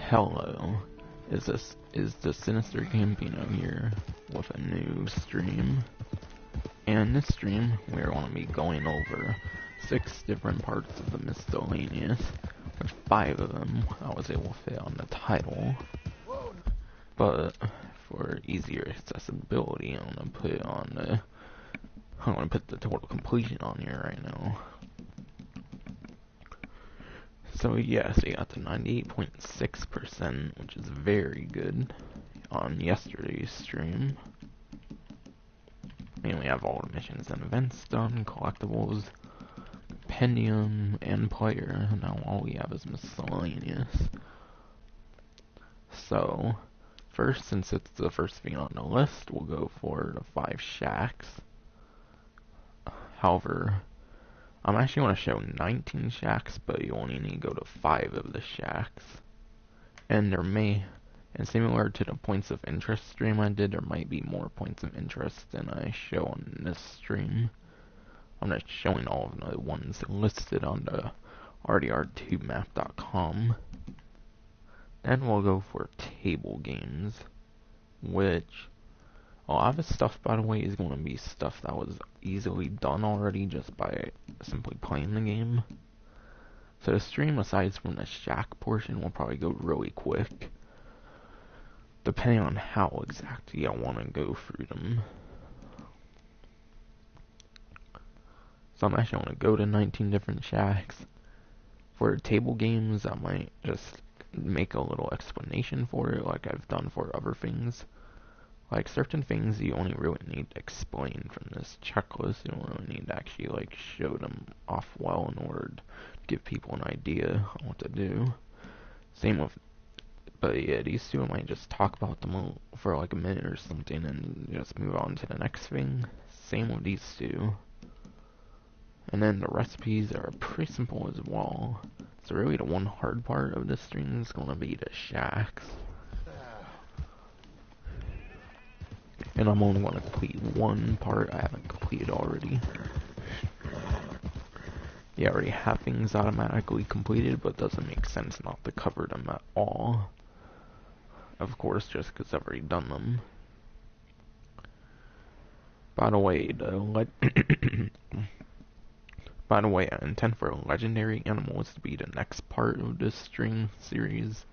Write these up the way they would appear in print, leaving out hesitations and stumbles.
Hello, is the Sinister Gambino here with a new stream. And in this stream, we're going to be going over 6 different parts of the miscellaneous, with 5 of them I was able to fit on the title. But for easier accessibility, I'm gonna put the total completion on here right now. So yes, we got to 98.6%, which is very good on yesterday's stream. And we have all the missions and events done, collectibles, compendium, and player. Now all we have is miscellaneous. So, first, since it's the first thing on the list, we'll go for the 5 shacks. However, I'm actually going to show 19 shacks, but you only need to go to 5 of the shacks. And similar to the points of interest stream I did, there might be more points of interest than I show on this stream. I'm not showing all of the ones listed on the rdr2map.com. Then we'll go for table games, which a lot of this stuff, by the way, is going to be stuff that was easily done already just by simply playing the game. So the stream, aside from the shack portion, will probably go really quick, depending on how exactly I want to go through them. So I'm actually going to go to 19 different shacks. For table games, I might just make a little explanation for it like I've done for other things. Like certain things you only really need to explain from this checklist. You don't really need to actually like show them off well in order to give people an idea on what to do. Same with, but yeah, these two I might just talk about them for like a minute or something and just move on to the next thing. Same with these two. And then the recipes are pretty simple as well. So really the one hard part of this stream is going to be the shacks. And I'm only going to complete one part I haven't completed already. Yeah, I already have things automatically completed, but it doesn't make sense not to cover them at all. Of course, just because I've already done them. By the way, I intend for legendary animals to be the next part of this string series.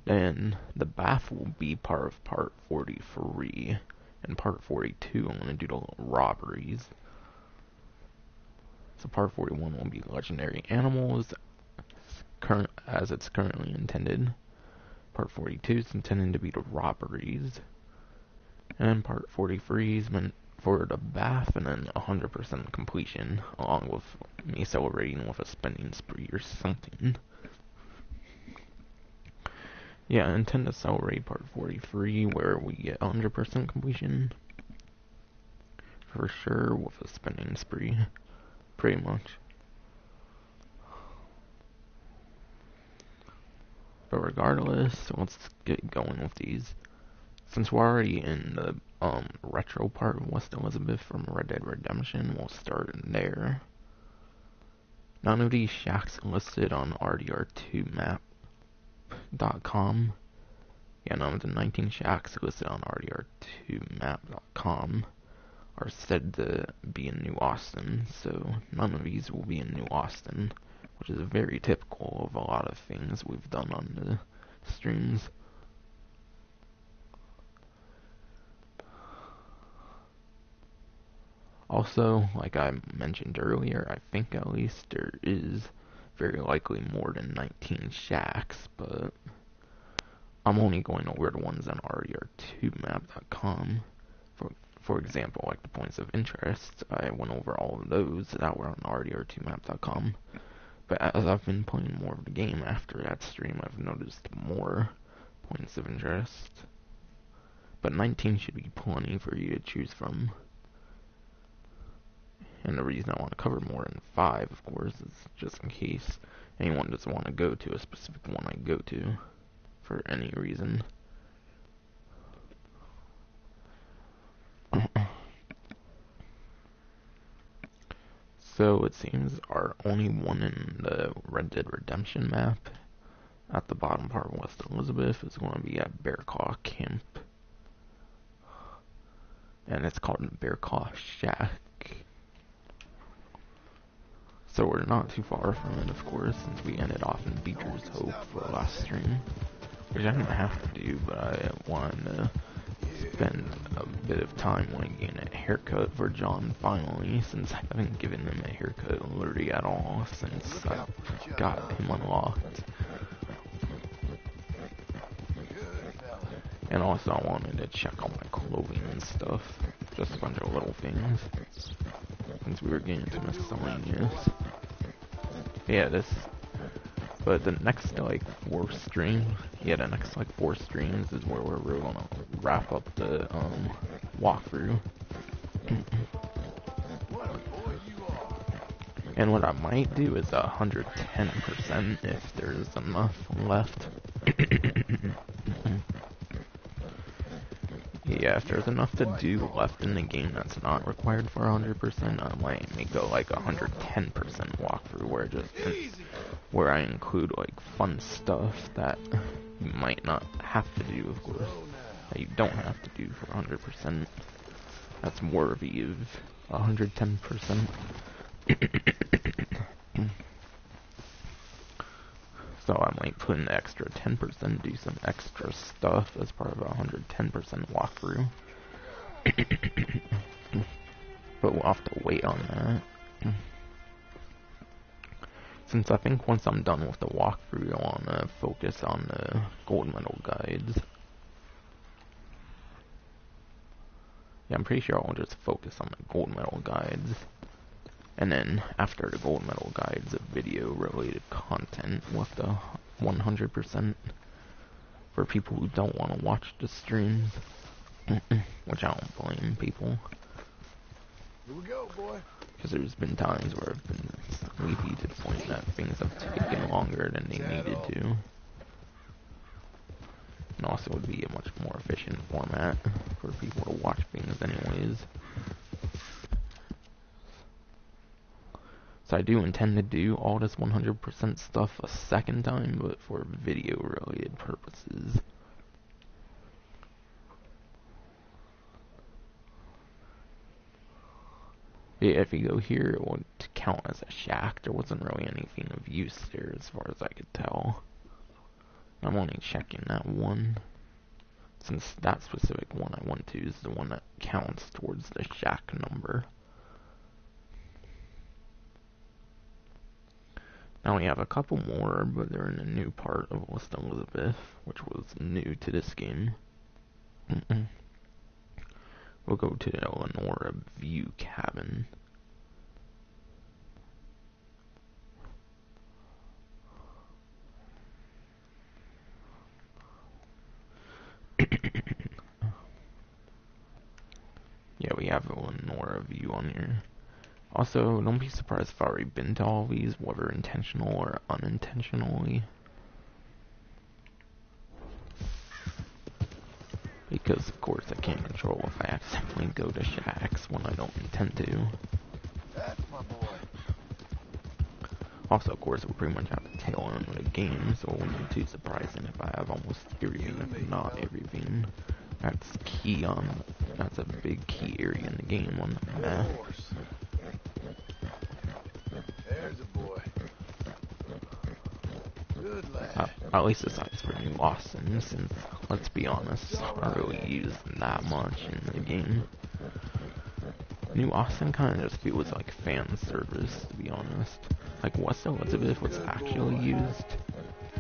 Then the bath will be part of part 43. And part 42, I'm going to do the robberies. So part 41 will be legendary animals, as it's currently intended. Part 42 is intended to be the robberies. And part 43 is meant for the bath, and then 100% completion, along with me celebrating with a spending spree or something. Yeah, I intend to celebrate part 43, where we get 100% completion. For sure, with a spending spree. Pretty much. But regardless, let's get going with these. Since we're already in the retro part of West Elizabeth from Red Dead Redemption, we'll start there. None of these shacks listed on rdr2map.com. Yeah, none of the 19 shacks listed on rdr2map.com are said to be in New Austin, so none of these will be in New Austin, which is very typical of a lot of things we've done on the streams. Also, like I mentioned earlier, I think at least there is very likely more than 19 shacks, but I'm only going over the ones on rdr2map.com. For example, like the points of interest, I went over all of those that were on rdr2map.com. But as I've been playing more of the game after that stream, I've noticed more points of interest. But 19 should be plenty for you to choose from. And the reason I want to cover more than 5, of course, is just in case anyone doesn't want to go to a specific one I go to for any reason. So it seems our only one in the Red Dead Redemption map at the bottom part of West Elizabeth is going to be at Bear Claw Camp. And it's called Bear Claw Shack. So we're not too far from it, of course, since we ended off in Beecher's Hope for the last stream. Which I didn't have to do, but I wanted to spend a bit of time like getting a haircut for John finally, since I haven't given him a haircut literally at all since I got him unlocked. And also I wanted to check on my clothing and stuff, just a bunch of little things, since we were getting to miscellaneous. Yeah, but the next like 4 streams, the next like 4 streams is where we're gonna wrap up the walkthrough. And what I might do is 110% if there's enough left. Yeah, if there's enough to do left in the game that's not required for 100%, I might make go like 110% walkthrough where I include like fun stuff that you might not have to do, of course, that you don't have to do for 100%. That's worthy of 110%. So I might put in the extra 10%, do some extra stuff as part of a 110% walkthrough. But we'll have to wait on that. Since I think once I'm done with the walkthrough, I want to focus on the gold medal guides. Yeah, I'm pretty sure I'll just focus on the gold medal guides. And then after the gold medal guides, a video related content with the 100% for people who don't want to watch the streams. Which I don't blame people. Here we go, boy. Because there's been times where I've been sleepy to the point that things have taken longer than they needed to. And also would be a much more efficient format for people to watch things anyways. So I do intend to do all this 100% stuff a second time, but for video related purposes. Yeah, if you go here, it won't count as a shack. There wasn't really anything of use there as far as I could tell. I'm only checking that one, since that specific one I went to is the one that counts towards the shack number. Now we have a couple more, but they're in a new part of West Elizabeth, which was new to this game. We'll go to the Eleonora View Cabin. Yeah, we have Eleonora View on here. Also, don't be surprised if I've already been to all these, whether intentional or unintentionally. Because, of course, I can't control if I accidentally go to shacks when I don't intend to. That's my boy. Also, of course, we're pretty much at the tail end of the game, so it wouldn't be too surprising if I have almost everything, if not everything. That's key on, that's a big key area in the game on the map. There's a boy. Good lad. At least aside for New Austin, since, let's be honest, I don't really use that much in the game. New Austin kind of just feels like fan service, to be honest. Like, West Elizabeth was actually used,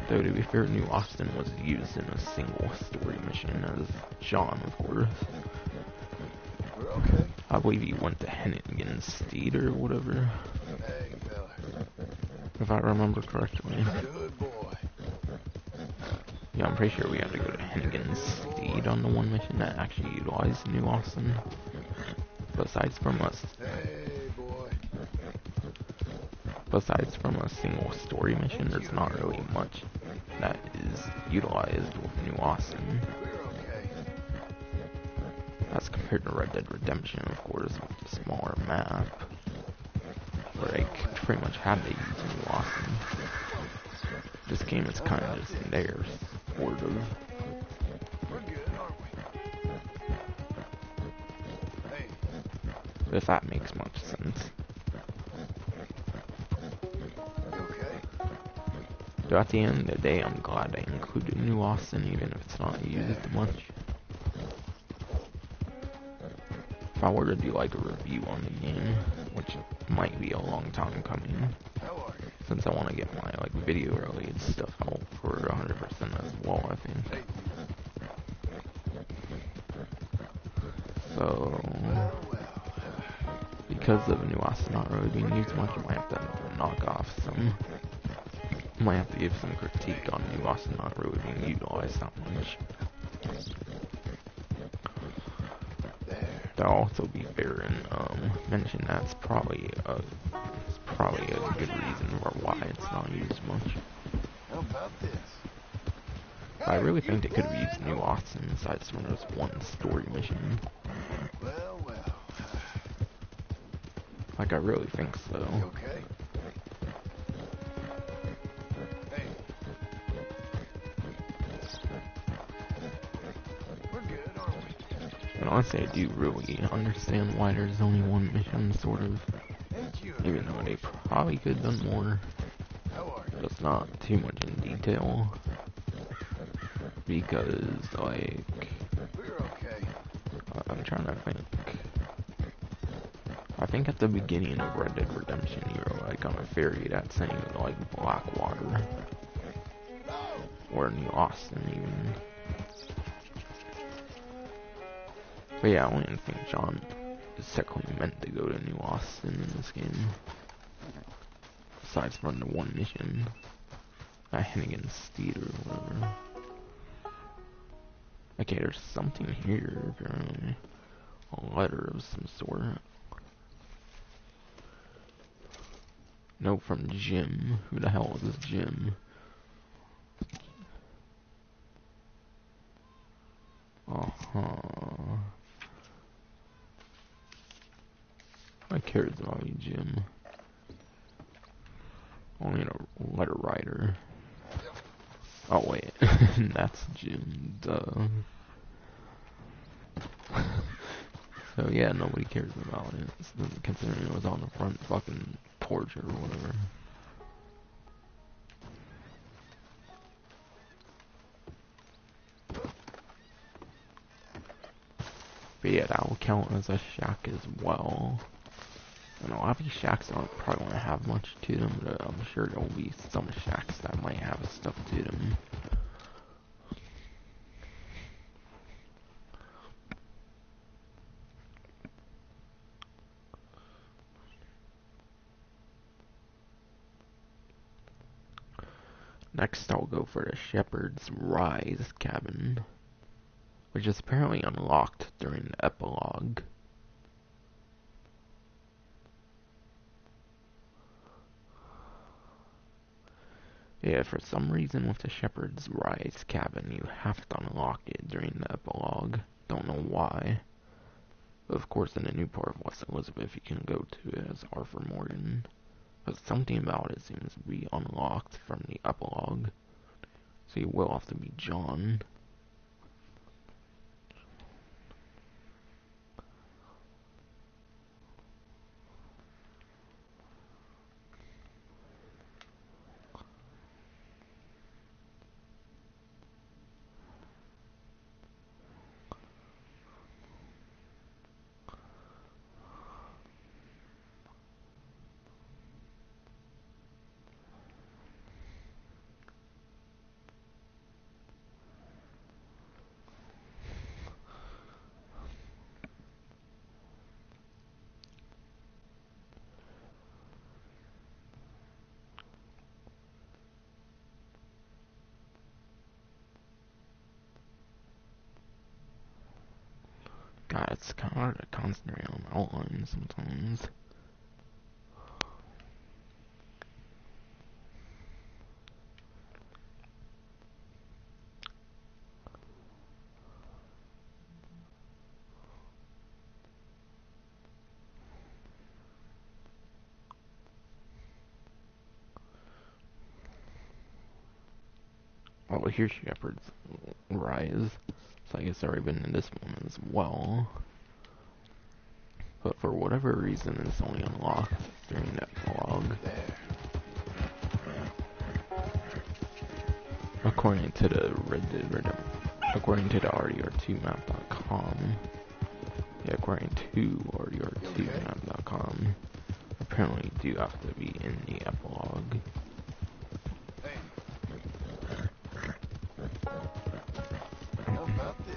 though to be fair, New Austin was used in a single story mission as John, of course. We're okay. I believe he went to Hennigan Steed or whatever, Hey, fella. if I remember correctly. Good boy. Yeah, I'm pretty sure we had to go to Hennigan Steed on the one mission that actually utilized New Austin. Besides from us. Hey, boy. Besides from a single story mission, there's not really much that is utilized with New Austin. We're okay. As compared to Red Dead Redemption, of course, with the smaller map, where they pretty much had to use New Austin. This game is kind of just there, sort of. We're good, aren't we? Hey, If that makes much sense. you okay? Though at the end of the day, I'm glad they included New Austin, even if it's not used much. If I were to do like a review on the game, which might be a long time coming, How are you? since I want to get my like video related stuff out for 100% as well, I think. Hey, So, well, well. because of New Austin not really being used much, I might have to knock off some. Might have to give some critique on New Austin not really being utilized that much. There. That'll also be fair and mention that's probably a good reason for why it's not used much. How about this? But I really think they could have used New Austin besides from just one story mission. Well, well. Like, I really think so. You okay? Hey. We're good, aren't we? And honestly, I do really understand why there's only one mission, sort of. Ain't you a Even good though they horse? probably could have done more. How are you? Just not too much in detail. Because, like, We're okay. I'm trying to think. I think at the beginning of Red Dead Redemption, you're like on a ferry that's saying like Blackwater. Or New Austin, even. But yeah, I don't even think John is technically meant to go to New Austin in this game. Besides from the one mission. At Hennigan's Steed or whatever. Okay, there's something here, apparently. A letter of some sort. Note from Jim. Who the hell is this Jim? Uh-huh. I cares about you, Jim. Only a letter writer. Oh wait, that's Jim. Duh. So yeah, nobody cares about it, considering it was on the front fucking porch or whatever. But yeah, that will count as a shack as well. And a lot of these shacks aren't probably gonna have much to them, but I'm sure there will be some shacks that might have stuff to them. Next, I'll go for the Shepherd's Rise cabin, which is apparently unlocked during the epilogue. Yeah, for some reason with the Shepherd's Rise cabin, you have to unlock it during the epilogue. Don't know why. But of course, in the new part of West Elizabeth, you can go to it as Arthur Morgan. But something about it seems to be unlocked from the epilogue. So you will have to be John. God, it's kind of hard to concentrate on outlines sometimes. Oh, here's Shepherd's Rise. So I guess I've already been in this one as well. But for whatever reason, it's only unlocked during that vlog. According to the according to the RDR2map.com, yeah, according to RDR2map.com, apparently you do have to be in the epilogue. Hey. How about this?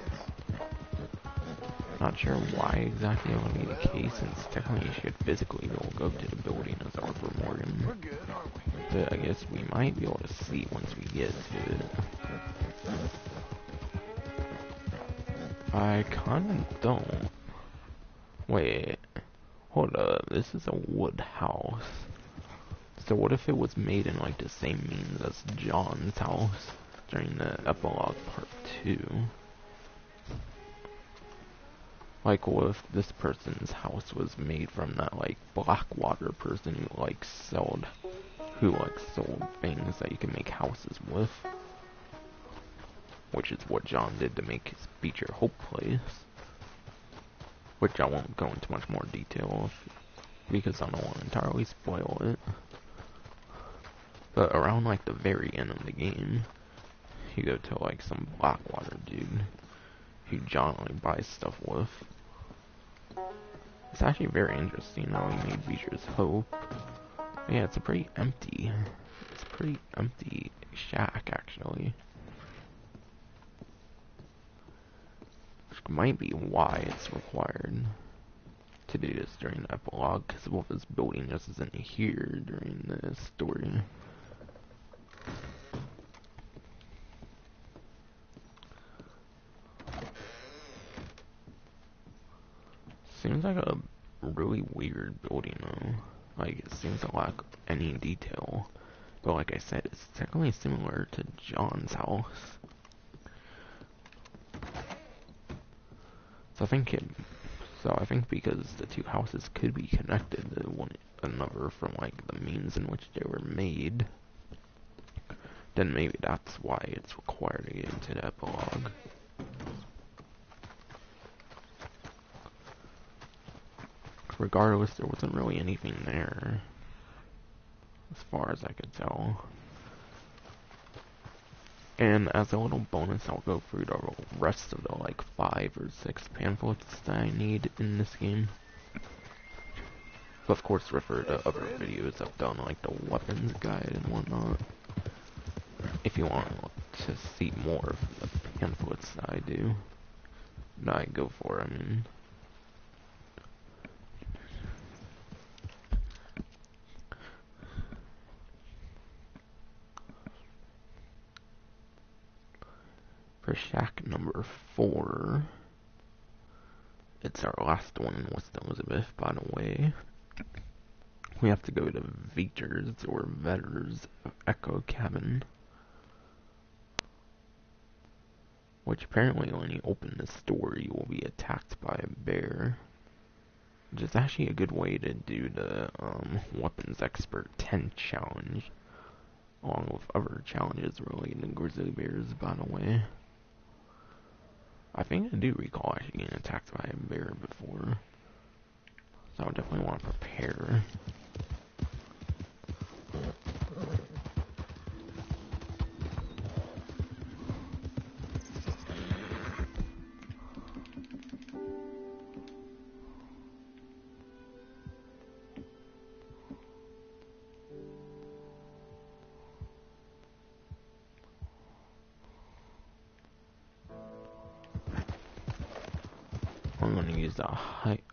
Not sure why exactly that would be the case, since technically you should physically go to the building as Arthur Morgan. We're good, aren't we? But I guess we might be able to see once we get to it. I kinda don't. Wait, hold up, this is a wood house. So what if it was made in like the same means as John's house during the epilogue part 2? Like, what if this person's house was made from that, like, Blackwater person who, like, sold things that you can make houses with? Which is what John did to make his Beecher Hope place. Which I won't go into much more detail because I don't want to entirely spoil it. But around, like, the very end of the game, you go to, like, some Blackwater dude who John, like, buys stuff with. It's actually very interesting how he made Beecher's Hope. But yeah, it's a pretty empty shack, actually. Which might be why it's required to do this during the epilogue, because Wolf is building just isn't here during the story. Seems like a really weird building though. Like, it seems to lack any detail. But like I said, it's technically similar to John's house. So I think because the two houses could be connected to one another from like the means in which they were made, then maybe that's why it's required to get into the epilogue. Regardless, there wasn't really anything there, as far as I could tell. And as a little bonus, I'll go through the rest of the like 5 or 6 pamphlets that I need in this game. But of course, refer to other videos I've done, like the weapons guide and whatnot, if you want to see more of the pamphlets that I do, that I go for, I mean. For shack number 4, it's our last one in West Elizabeth, by the way. We have to go to Veter's or Vetter's Echo Cabin, which apparently when you open this door you will be attacked by a bear, which is actually a good way to do the Weapons Expert 10 challenge, along with other challenges related to grizzly bears, by the way. I think I do recall actually getting attacked by a bear before, so I would definitely want to prepare.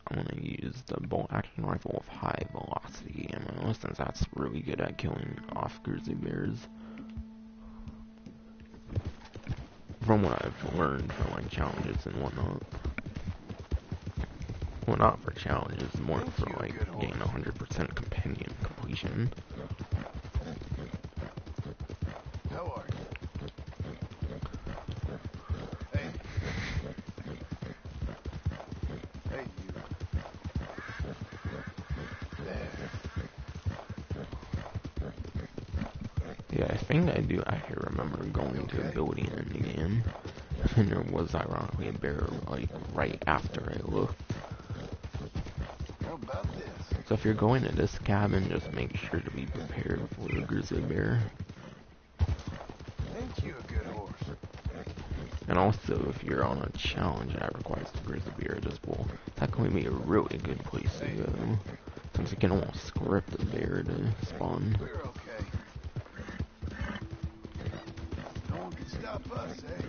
I'm gonna use the bolt action rifle with high velocity ammo, since that's really good at killing off grizzly bears. From what I've learned from like challenges and whatnot. Well, not for challenges, more for like getting 100% companion completion. How are you? Hey. Hey, you. There. Yeah, I think I do actually remember going to a building in the game, and there was ironically a bear like right after I looked. How about this? So if you're going to this cabin, just make sure to be prepared for a grizzly bear. Ain't you a good horse? And also, if you're on a challenge that requires the grizzly bear, this will technically be a really good place to go, since you can almost script the bear to spawn. We're okay. No one can stop us, eh?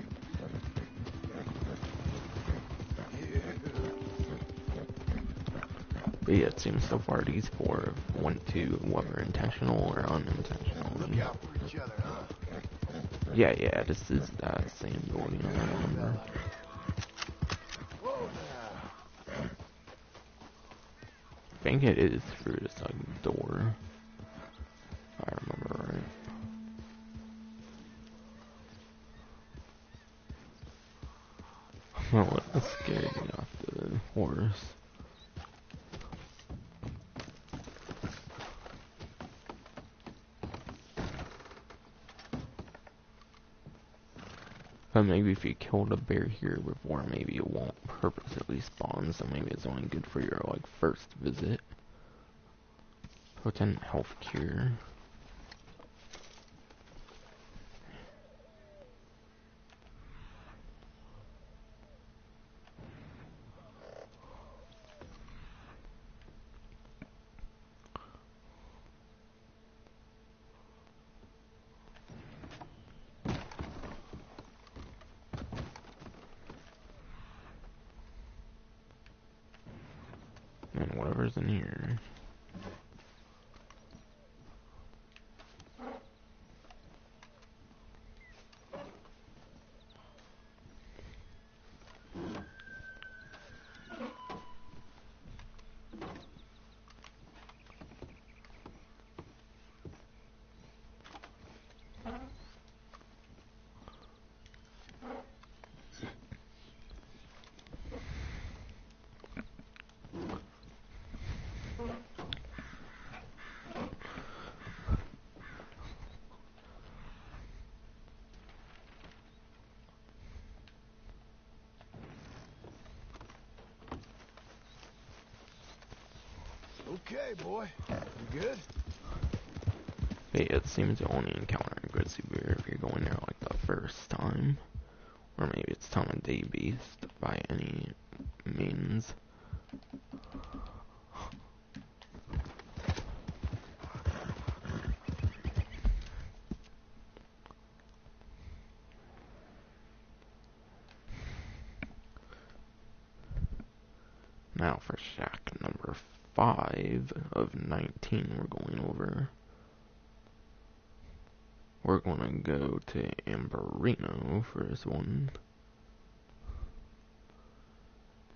But yeah, it seems so far these four went to whether intentional or unintentional. Look out for each other, huh? Yeah, this is that same building, I remember. Whoa now. I think it is through this like door, if I remember right. Oh, let's scare me off the horse. But maybe if you killed a bear here before, maybe it won't purposely spawn, so maybe it's only good for your like first visit. Potent health cure. And whatever's in here. Okay, boy. You good? Hey, it seems to only encounter a grizzly bear if you're going there like the first time. Or maybe it's time of day based by any means. Now for shack number 5 of 19 we're going over. We're gonna go to Amberino for this one.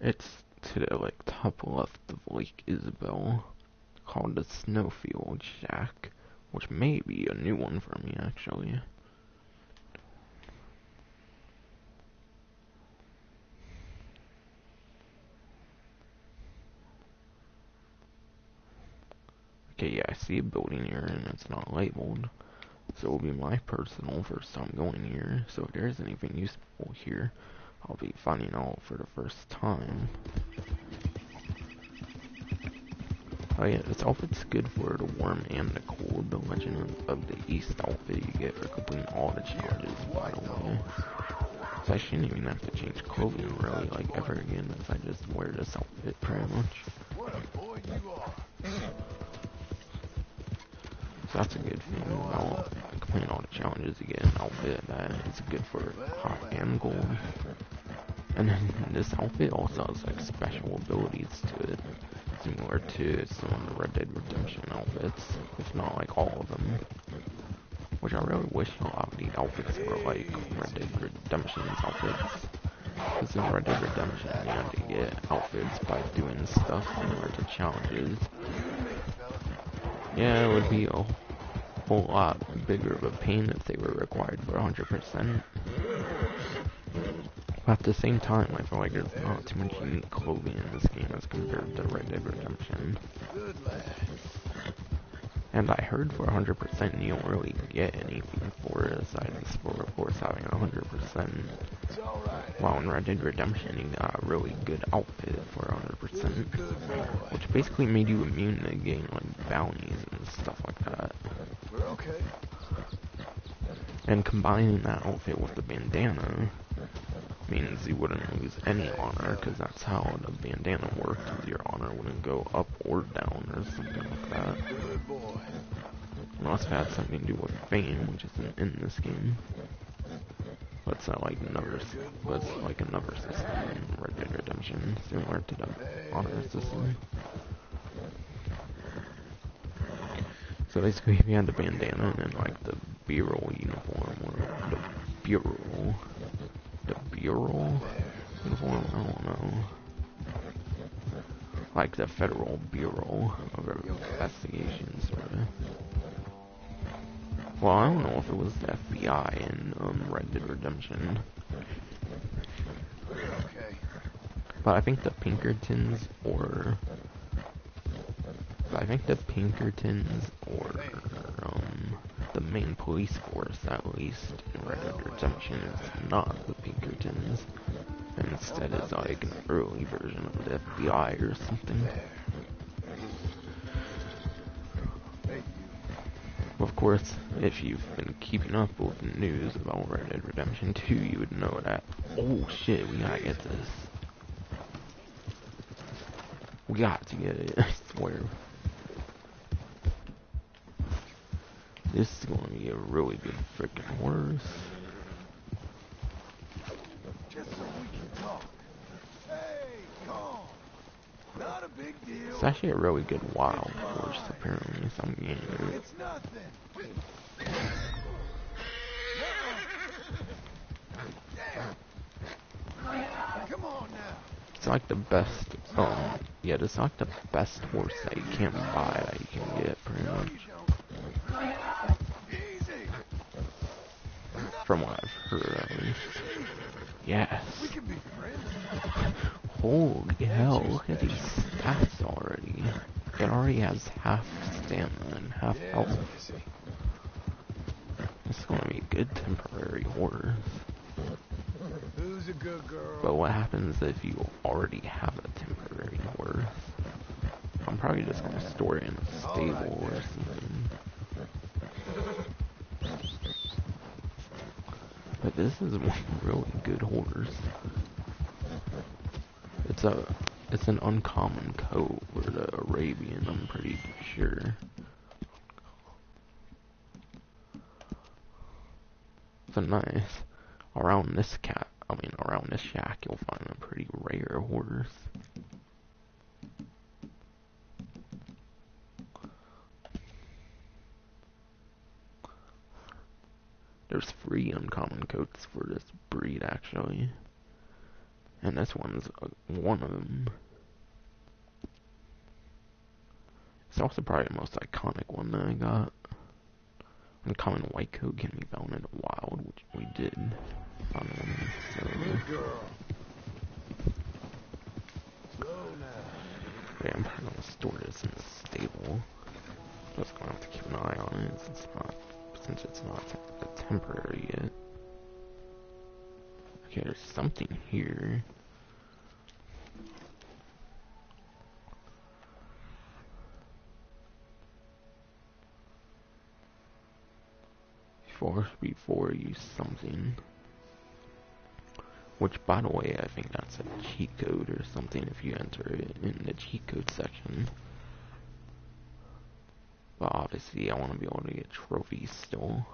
It's to the like top left of Lake Isabel, called the Snowfield Shack, which may be a new one for me actually. Okay, yeah, I see a building here and it's not labeled. So it will be my personal first time going here. So if there's anything useful here, I'll be finding out for the first time. Oh yeah, this outfit's good for the warm and the cold. The Legend of the East outfit you get for completing all the challenges, by the way. So I shouldn't even have to change clothing really, like, ever again, if I just wear this outfit pretty much. What a boy you are. So that's a good thing about completing all the challenges. You get an outfit that is good for hot and cold. And then this outfit also has like special abilities to it, similar to some of the Red Dead Redemption outfits, if not like all of them. Which I really wish a lot of the outfits were like Red Dead Redemption's outfits. Because in Red Dead Redemption you had to get outfits by doing stuff similar to challenges. Yeah, it would be a whole lot bigger of a pain if they were required for 100%. But at the same time, I feel like there's not too much unique clothing in this game as compared to Red Dead Redemption. Good lad. And I heard for 100% you don't really get anything for it aside for of course having 100%. It's all right. While in Red Dead Redemption you got a really good outfit for 100%. Good boy. Which basically made you immune to getting like bounties and stuff like that. We're okay. And combining that outfit with the bandana means you wouldn't lose any honor, because that's how the bandana worked. Your honor wouldn't go up or down or something like that. Good boy. Unless it had something to do with fame, which isn't in this game. But it's not like another, but it's like another system in Red Dead Redemption, similar to the honor system. So basically, if you had the bandana and then like the bureau uniform, or the bureau uniform, I don't know. Like the Federal Bureau of Investigation, sort of. Well, I don't know if it was the FBI in Red Dead Redemption. Okay. But I think the Pinkertons or the main police force, at least in Red Dead Redemption, is not the Pinkertons. And instead is like an early version of the FBI or something. Of course, if you've been keeping up with the news about Red Dead Redemption 2, you would know that, oh shit, we gotta get this. We got to get it, I swear. This is gonna be a really good freaking horse. Just so we can talk. Hey, calm. Not a big deal. It's actually a really good wild horse, apparently, so I'm getting it. It's nothing. Come on now. It's like the best, yeah, it's like the best horse that you can't buy that you can get, pretty No, much. you don't. Easy. From what I've heard, at least. Yes. We can be friends. Holy hell, look at these stats already. It already has half stamina and half health. This is gonna be a good temporary horse. Who's a good girl? But what happens if you already have a temporary horse? I'm probably just gonna store it in a stable or something. But this is one really good horse. It's an uncommon coat for the Arabian, I'm pretty sure. So nice. Around this shack, you'll find a pretty rare horse. There's 3 uncommon coats for this breed, actually. And this one's one of them. It's also probably the most iconic one that I got. Uncommon white coat can be found in the wild, which we did. Good girl. Slow now. Yeah, I'm probably gonna store this in the stable. Just gonna have to keep an eye on it since it's not temporary yet. Okay, there's something here. Before you something. Which, by the way, I think that's a cheat code or something if you enter it in the cheat code section. But obviously, I want to be able to get trophies still.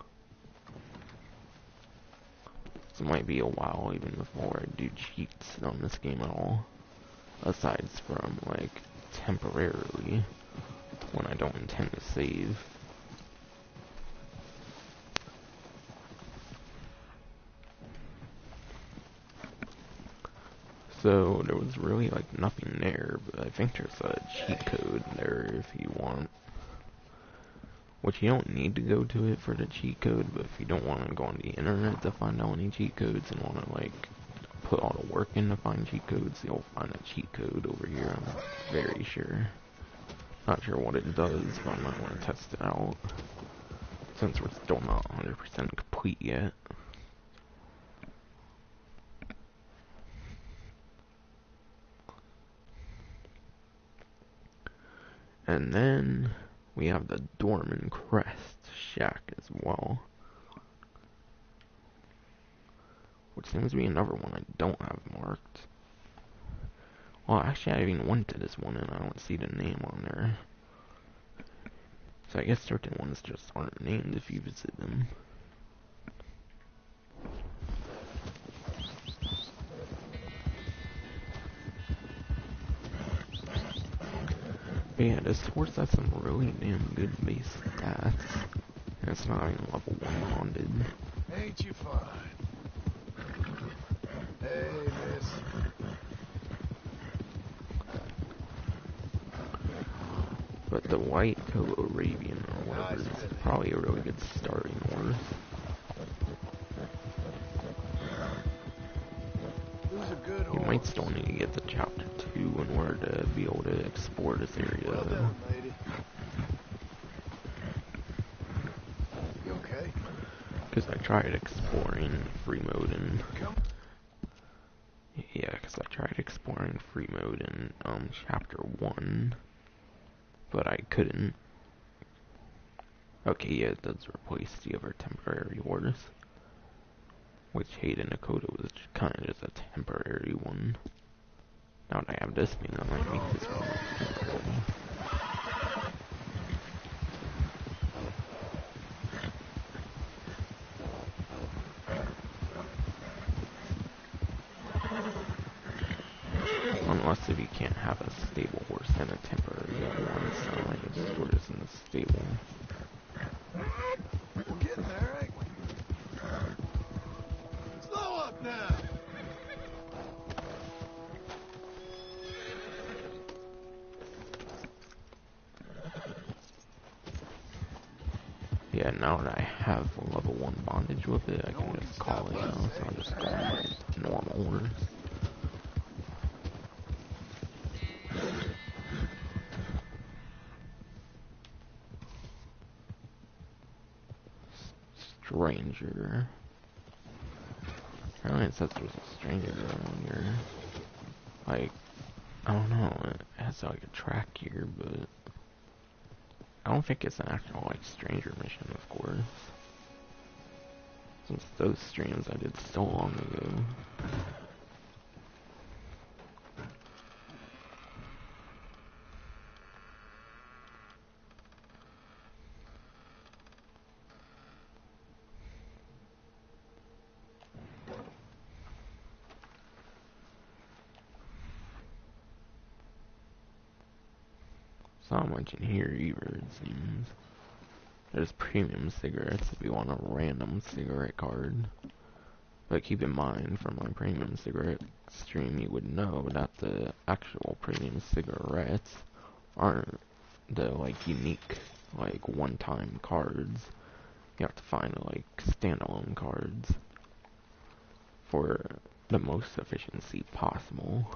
So it might be a while even before I do cheats on this game at all. Aside from, like, temporarily, when I don't intend to save. So there was really like nothing there, but I think there's a cheat code there if you want. Which you don't need to go to it for the cheat code, but if you don't want to go on the internet to find out any cheat codes and want to like put all the work in to find cheat codes, you'll find a cheat code over here, I'm very sure. Not sure what it does, but I might want to test it out. Since we're still not 100% complete yet. And then we have the Dorman Crest Shack as well. Which seems to be another one I don't have marked. Well, actually I even went to this one and I don't see the name on there. So I guess certain ones just aren't named if you visit them. But yeah, this horse has some really damn good base stats. And it's not even level 1 bonded. Ain't you fine? Hey, miss. But the White Coat Arabian or whatever is probably a really good starting horse. Who's a good You horse? might still need to get to chapter 2 in order to be able to explore this area Well though. done, lady. You okay? Because I tried exploring free mode and... Come. Yeah, because I tried exploring free mode in chapter 1. But I couldn't. Okay, yeah, it does replace the other temporary horse. Which Hayden Dakota was kind of just a temporary one. Now that I have this thing, I might make this one temporary. Unless if you can't have a stable horse and a temporary one, so I just store this in the stable. We're getting there, ain't we? Slow up now. Yeah, now that I have level 1 bondage with it, I can just call it now, so I'll just go on my normal horse. Stranger. Apparently it says there's a stranger around here. Like, I don't know, it has like a track here, but I don't think it's an actual like stranger mission, of course. Since those streams I did so long ago. It's not much in here either, it seems. There's premium cigarettes if you want a random cigarette card. But keep in mind, from my premium cigarette stream, you would know that the actual premium cigarettes aren't the, like, unique, like, one-time cards. You have to find, like, standalone cards for the most efficiency possible.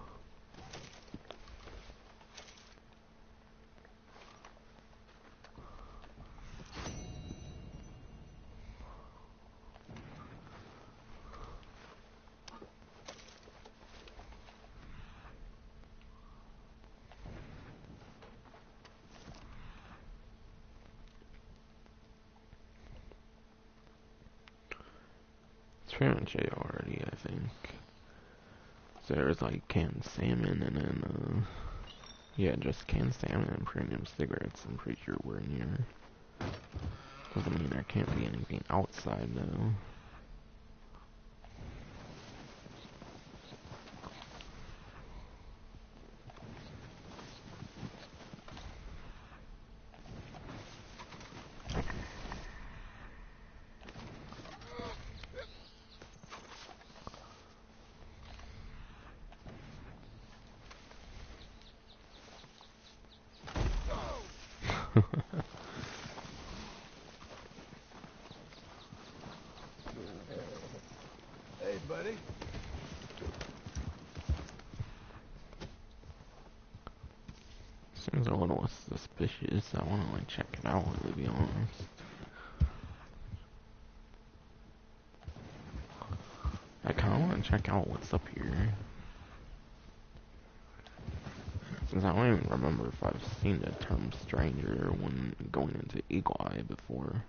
It's pretty much it already, I think. So there's like canned salmon and then, yeah, just canned salmon and premium cigarettes. I'm pretty sure we're in here. Doesn't mean there can't be anything outside though. Hey, buddy. Seems a little suspicious. I want to like check it out, to be honest. I kind of want to check out what's up here. Since I don't even remember if I've seen the term stranger when going into Eagle Eye before.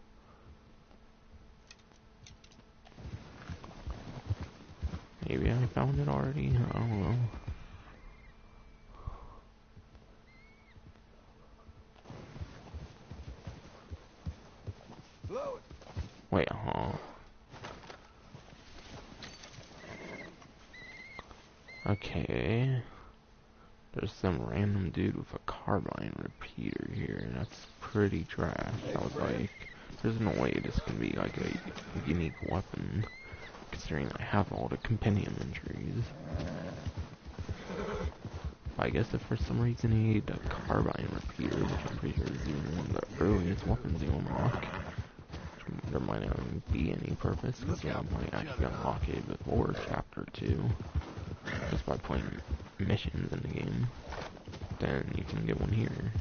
Maybe I found it already? I don't know. Wait, huh? Okay. There's some random dude with a carbine repeater here. That's pretty trash. I was like, there's no way this can be like a unique weapon, considering I have all the compendium entries. I guess if for some reason he need a carbine repeater, which I'm pretty sure is even one of the earliest weapons you unlock, there might not even be any purpose, because you might actually unlock it before Chapter 2, just by playing missions in the game. Then you can get one here.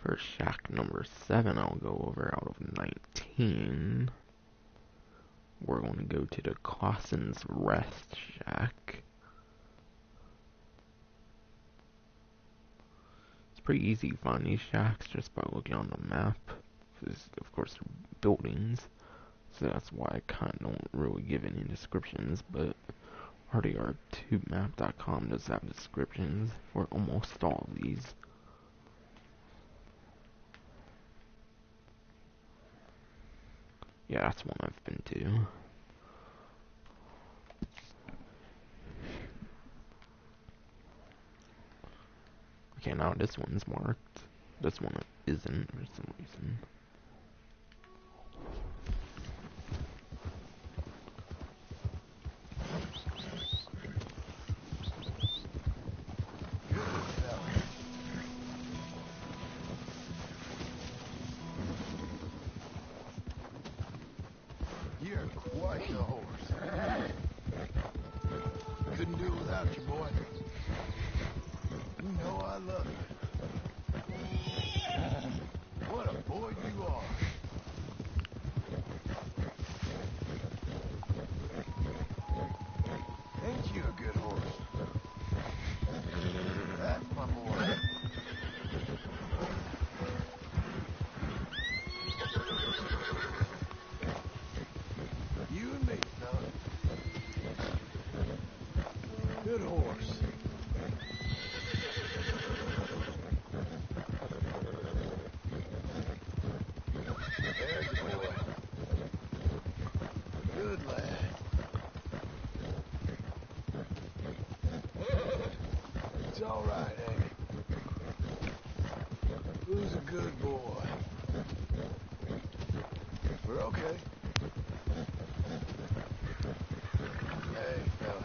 For shack number 7, I'll go over out of 19. We're going to go to the Clausen's Rest Shack. It's pretty easy to find these shacks just by looking on the map. Because, of course, they're buildings. So that's why I kind of don't really give any descriptions. But RDR2map.com does have descriptions for almost all of these. Yeah, that's one I've been to. Okay, now this one's marked. This one isn't for some reason. You're quite the horse. Couldn't do it without you, boy. You know I love you. What a boy you are. Ain't you a good horse? That's my boy. You and me, fella. Good horse. There's the boy. Good lad. It's all right, ain't it? Who's a good boy? We're okay. Hey, fella.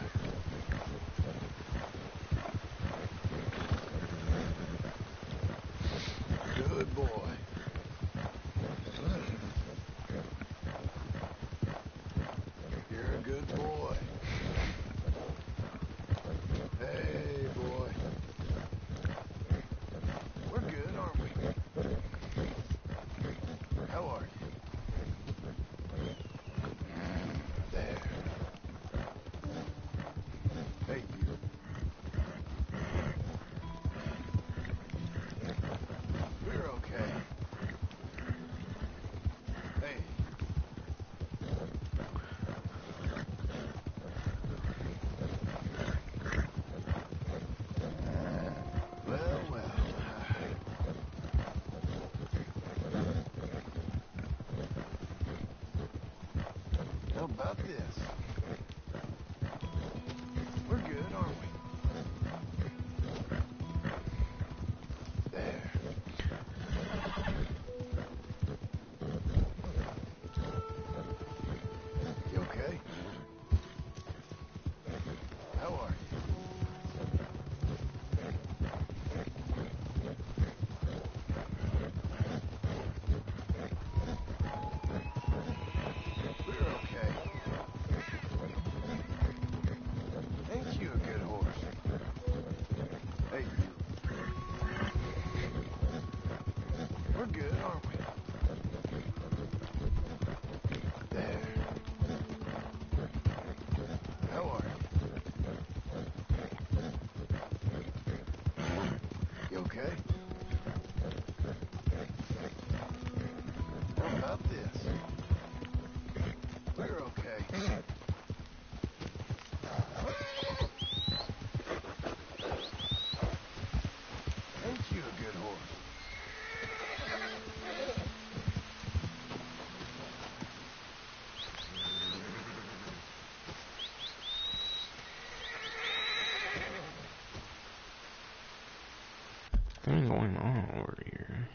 something going on over here.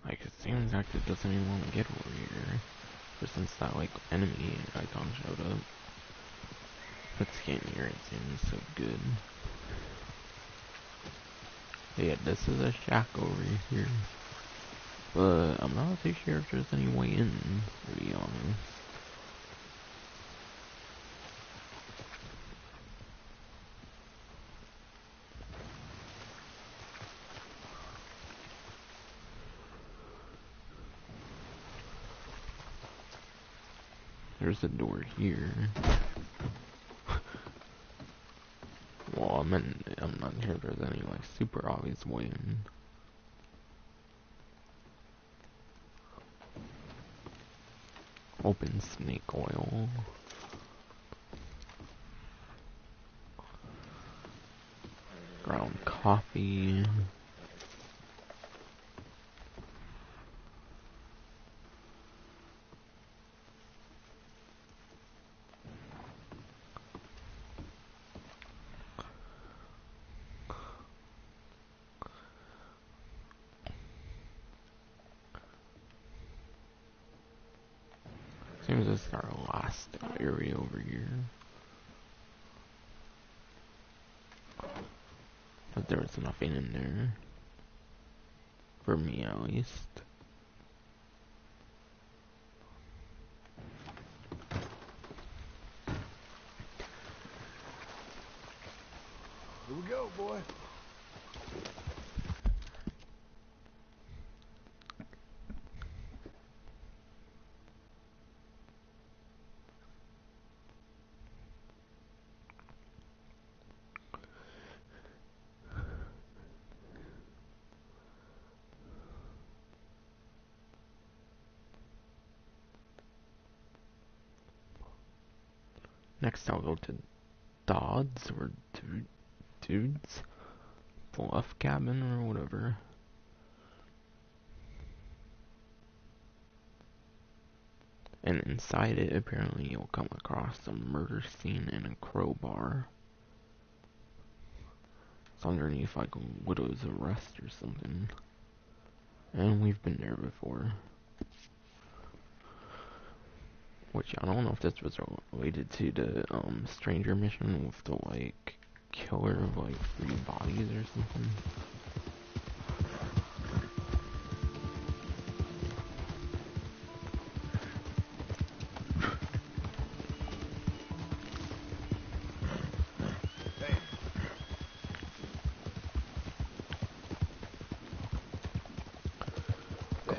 Like, it seems like it doesn't even want to get over here. Ever since that, like, enemy icon showed up. Let's get near it, seems so good. Yeah, this is a shack over here. But I'm not too sure if there's any way in, to be honest. There's a door here. Well, I'm not sure if there's any, like, super obvious way in. Open snake oil. Ground coffee. Seems this is our last area over here. But there was nothing in there. For me, at least. Here we go, boy. Next, I'll go to Dodds or Dudes Bluff Cabin or whatever. And inside it, apparently, you'll come across a murder scene and a crowbar. It's underneath like a widow's arrest or something. And we've been there before. Which, I don't know if this was related to the, stranger mission with the, like, killer of, like, 3 bodies or something. Hey. There.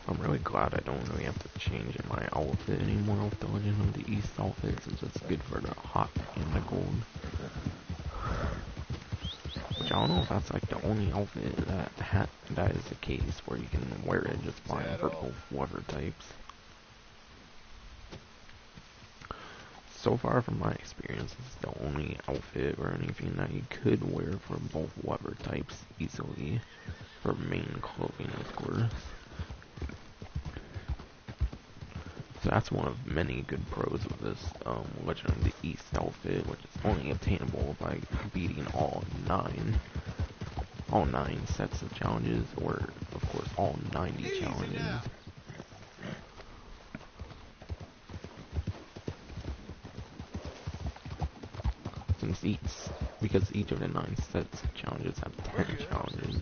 I'm really glad I don't really have to change in my outfit anymore with the Legend of the East outfit, since it's good for the hot and the cold. Which I don't know if that's like the only outfit that is the case where you can wear it just fine for both weather types. So far from my experience, it's the only outfit or anything that you could wear for both weather types easily. For main clothing, of course. So that's one of many good pros of this Legend of the East outfit, which is only obtainable by beating all 9 sets of challenges, or of course all 90 challenges. Because each of the 9 sets of challenges have 10 challenges.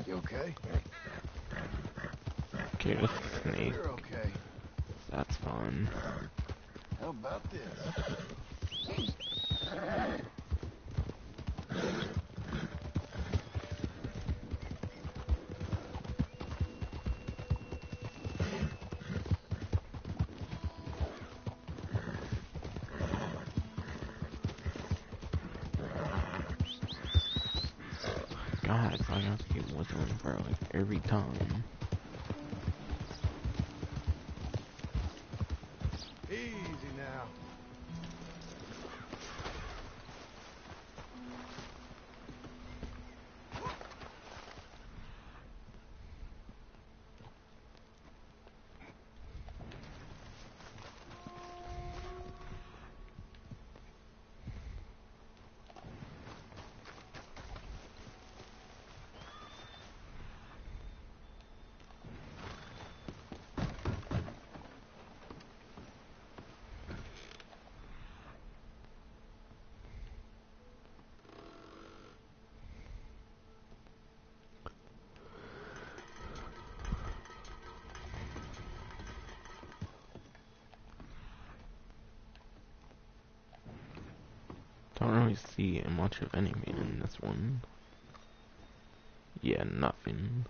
You okay? Okay, with Snake. You're okay. That's fun. How about this? God, so I have to keep whistling for like every time. Easy now. Don't really see much of anything in this one. Yeah, nothing.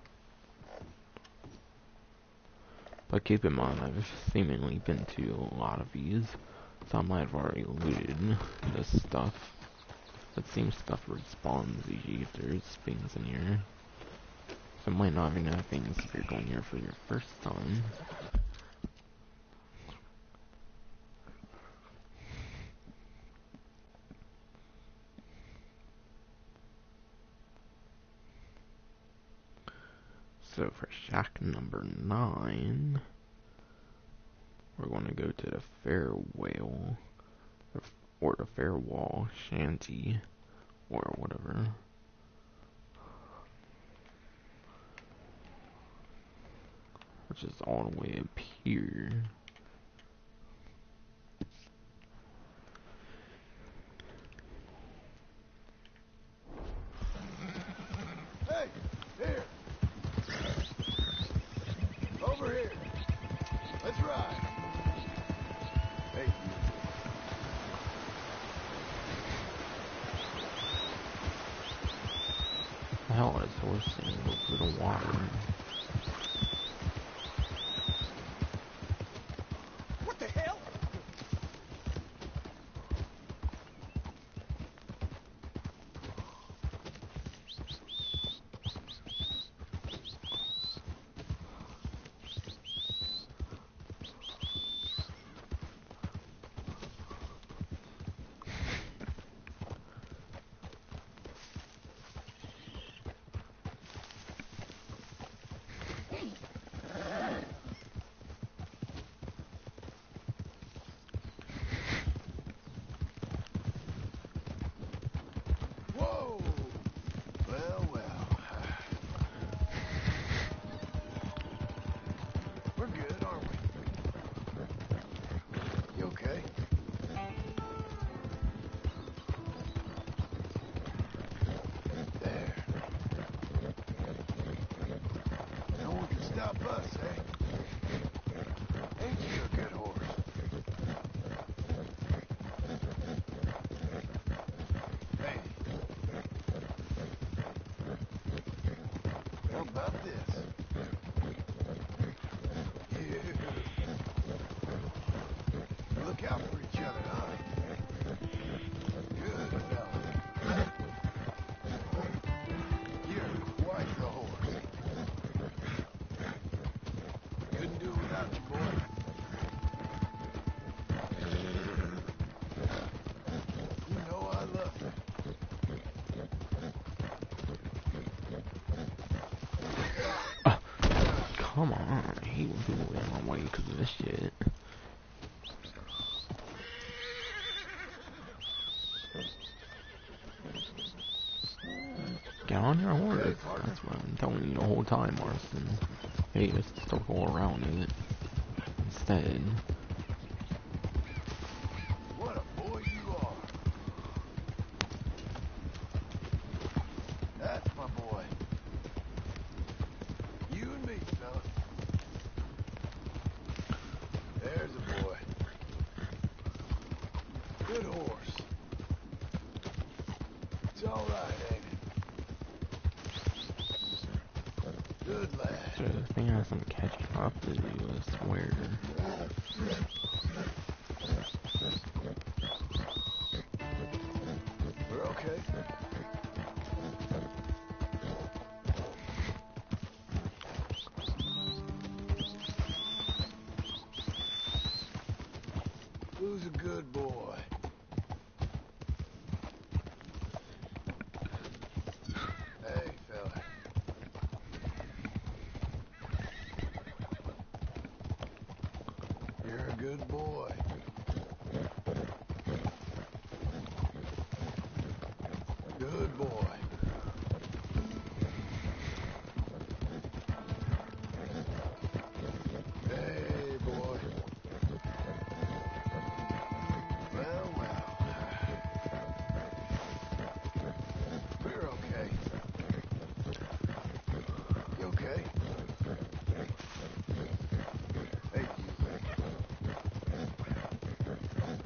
But keep in mind, I've seemingly been to a lot of these, so I might have already looted this stuff. It seems stuff respawns if there's things in here. So it might not even have things if you're going here for your first time. So for shack number 9, we're going to go to the Fairwell, or the Fairwall Shanty, or whatever. Which is all the way up here. Hey, here. Over here. Let's ride. Hey, you. The hell is horse thing go through the water? What the hell? Whoa! Well, well. We're good, aren't we? You okay? There. No one can stop us, eh? Ain't you a good horse? Hey. How about this? You. Look out for each other, huh? Good fella. You're quite the horse. Couldn't do it without you, boy. You know I love you. Come on, I hate when people get in my way because of this shit. Get on your horse. Okay, partner. That's what I'm telling you the whole time, Marston. Hey, just circle around it instead. What a boy you are. That's my boy. You and me, fella. There's a boy. Good horse. It's all right, ain't it? Good lad. So this thing has some catching up to do, I swear. We're okay. Good boy. Hey, boy. Well, well. We're okay. You okay? Hey, you.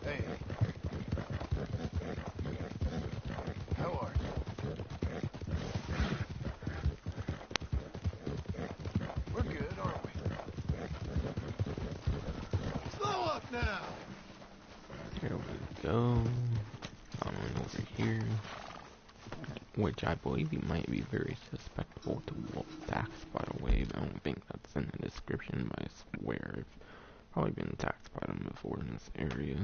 Hey. How are you? We're good, aren't we? Slow up now! Here we go. Following over here. Which I believe he might be very susceptible to wolf attacks, by the way. I don't think that's in the description, but I swear I've probably been attacked by them before in this area.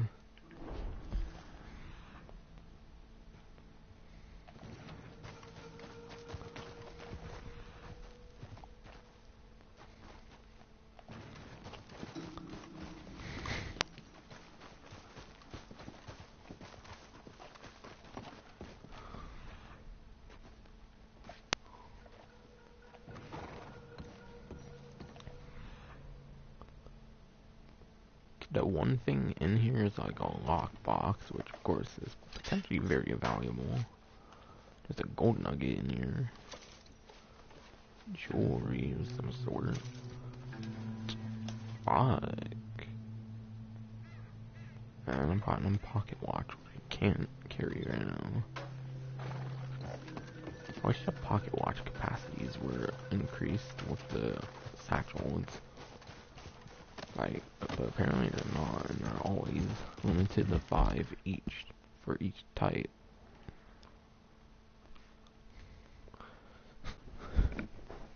The one thing in here is like a lockbox, which of course is potentially very valuable. There's a gold nugget in here. Jewelry of some sort. Fuck. And a platinum pocket watch, which I can't carry right now. I wish the pocket watch capacities were increased with the satchels. Like, but apparently they're not, and they're always limited to 5 each for each type.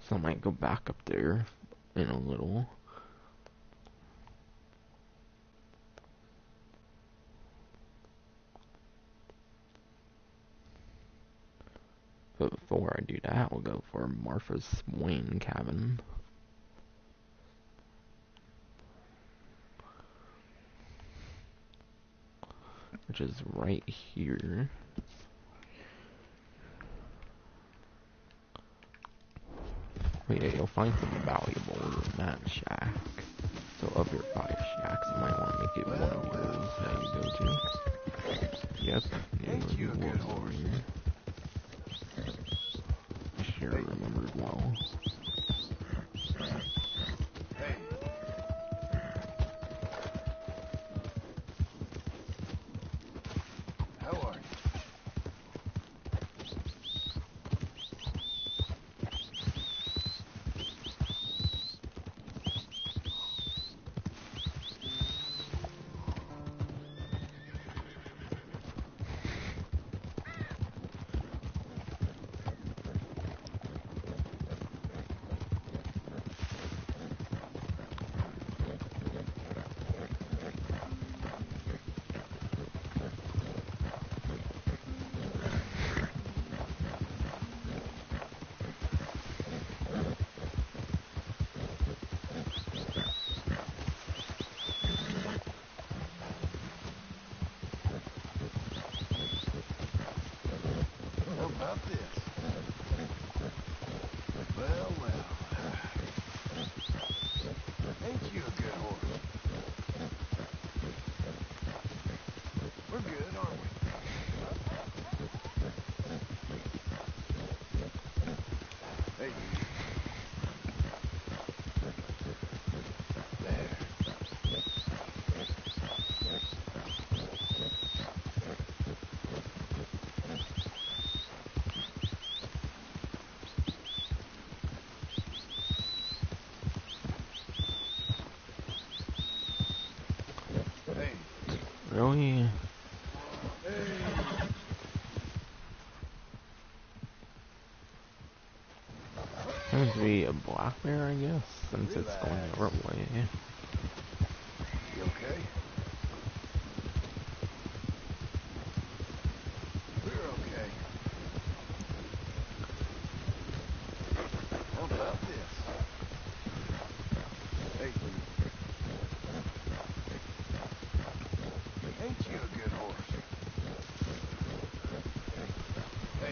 So I might go back up there in a little. But before I do that, we'll go for Martha's Swain cabin. Which is right here. But yeah, you'll find some valuables in that shack. So of your 5 shacks, you might want to make it one of those that you go to. Yep, Ain't you a good wolves horse? over here. I sure remembered well. Hey. How are you? How about this? Well, well. Ain't you a good horse? We're good, aren't we? Hey, you. There. Hey. Really? Hey. Seems to be a black bear, I guess, since it's going Relax. our way. You okay? We're okay. How about this? Hey, you. Ain't you a good horse? Hey.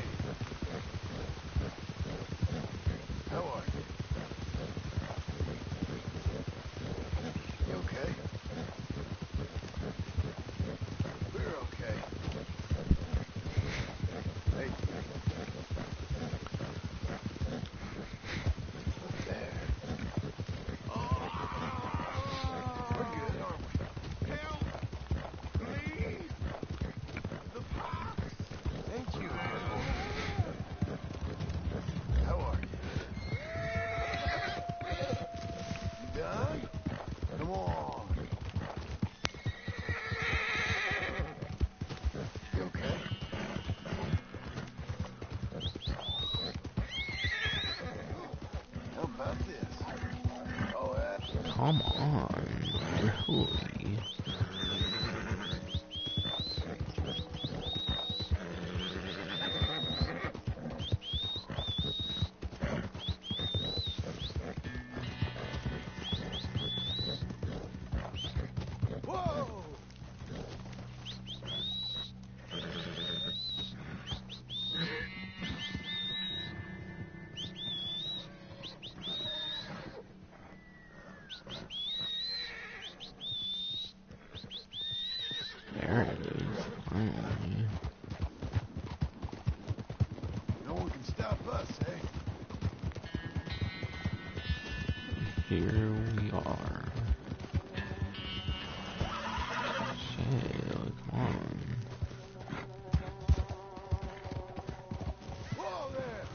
Come on, really? Whoa! There it is, finally. No one can stop us, eh? Here we are. Shit, come on. Whoa there!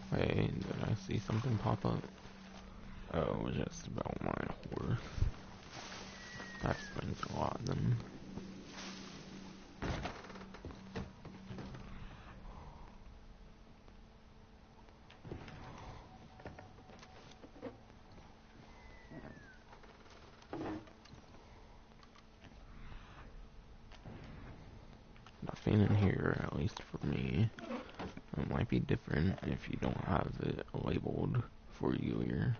Wait, did I see something pop up? Oh, it was just about my horse. That explains a lot then. Nothing in here, at least for me. It might be different if you don't have it labeled for you here.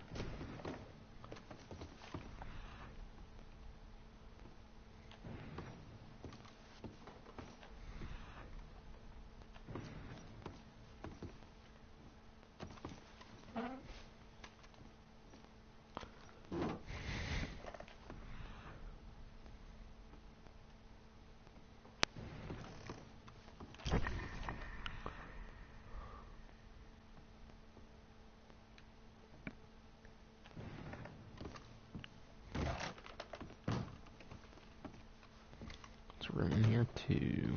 There's room in here too.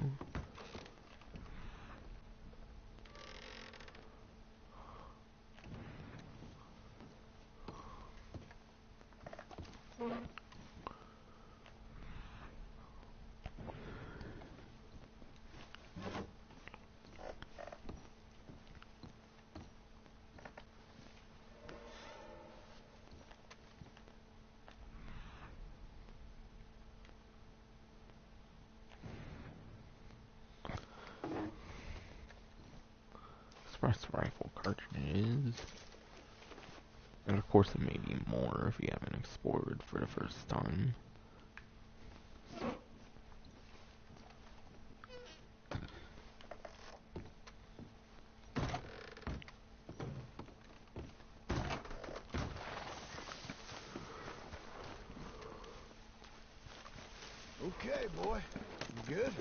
Express rifle cartridges. And of course it may be more if you haven't explored for the first time. Okay, boy. You good?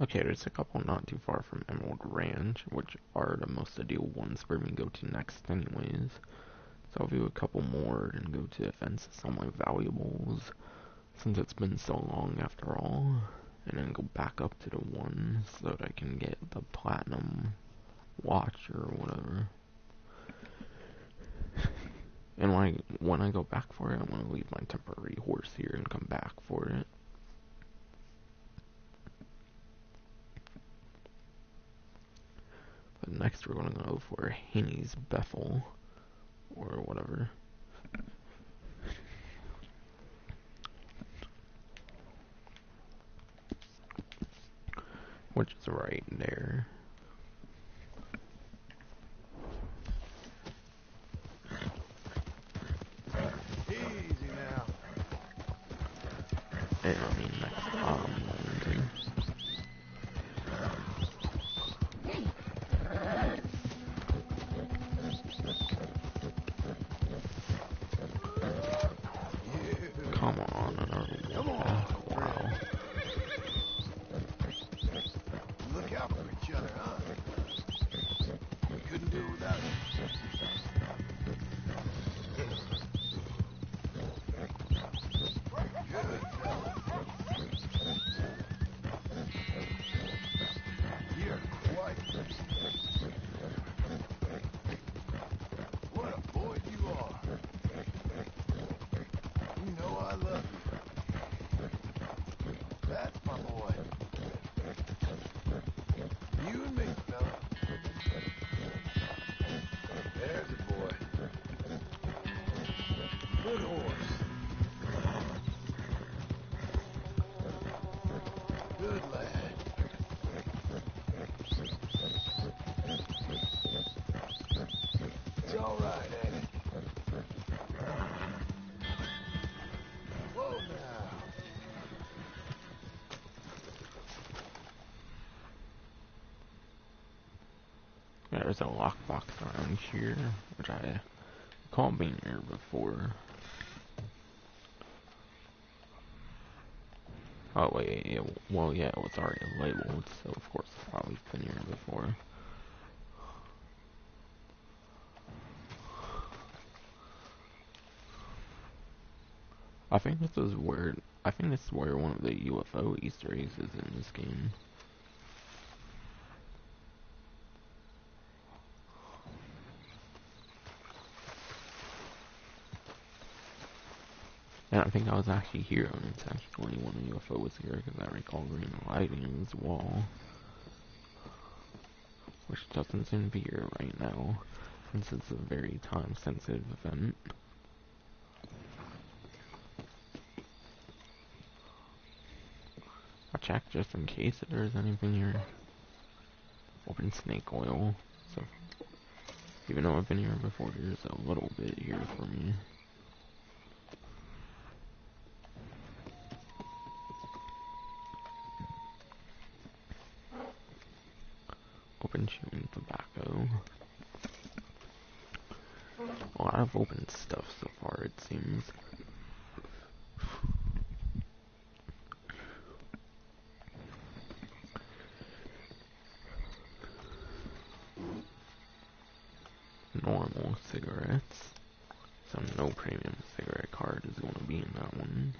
Okay, there's a couple not too far from Emerald Ranch, which are the most ideal ones for me to go to next anyways. So I'll do a couple more and go to defense some of my valuables, since it's been so long after all. And then go back up to the one so that I can get the platinum watch or whatever. And when I go back for it, I'm going to leave my temporary horse here and come back for it. But next we're going to go for Haney's Bethel, or whatever. Which is right there. And I mean, next time I'm going to. You. Come on, another Come wolf on, pack. friend. Wow. Look out for each other, huh? Couldn't do it without you. Good fella. You're quite what a boy you are. You know I love you. That's my boy. You and me, fella. There's a boy. Good horse. Good lad. It's all right, ain't it? Whoa now. Yeah, there's a lockbox around here, which I recall being here before. Oh wait, yeah, well yeah, it was already labeled, so of course it's probably been here before. I think this is where one of the UFO Easter eggs is in this game. And I think I was actually here when it's actually when the UFO was here, because I recall green lighting on this wall. Which doesn't seem to be here right now, since it's a very time-sensitive event. I'll check just in case if there's anything here. Open snake oil. So, even though I've been here before, there's a little bit here for me. Open chewing tobacco. A lot of open stuff so far, it seems. Normal cigarettes. So no premium cigarette card is going to be in that one.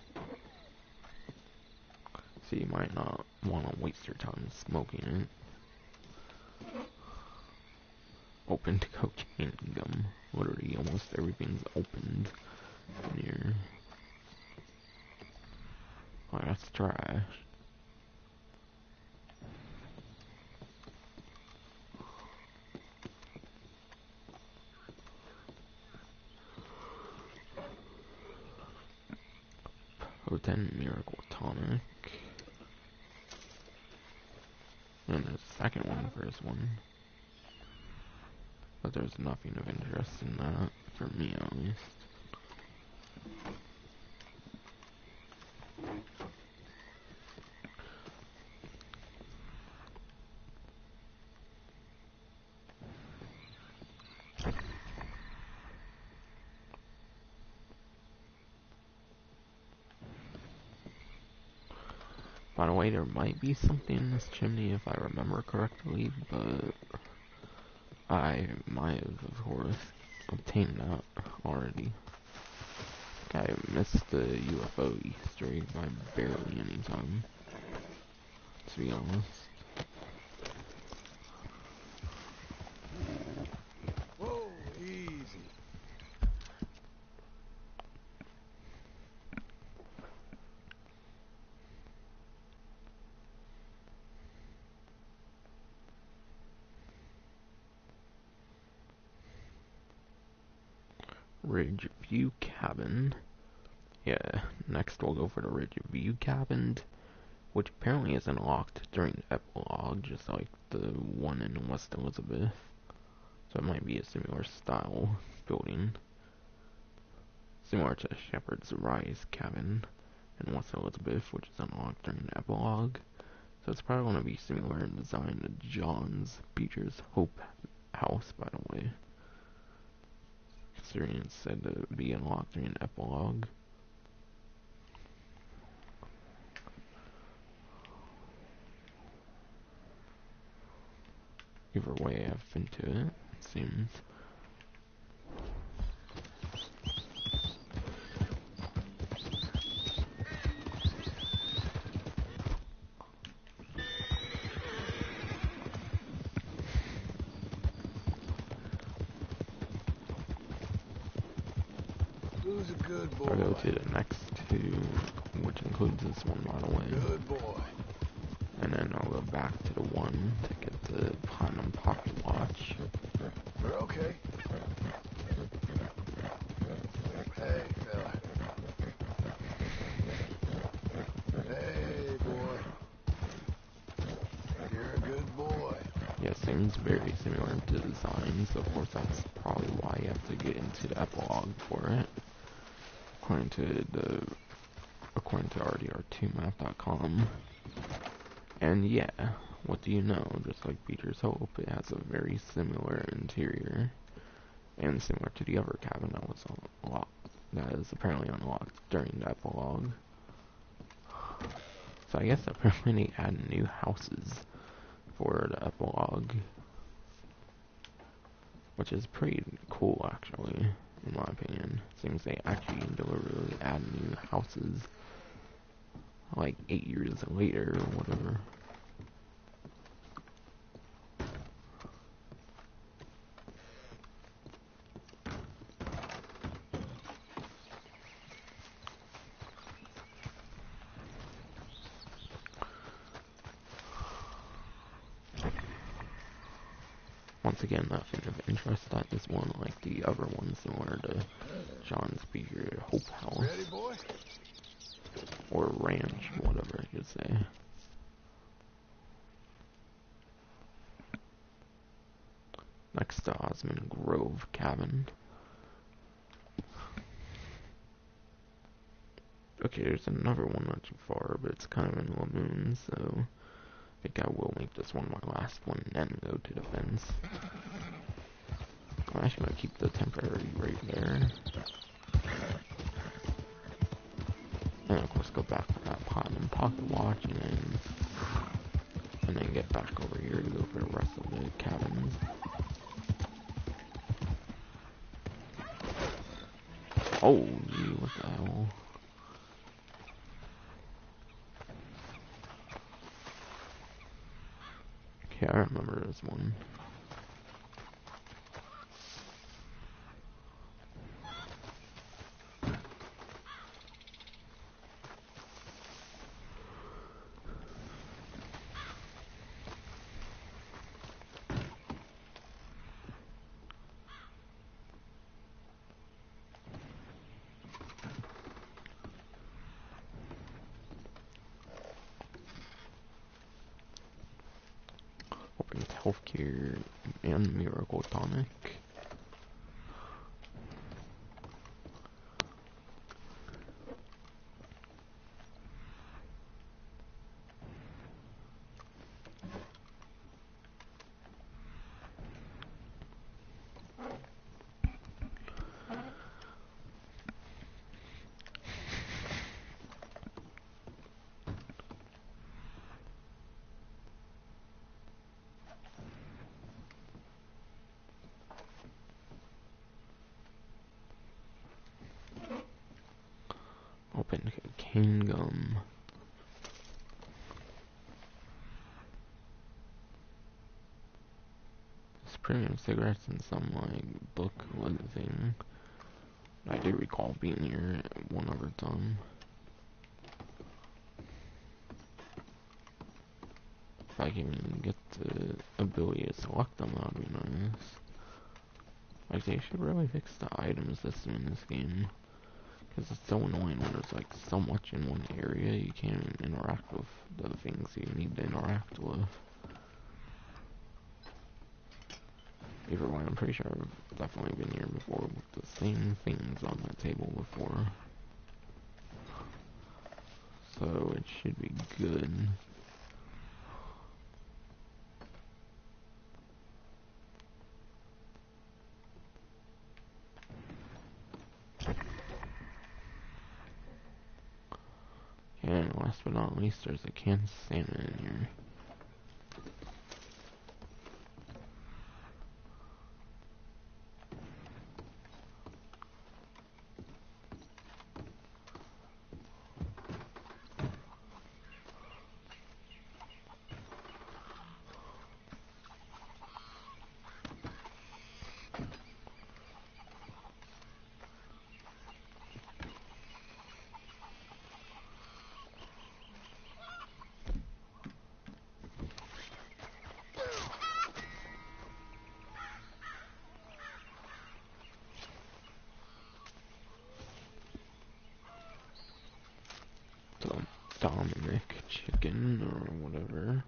So you might not want to waste your time smoking it. Opened cocaine gum. Literally almost everything's opened in here. Oh, that's trash. Potent Miracle Tonic. And the second one, first one. But there's nothing of interest in that, for me at least. By the way, there might be something in this chimney if I remember correctly, but I might have, of course, obtained that already. I missed the UFO Easter egg by barely any time, to be honest. Whoa, easy. Ridge View Cabin. Yeah, next we'll go for the Ridge View Cabin, which apparently is unlocked during the epilogue, just like the one in West Elizabeth. So it might be a similar style building. Similar to Shepherd's Rise Cabin. and West Elizabeth, which is unlocked during the epilogue. So it's probably going to be similar in design to John's Beecher's Hope house, by the way. Considering it's said to be unlocked during the epilogue. Either way, I've been to it, it seems. Who's a good boy? I'll go to the next two, which includes this one, by the way. Good boy. And then I'll go back to the one to get the Platinum Pocket Watch. We're okay. Hey, fella. Hey, boy. You're a good boy. Yeah, seems very similar to design, so of course that's probably why you have to get into the epilogue for it. According to RDR2map.com. And yeah, what do you know? Just like Beecher's Hope, it has a very similar interior, and similar to the other cabin that was unlocked, that is apparently unlocked during the epilogue. So I guess apparently they add new houses for the epilogue, which is pretty cool actually, in my opinion. Seems they actually deliberately add new houses like 8 years later or whatever. Once again, nothing of interest at this one, like the other one, similar to John's Beecher Hope House. Ready, boy? Or ranch, whatever you could say. Next to Osmond Grove Cabin. Okay, there's another one not too far, but it's kind of in Lamoon, so I think I will make this one my last one and then go to the fence. I'm actually going to keep the temporary right there. And of course go back for that Platinum Pocket Watch and then get back over here to go for the rest of the cabins. Oh, gee, what the hell? Okay, I remember this one. Open Healthcare and Miracle Tonic. Open Cane Gum. It's premium cigarettes and some like book thing. I do recall being here one other time. If I can get the ability to select them, that would be nice. Like, they should really fix the item system in this game. Because it's so annoying when there's like so much in one area, you can't even interact with the things you need to interact with. Either way, I'm pretty sure I've definitely been here before with the same things on the table before. so it should be good. And last but not least, there's a canned salmon in here. Some Dominic chicken or whatever.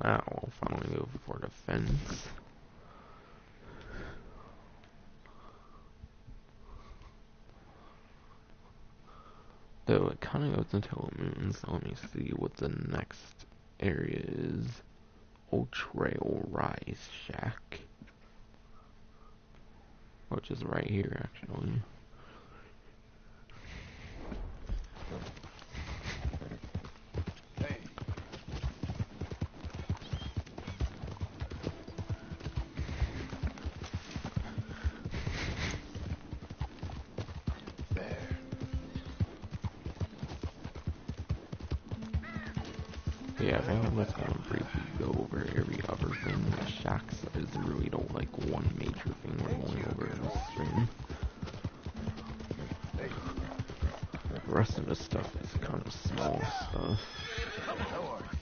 Now I'll finally go for the fence. Though it kind of goes until the moon, so let me see what the next area is. Old Trail Rise Shack. Which is right here, actually. Hey. There. Yeah, I think let's go and briefly go over every other thing. The shacks is really the like one major thing we're going over in this stream. Hey. The rest of the stuff is kind of small stuff. How are you?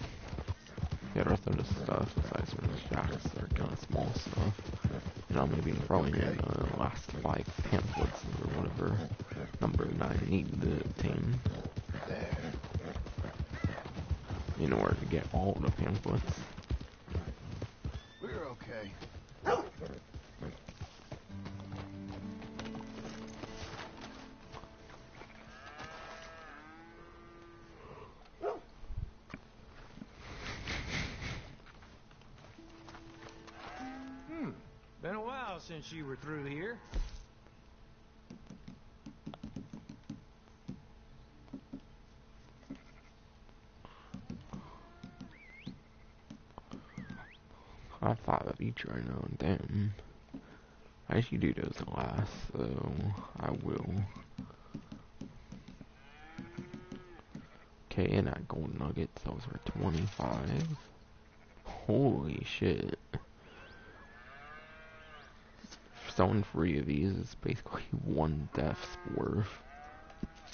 Yeah, the rest of the stuff besides from the shacks are kind of small stuff. And I'm gonna be throwing in the last 5 pamphlets or whatever number 9 need to obtain. There. In order to get all the pamphlets. We're okay. Been a while since you were through here. I thought of each right now and then. I usually do those last, so I will. Okay, and that gold nuggets, those were 25. Holy shit. Selling 3 of these is basically 1 death's worth.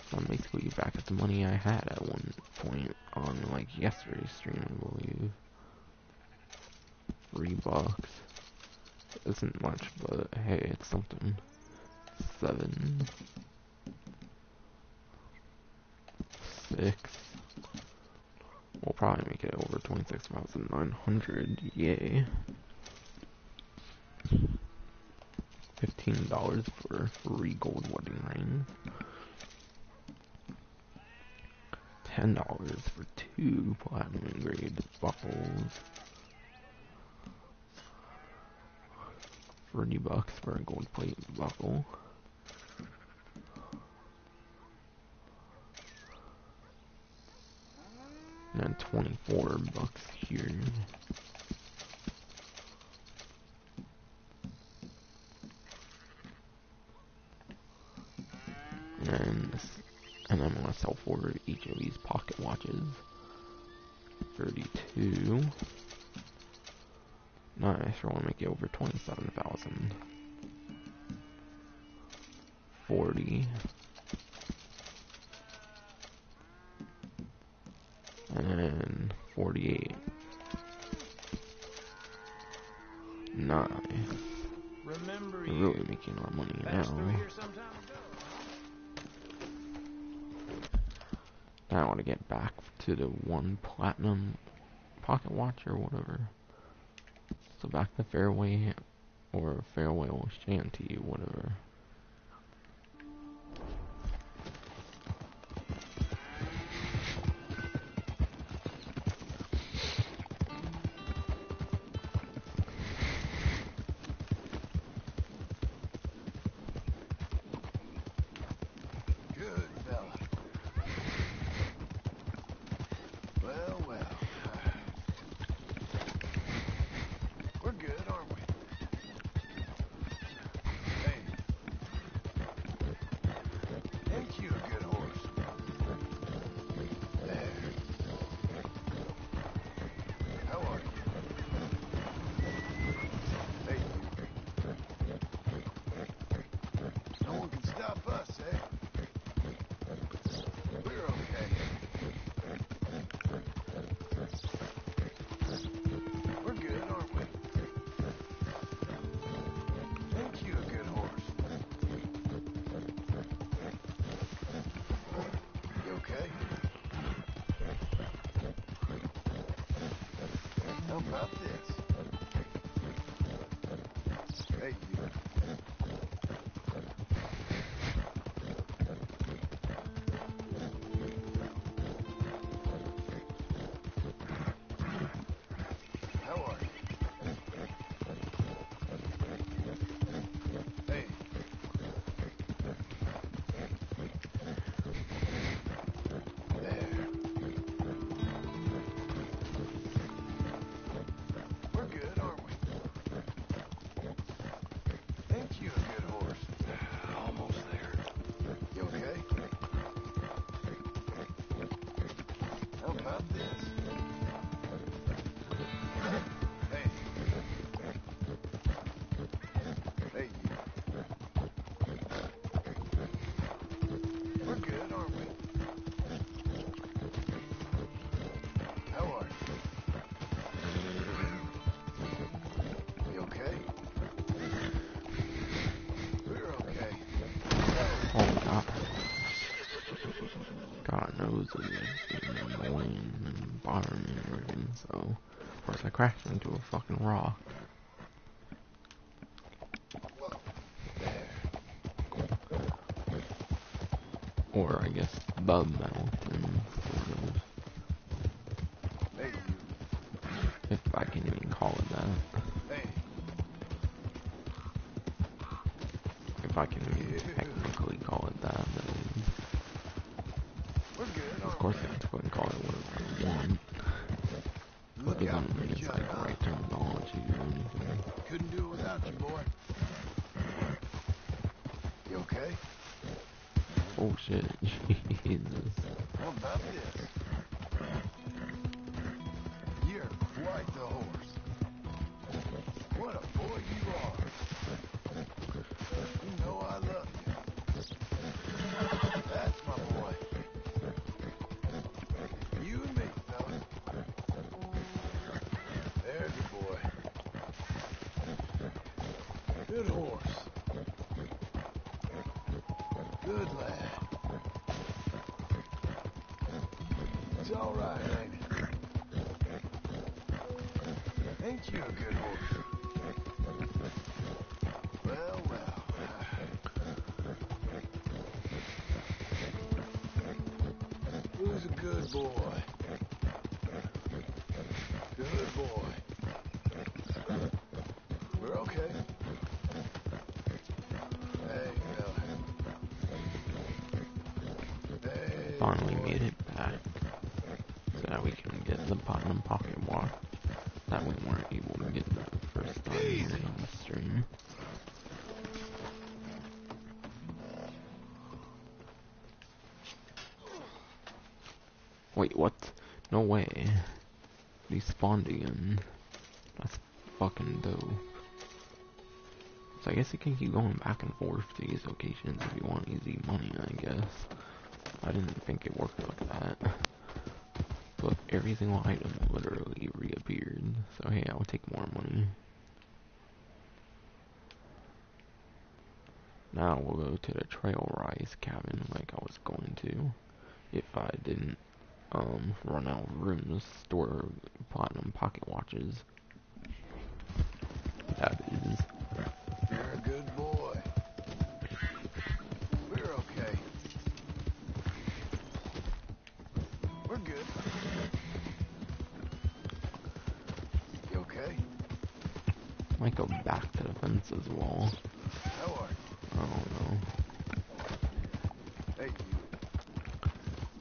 So I'm basically back at the money I had at one point on like yesterday's stream, I believe. $3. Isn't much, but hey, it's something. 7. 6. We'll probably make it over 26,900. Yay. $15 for 3 gold wedding rings. $10 for 2 platinum engraved buckles. $30 for a gold plate buckle. And then $24 here. And I'm gonna sell for each of these pocket watches. 32. Nice, I want to make it over 27,000. 40. And 48. Nice. Remember We're you. really making our money Passed through now. here some time ago. Now I want to get back to the 1 platinum pocket watch or whatever. So back to Fairway or Farewell Shanty, whatever. Good fella. Well, well. We're good, aren't we? Hey. Ain't you a good horse? There. How are you? Hey. No one can stop us, eh? We're okay. We're good, aren't we? Ain't you a good horse? You okay? How about this? Hey, you. How are you? Hey. There. We're good, aren't we? Ain't you a good horse? Almost there. You okay? How about this? Hey. Hey, you. We're good, aren't we? How are you? You okay? We're okay. Oh god. God knows it was an annoying environment we're in, so of course I crashed into a fucking rock. Whoa. There. Or I guess the mountain, sort of. Hey, you. If I can even call it that. Hey. If I can even You. technically call it that, then We're good, of aren't course we? I can fucking call it whatever I want. But Look it out doesn't for mean each it's other, like the huh? right terminology or anything. Couldn't do it without you, boy. You okay? Oh shit, Jesus. How about this? You're quite the horse. What a boy you are. You know I love you. That's my boy. You and me, fella. There's your boy. Good horse. Good lad. It's all right, ain't it? Ain't you a good horse? Well, well. Who's a good boy? Good boy. We're okay. Hey, fella. Hey, Finally boy. made it back. So that we can get the platinum pocket watch that we weren't able to get the first time here Easy. on the stream. Wait, what? No way. He spawned again. That's fucking dope. So I guess you can keep going back and forth to these locations if you want easy money, I guess. I didn't think it worked like that. But every single item literally reappeared. So hey, I'll take more money. Now we'll go to the Trail Rise cabin like I was going to, if I didn't run out of room to store platinum pocket watches. That is. You're a good boy. We're okay. We're good. You okay? Might go back to the fences wall. How are you? I don't know. Hey, you.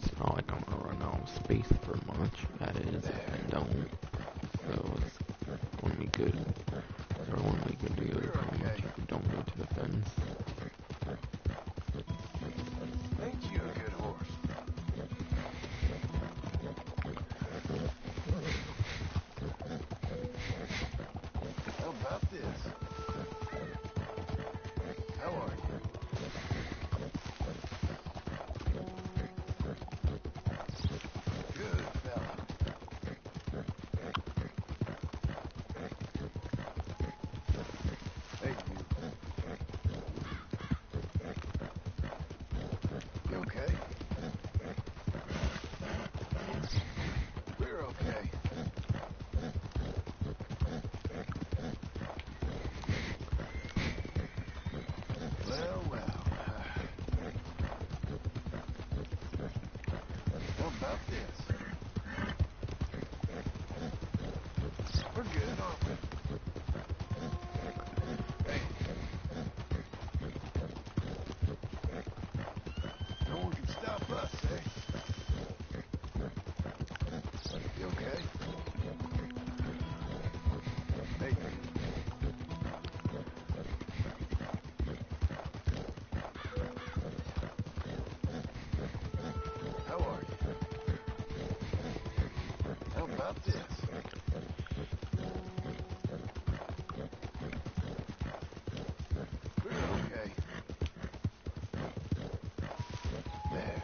It's not like I'm gonna run out of space for much. That is, if I don't. So it's gonna be good. Or gonna be good to go We're pretty much okay. if we don't go to the fence. Ain't you a good horse? How about this? How are you? Good fella. Hey, you. You okay? We're okay. Well, well. How about this? We're good, aren't we? Hey. No one can stop us, eh? You okay? Hey, how are you? How about this? We're okay. There.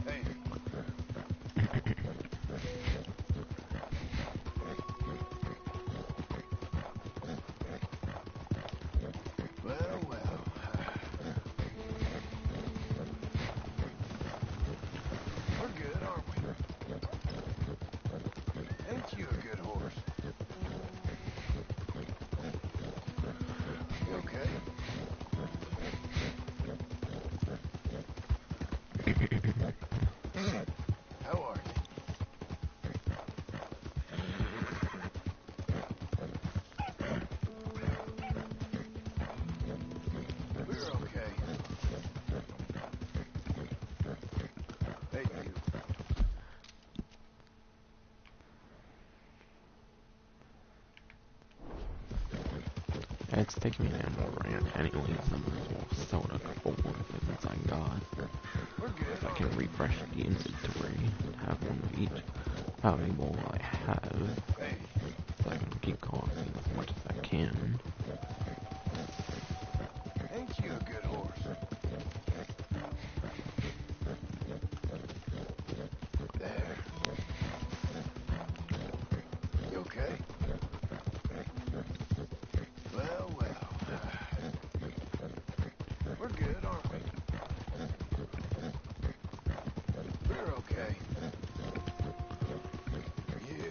Hey. Well, well. We're good, aren't we? Ain't you a good horse? You okay? How are you? We're okay. Hey, you. It's taking me to Animal Ranch anyways. I might as well sell a couple more things I got. We're good, If I aren't can we? refresh the inventory and have one of each valuable I have. Hey. So I can keep collecting as much as I can. Ain't you a good horse? There. You okay? Well, well. We're good, aren't we? We're okay. You.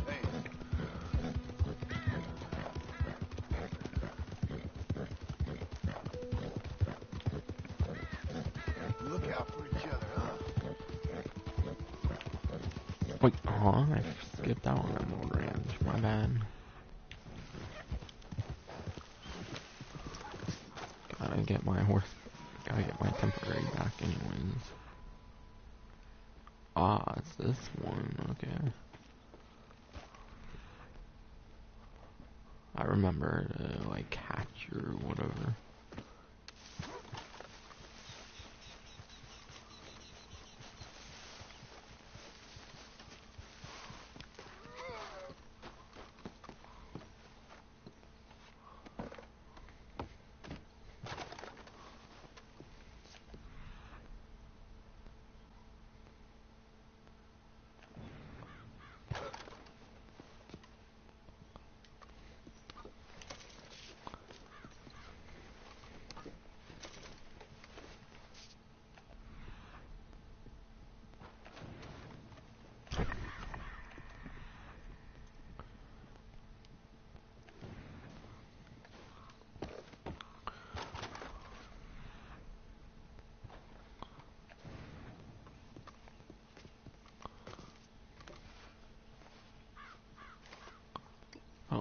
Hey. Look out for each other, huh? Wait, I skipped out on Animal Ranch. My bad. Gotta get my horse. Gotta get my temporary back anyways. Ah, it's this one. Okay. I remember to like catch or whatever.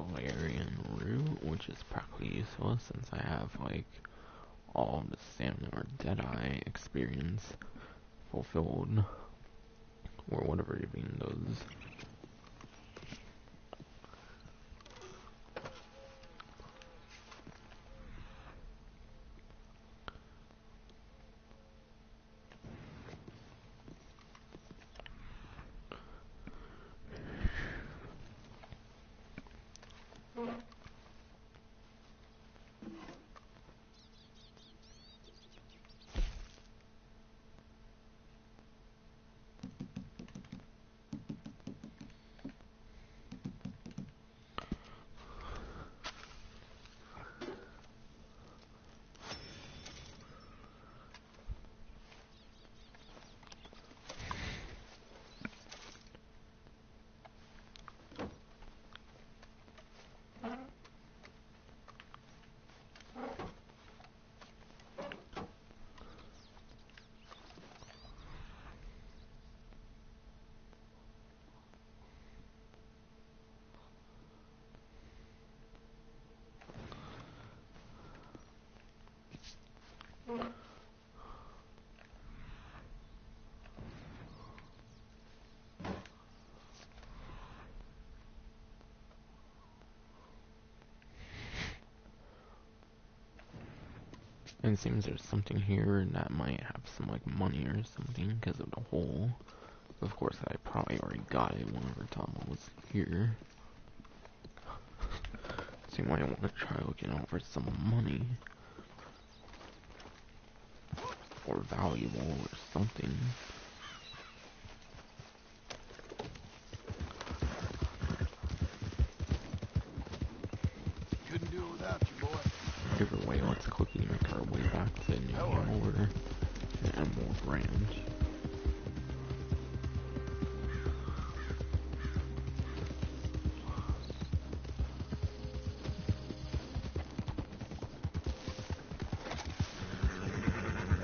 Valerian root, which is practically useless since I have like all of the stamina or Deadeye experience fulfilled, or whatever it even does. And it seems there's something here that might have some like money or something because of the hole. Of course, I probably already got it whenever Tom was here. So you might want to try looking out for some money. Or valuable or something. Couldn't do it without you, boy. Either way, let's quickly make our way back to New Hanover and Emerald Ranch.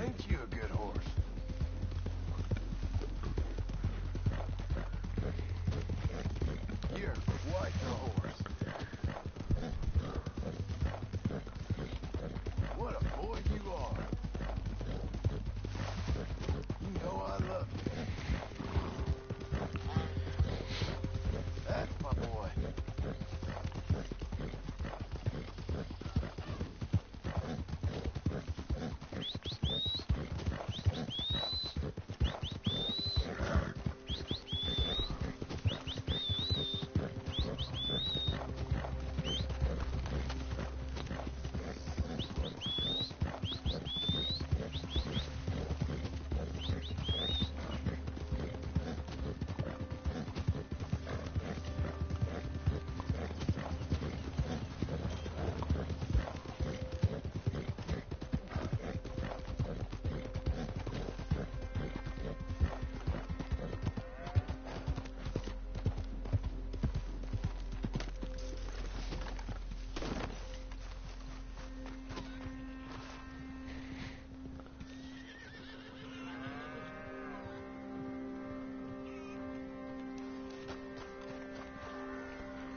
Ain't you a good horse? You're quite the horse. What a boy you are. You know I love you. That's my boy.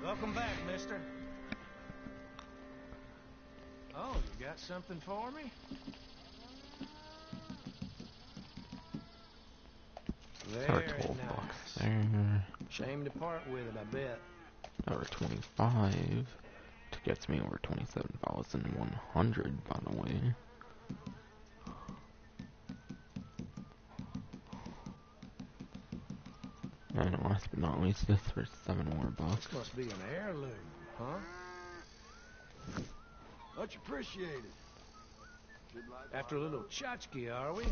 Welcome back, mister. Oh, you got something for me? Our Very 12 bucks nice. there. Shame to part with it, I bet. Over 25. To gets me over 27,100, by the way. And last but not least, this for 7 more bucks. This must be an heirloom, huh? Much appreciated. Should like After a little tchotchke, are we?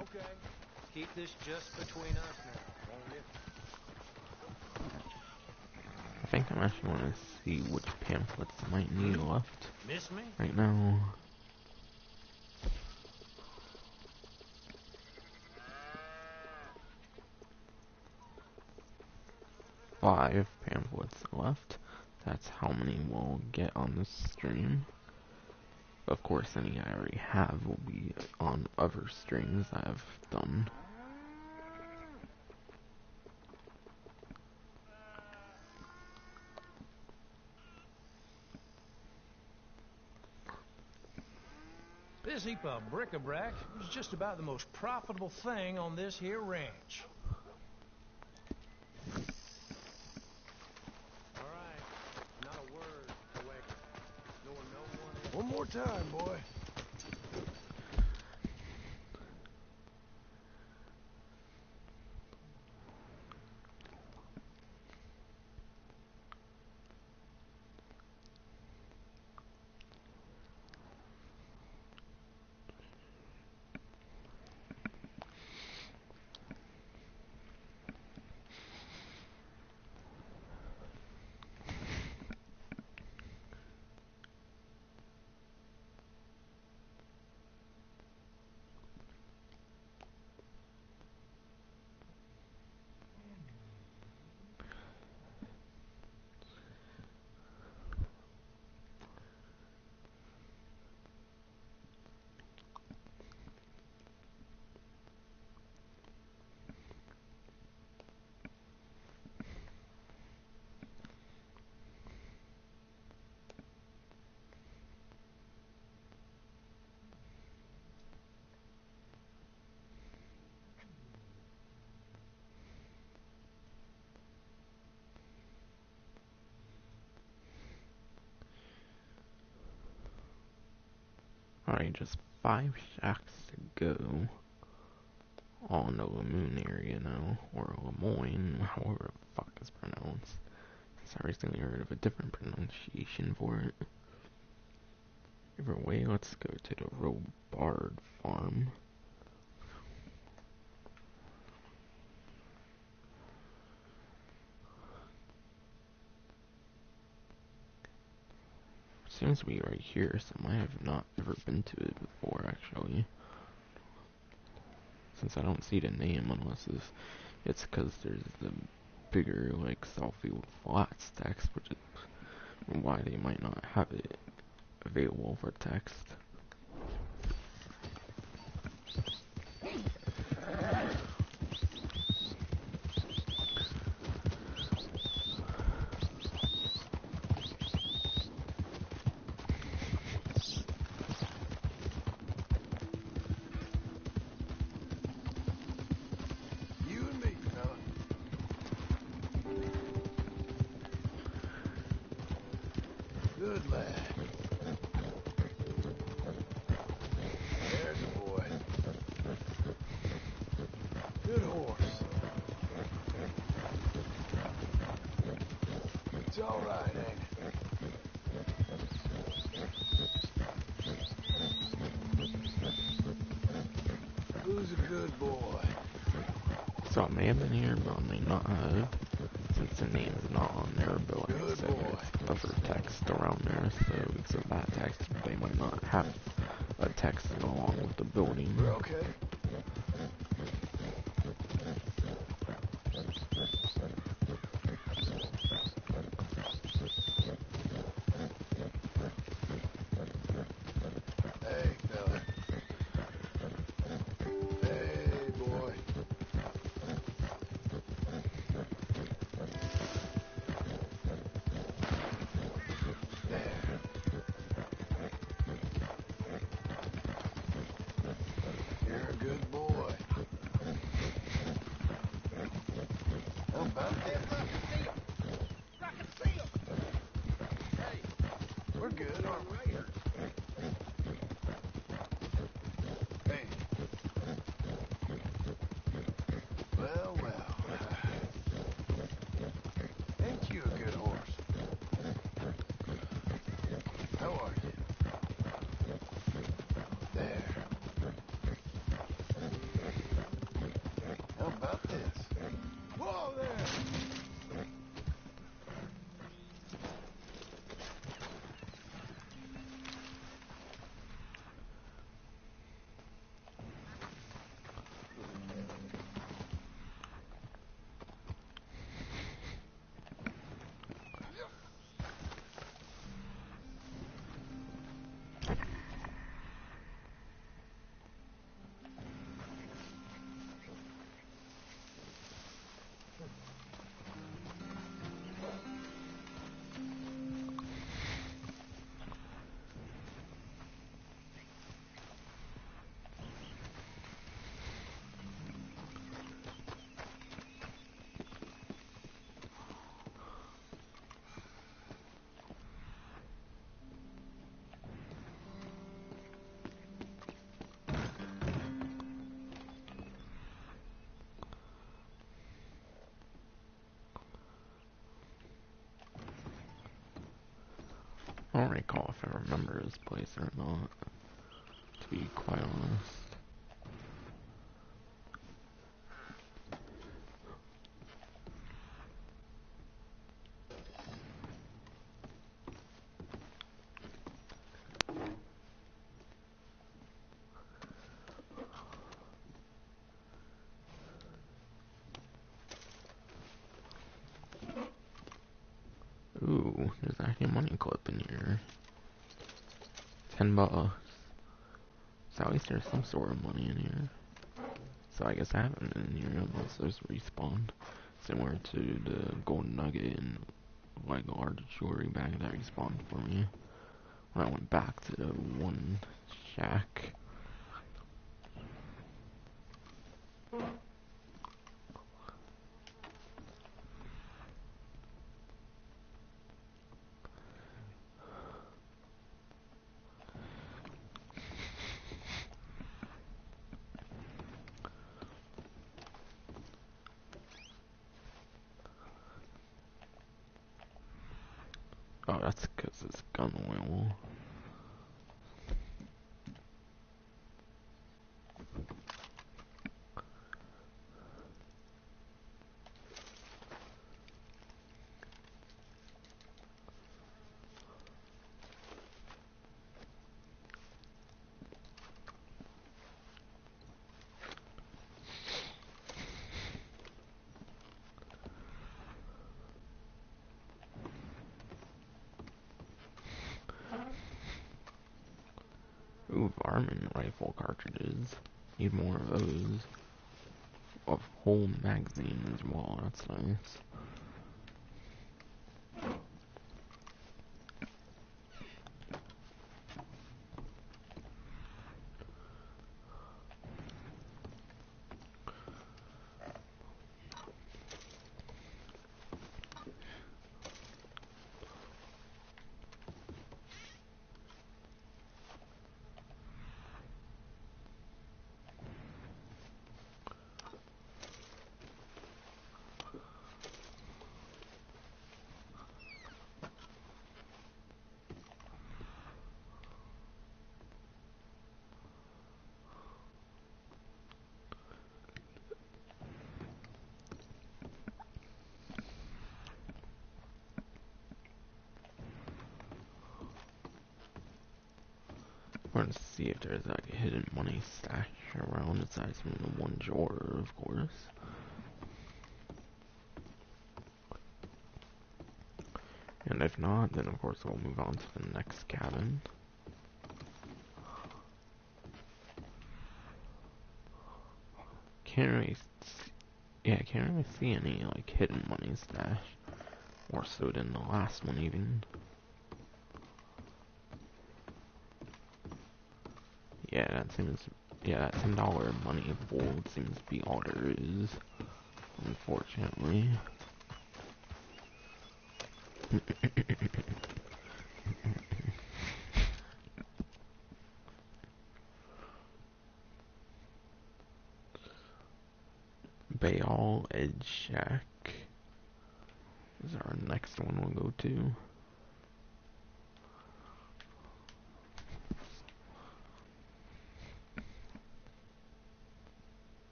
Okay. Keep this just between us now, won't you? I think I'm actually want to see which pamphlets I might need left Miss me? right now. 5 pamphlets left. That's how many we'll get on this stream. Of course, any I already have will be on other streams I've done. This heap of bric-a-brac is just about the most profitable thing on this here ranch. All right, not a word, Wegger. Nor no one else. One more time, boy. Alright, just 5 shacks to go. All in the Lemoon area now, or Lemoyne, however the fuck it's pronounced. I recently heard of a different pronunciation for it. Either way, let's go to the Robard farm. Seems to be right here, so I have not ever been to it before, actually. Since I don't see the name, unless it's because there's the bigger, like, Southfield Flats text, which is why they might not have it available for text. You and me, fella. Good lad. There's a boy. Good horse. It's all right, ain't it? Who's a good boy? So it may have been here, but it may not have, since the name is not on there, but like I Good said, boy. there's other text around there, so because of that text, they might not have a text along with the building. We're okay. Hey, fella. Hey, boy. There. You're a good boy. How about this? We're good, aren't we? Hey. Well, well. Ain't you a good horse? How are you? There. How about this? Whoa there! recall if I remember his place or not, to be quite honest. Ooh, there's actually a money clip in here. $10. So at least there's some sort of money in here. So I guess I haven't been in here unless there's respawn. Similar to the golden nugget and like large jewelry bag that respawned for me when I went back to the one shack. Oh, that's because it's gun oil. Ooh, varmint rifle cartridges. Need more of those. A whole magazine as well, that's nice. We're gonna see if there's like a hidden money stash around aside from the one drawer, of course. And if not, then of course we'll move on to the next cabin. Can't really see, yeah, I can't really see any like hidden money stash. More so than the last one even. Yeah, that seems, yeah, that $10 money pool seems to be all there is, unfortunately. Bayall Edge Shack is our next one we'll go to.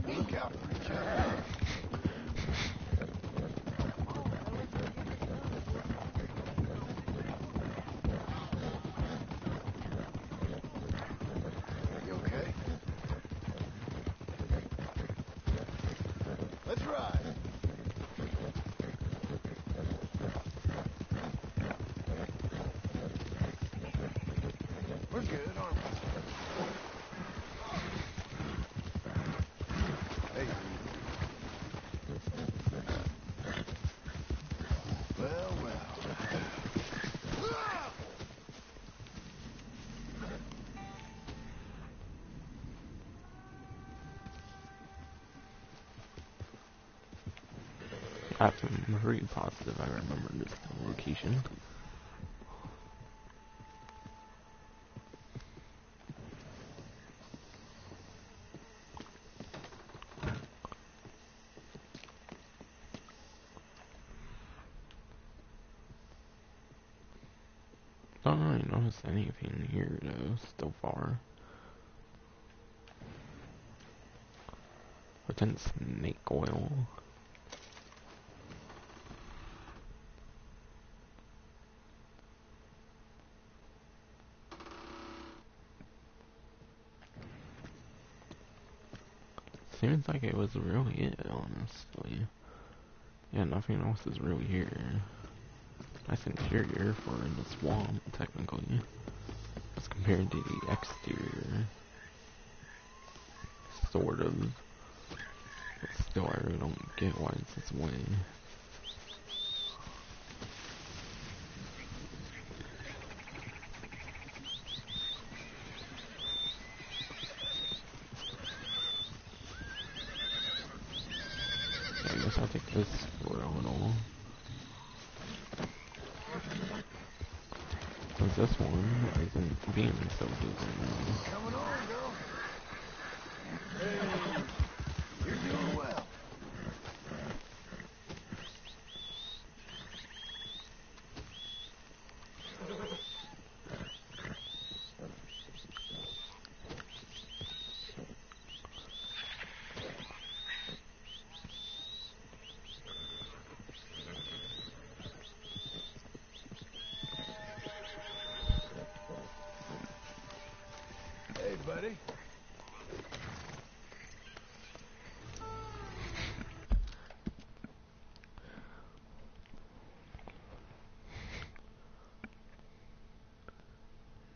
Look out for each other. good, aren't we? Hey. Well, well. I'm pretty positive I remember this location. I don't really notice anything here though, so far. Potent snake oil. Seems like it was really it, honestly. Yeah, nothing else is really here. Nice interior for the swamp, technically. As compared to the exterior. Sort of. But still, I really don't get why it's this way. I guess I'll take this for a little. Cause this one isn't being so good right now. Coming on, girl. Hey, you're doing well. Hey, buddy.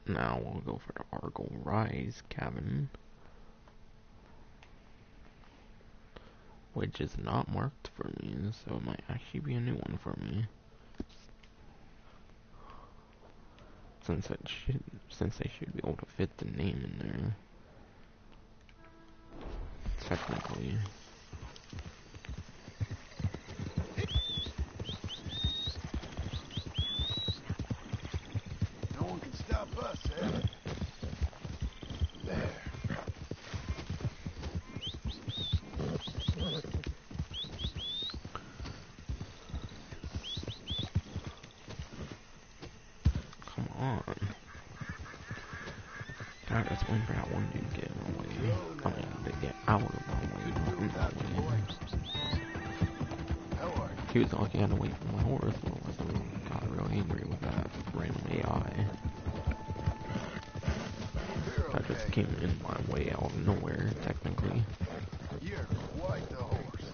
Now we'll go for the Argo Rise cabin. Which is not marked for me, so it might actually be a new one for me. Since I should be able to fit the name in there. Technically. No one can stop us, eh? There. Come on. God, that's waiting for that one dude to get in my way. I mean, to get out of my way, not in my way. How are you? He was lucky I had to wait for my horse, or else I got really angry with that random AI. You're That just okay. came in my way out of nowhere, technically. You're quite the horse.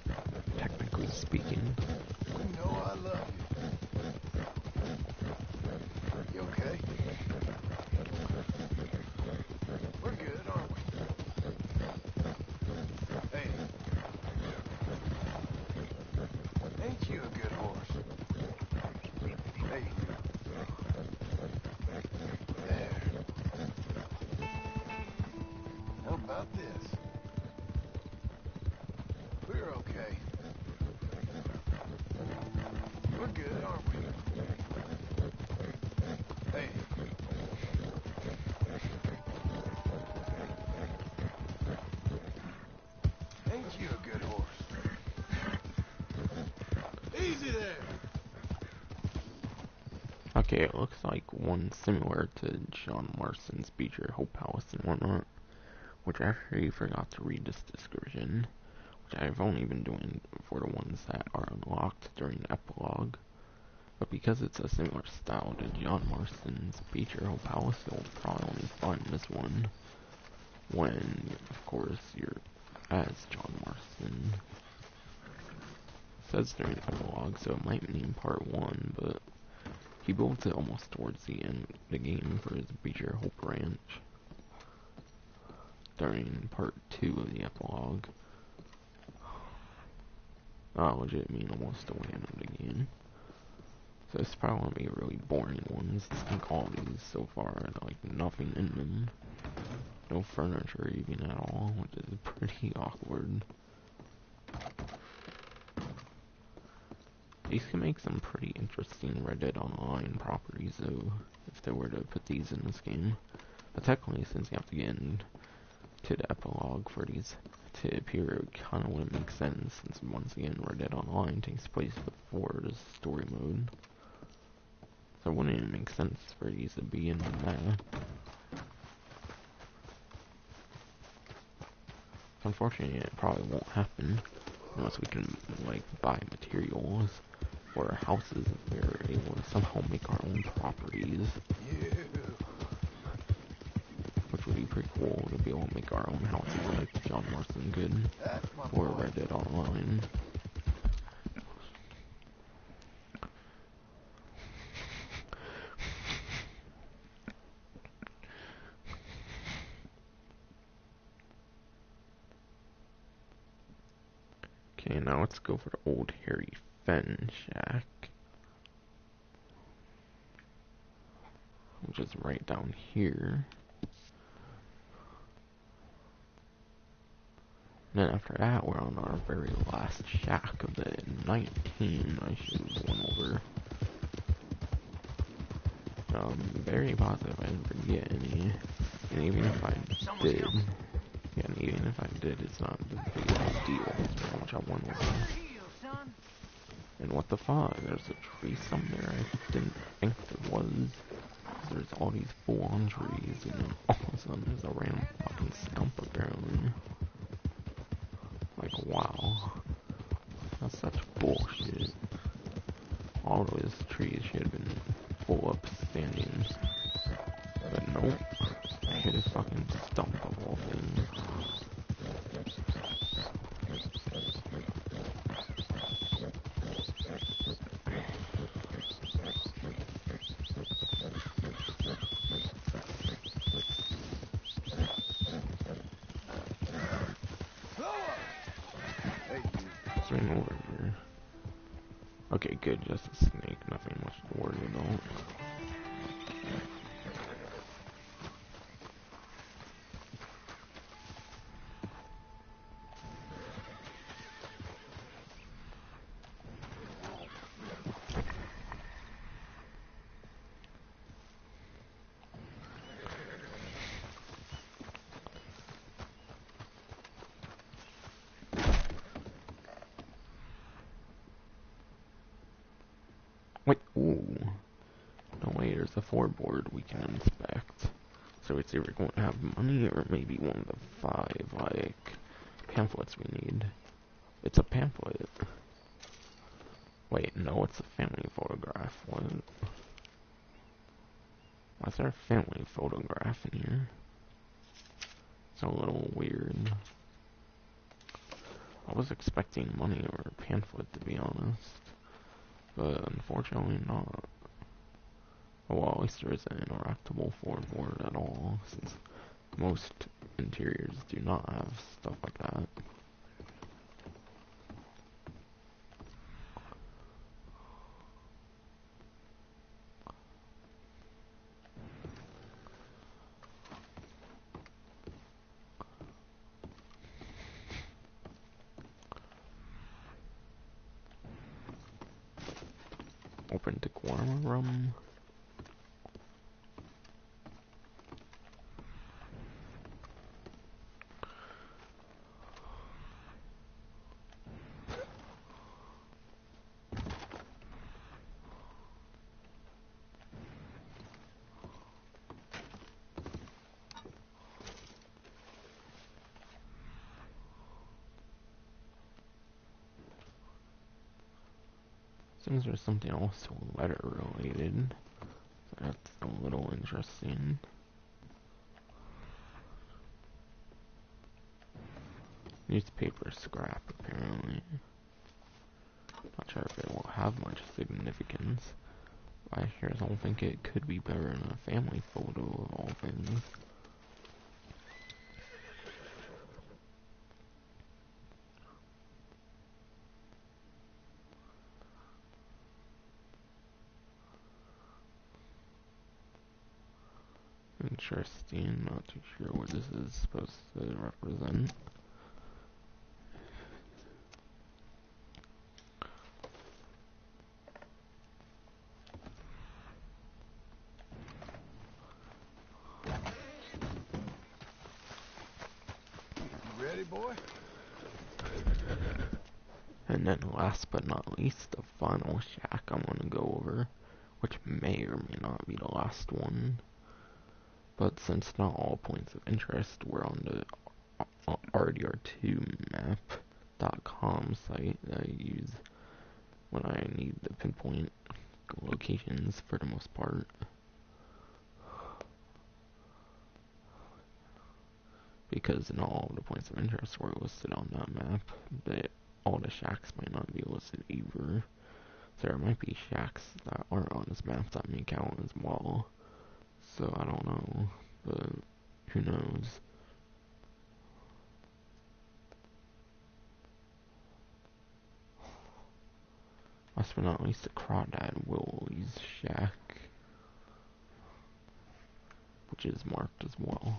Technically speaking. You know I love you. You okay? We're good, aren't we? Hey. Ain't you a good horse? Hey. There. How about this? We're okay. We're good, aren't we? Hey. Ain't you a good horse? Easy there! Okay, it looks like one similar to John Marston's Beecher Hope House and whatnot, which I actually forgot to read this description, which I've only been doing for the ones that are unlocked during the epilogue. But because it's a similar style to John Marston's Beecher Hope House, you'll probably only find this one when, of course, you're as John Marston. It says during the epilogue, so it might mean part 1, but He builds it almost towards the end of the game for his Beecher Hope Ranch during part 2 of the epilogue. Legit mean almost the end of the game. So it's probably one of the really boring ones. I think all these so far are like nothing in them. No furniture even at all, which is pretty awkward. These can make some pretty interesting Red Dead Online properties though, if they were to put these in this game. But technically, since you have to get into the epilogue for these to appear, it kinda wouldn't make sense, since once again Red Dead Online takes place before the story mode. So it wouldn't even make sense for these to be in there. Unfortunately, it probably won't happen unless we can, like, buy materials for our houses if we're able to somehow make our own properties. Which would be pretty cool to be able to make our own houses like John Marston could or Red Dead Online. Okay, now let's go for the old Harry Fenn shack, which is right down here. And then after that, we're on our very last shack of the 19 I should one over. Very positive I didn't forget any. And even if I did, yeah, and even if I did, it's not the biggest deal. Which I won over. And what the fuck? There's a tree somewhere. I didn't think there was. There's all these full-on trees, and then all of a sudden there's a random fucking stump apparently. Like, wow. That's such bullshit. All those trees should have been full upstanding. But nope. Hit a fucking stump of all things. Swing over here. Okay, good, just a snake, nothing much to worry about. Wait, ooh. No way, there's a floorboard we can inspect. So it's either going to have money or maybe one of the 5, like, pamphlets we need. It's a pamphlet. Wait, no, it's a family photograph. What? Why is there a family photograph in here? It's a little weird. I was expecting money or a pamphlet, to be honest. But unfortunately not. Oh, well, at least there is an interactable floorboard at all, since most interiors do not have stuff like that. Open Deguarma room. Seems there's something also letter related. So that's a little interesting. Newspaper scrap, apparently. Not sure if it will have much significance. I sure don't think it could be better than a family photo of all things. Interesting, not too sure what this is supposed to represent. You ready, boy? And then last but not least, the final shack I'm going to go over, which may or may not be the last one. But since not all points of interest were on the RDR2map.com site that I use when I need to pinpoint locations for the most part. Because not all the points of interest were listed on that map, all the shacks might not be listed either. So there might be shacks that aren't on this map that may count as well. So I don't know, but who knows. Last but not least, the Crawdad Willie's shack, which is marked as well.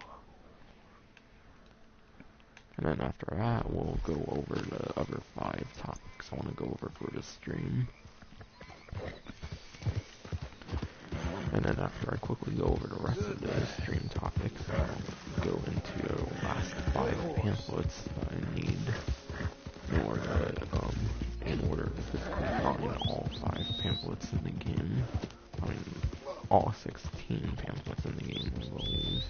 And then after that, we'll go over the other 5 topics I want to go over for the stream. And then after I quickly go over the rest of the stream topics, I'll go into the last 5 pamphlets that I need in order to physically find all 5 pamphlets in the game. I mean, all 16 pamphlets in the game, I believe.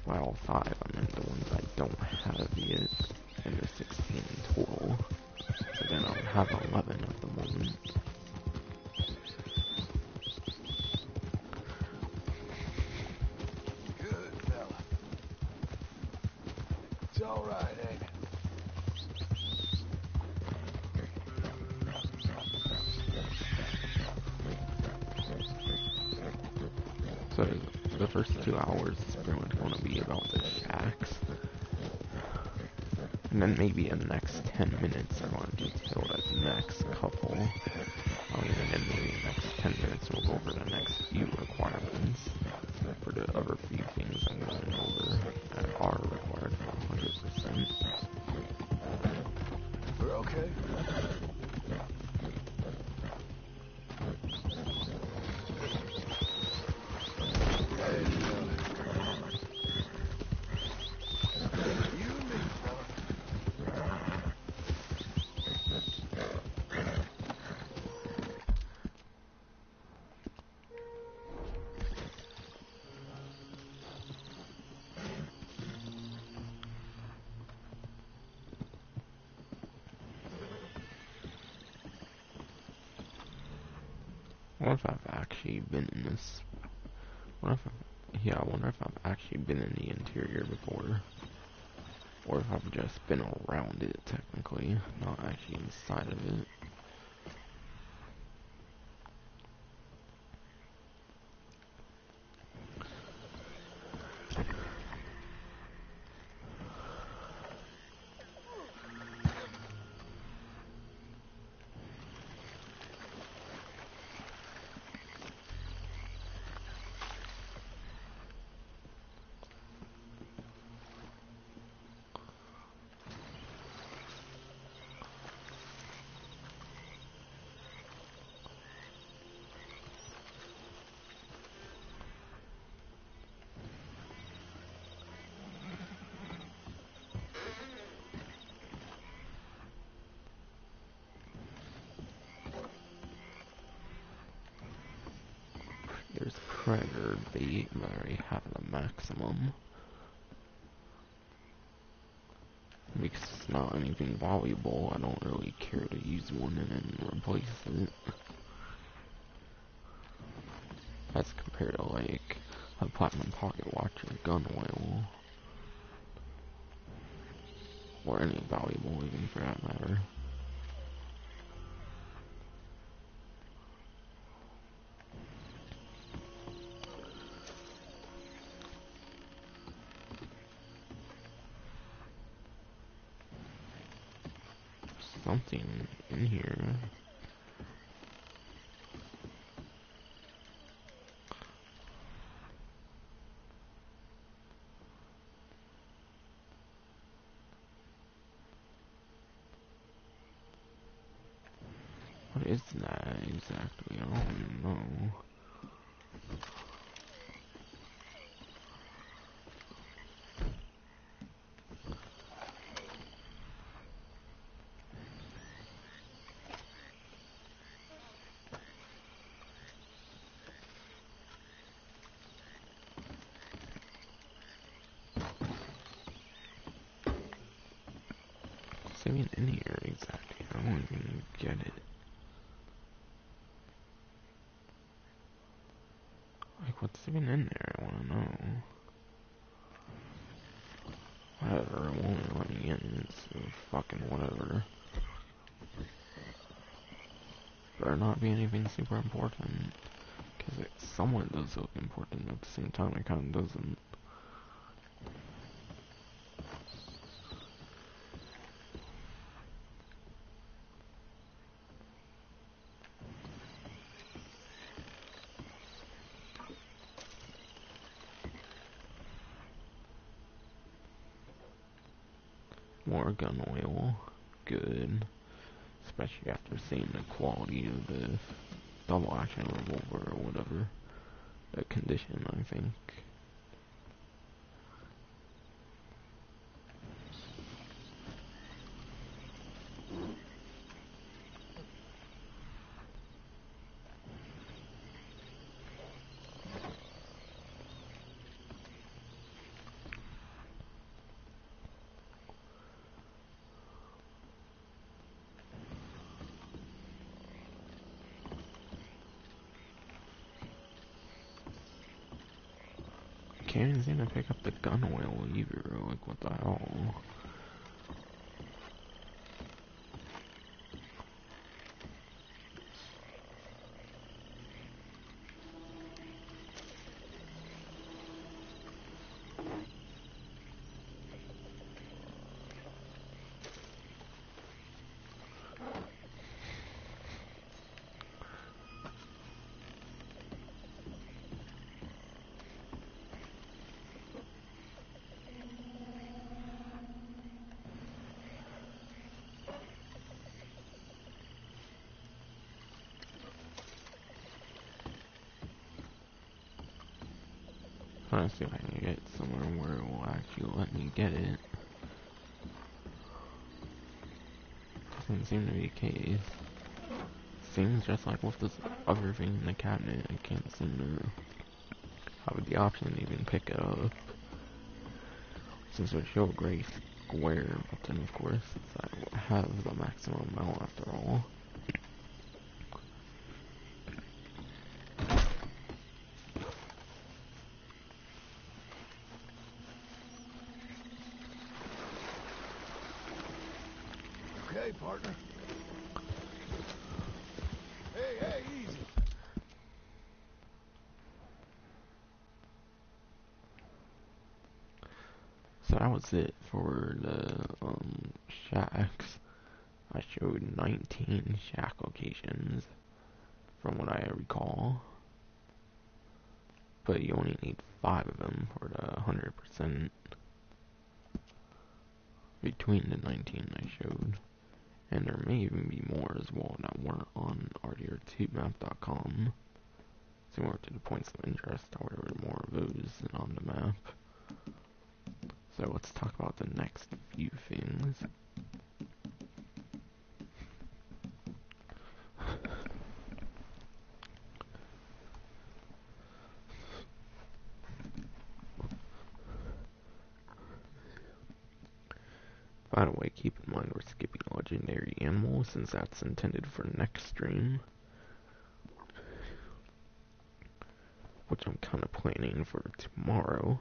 By all 5, I meant the ones I don't have yet, and there's 16 in total. So then I would have 11 at the moment. Good fella. It's all right, ain't it? So the first 2 hours is pretty much going to be about the shacks. And then maybe in the next 10 minutes I want to detail the next couple. I mean, and then maybe the next 10 minutes we'll go over the next few requirements for the other few things I'm going over that are required for 100%. We're okay. Hey, fella. You and me, fella. I wonder if I've actually been in this. I wonder if I've actually been in the interior before. Or if I've just been around it, technically, not actually inside of it. There's Predator bait, but I already have the maximum. Because it's not anything valuable, I don't really care to use one and then replace it. As compared to like a platinum pocket watch or gun oil. Or any valuable even for that matter. something in here. What is that exactly? I don't even know. What's even in here exactly? I don't even get it. Like, what's even in there? I wanna know. Whatever, it won't let me in, so fucking whatever. Better not be anything super important. Because it somewhat does look important, at the same time it kinda doesn't. More gun oil. Good. Especially after seeing the quality of the double action revolver or whatever. The condition, I think. Can't even seem to pick up the gun oil either, like what the hell? Trying to see if I can get somewhere where it will actually let me get it. Doesn't seem to be the case. Seems just like with this other thing in the cabinet, I can't seem to have the option to even pick it up. Since it show a gray square button, of course, since I have the maximum amount after all. Okay, partner. Hey, easy. So that was it for the shacks. I showed 19 shack locations from what I recall, but you only need 5 of them for the 100% between the 19 I showed. And there may even be more as well that weren't on RDR2map.com. Similar to the points of interest, however, more of those than on the map. So let's talk about the next few things. By the way, keep in mind we're skipping legendary animals since that's intended for next stream. Which I'm kind of planning for tomorrow.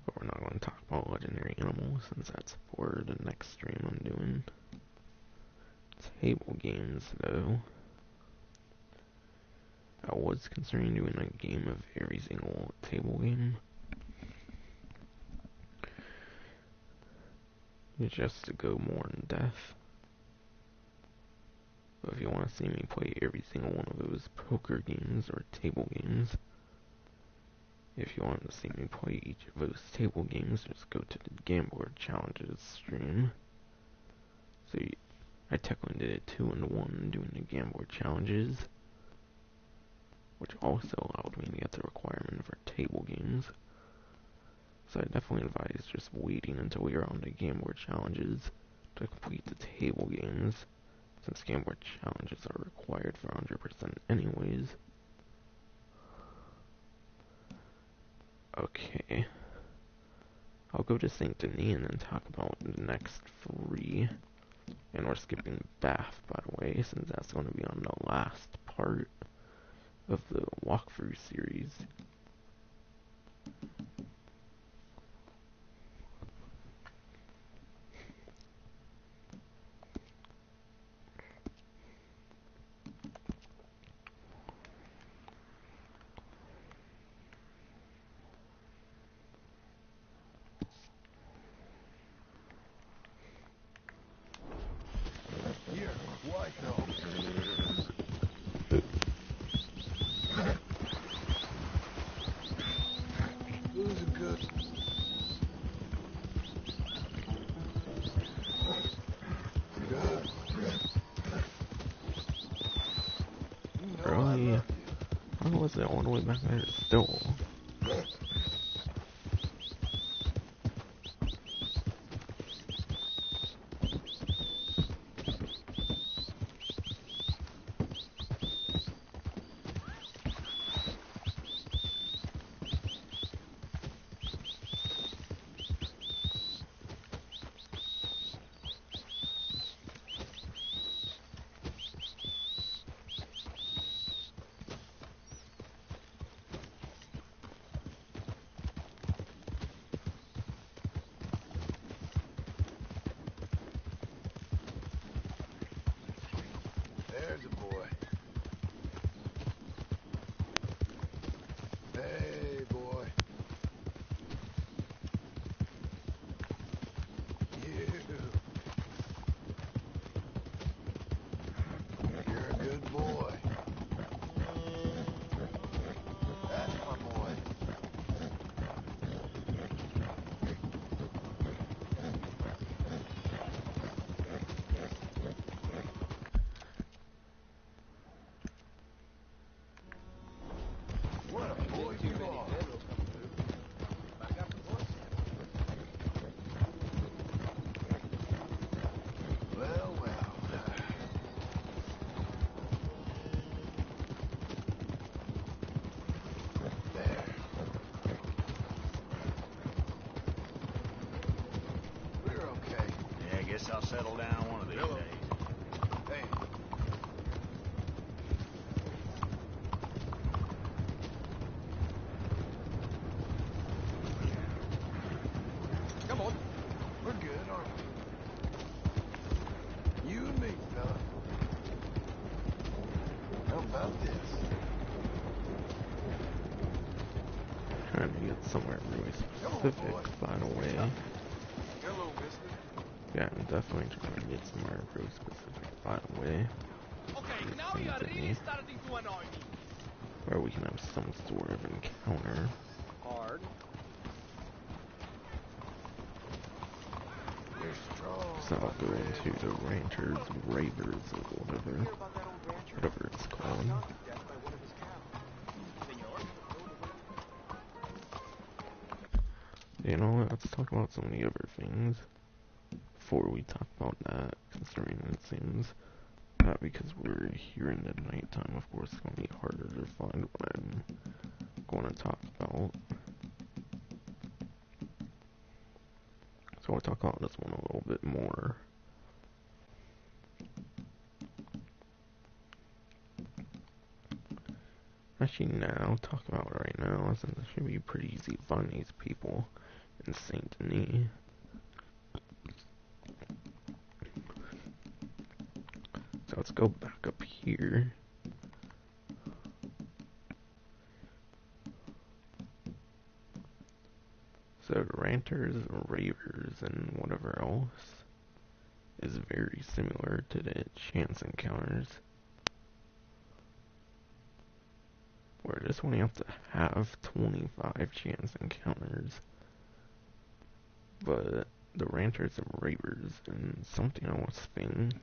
But we're not going to talk about legendary animals since that's for the next stream I'm doing. Table games, though. I was considering doing a game of every single table game. just to go more in depth. But if you want to see me play every single one of those poker games or table games, if you want to see me play each of those table games, just go to the Gambler Challenges stream. So I technically did it 2-in-1 doing the Gambler Challenges, which also allowed me to get the requirement for table games. So I definitely advise just waiting until you're on the Gambler Challenges to complete the table games, since Gambler Challenges are required for 100% anyways. Okay. I'll go to Saint Denis and then talk about the next 3. And we're skipping Bath, by the way, since that's going to be on the last part of the walkthrough series. Here, white though. Who's a good? Good. You know I Really? love How was it all the way back there still? There's a boy. Hey, boy. You. You're a good boy. That's my boy. What a boy you are. Well, well. There. We're okay. Yeah, I guess I'll settle down one of these days. Hey, Come on. we're good, aren't we? You and me, fella. How about this? Trying to get somewhere really specific, by the way. Hello, mister. Yeah, I'm definitely trying to get somewhere really specific, by the way. Okay, now Saint you're really Denis, starting to annoy me. where we can have some sort of encounter. Hard. You're strong. So I'll my go friend. into the Ranchers, Ravers, or whatever it's called. You know what, let's talk about some of the other things before we talk about that, considering it seems that because we're here in the nighttime, of course, it's going to be harder to find what I'm going to talk about. So I'll talk about this one a little bit more. Actually, now, talk about it right now, since it should be pretty easy to find these people in Saint Denis. So let's go back up here. So the Ranters, Ravers, and whatever else is very similar to the chance encounters. Where this one you have to have 25 chance encounters. But the Ranters and Ravers and something else thing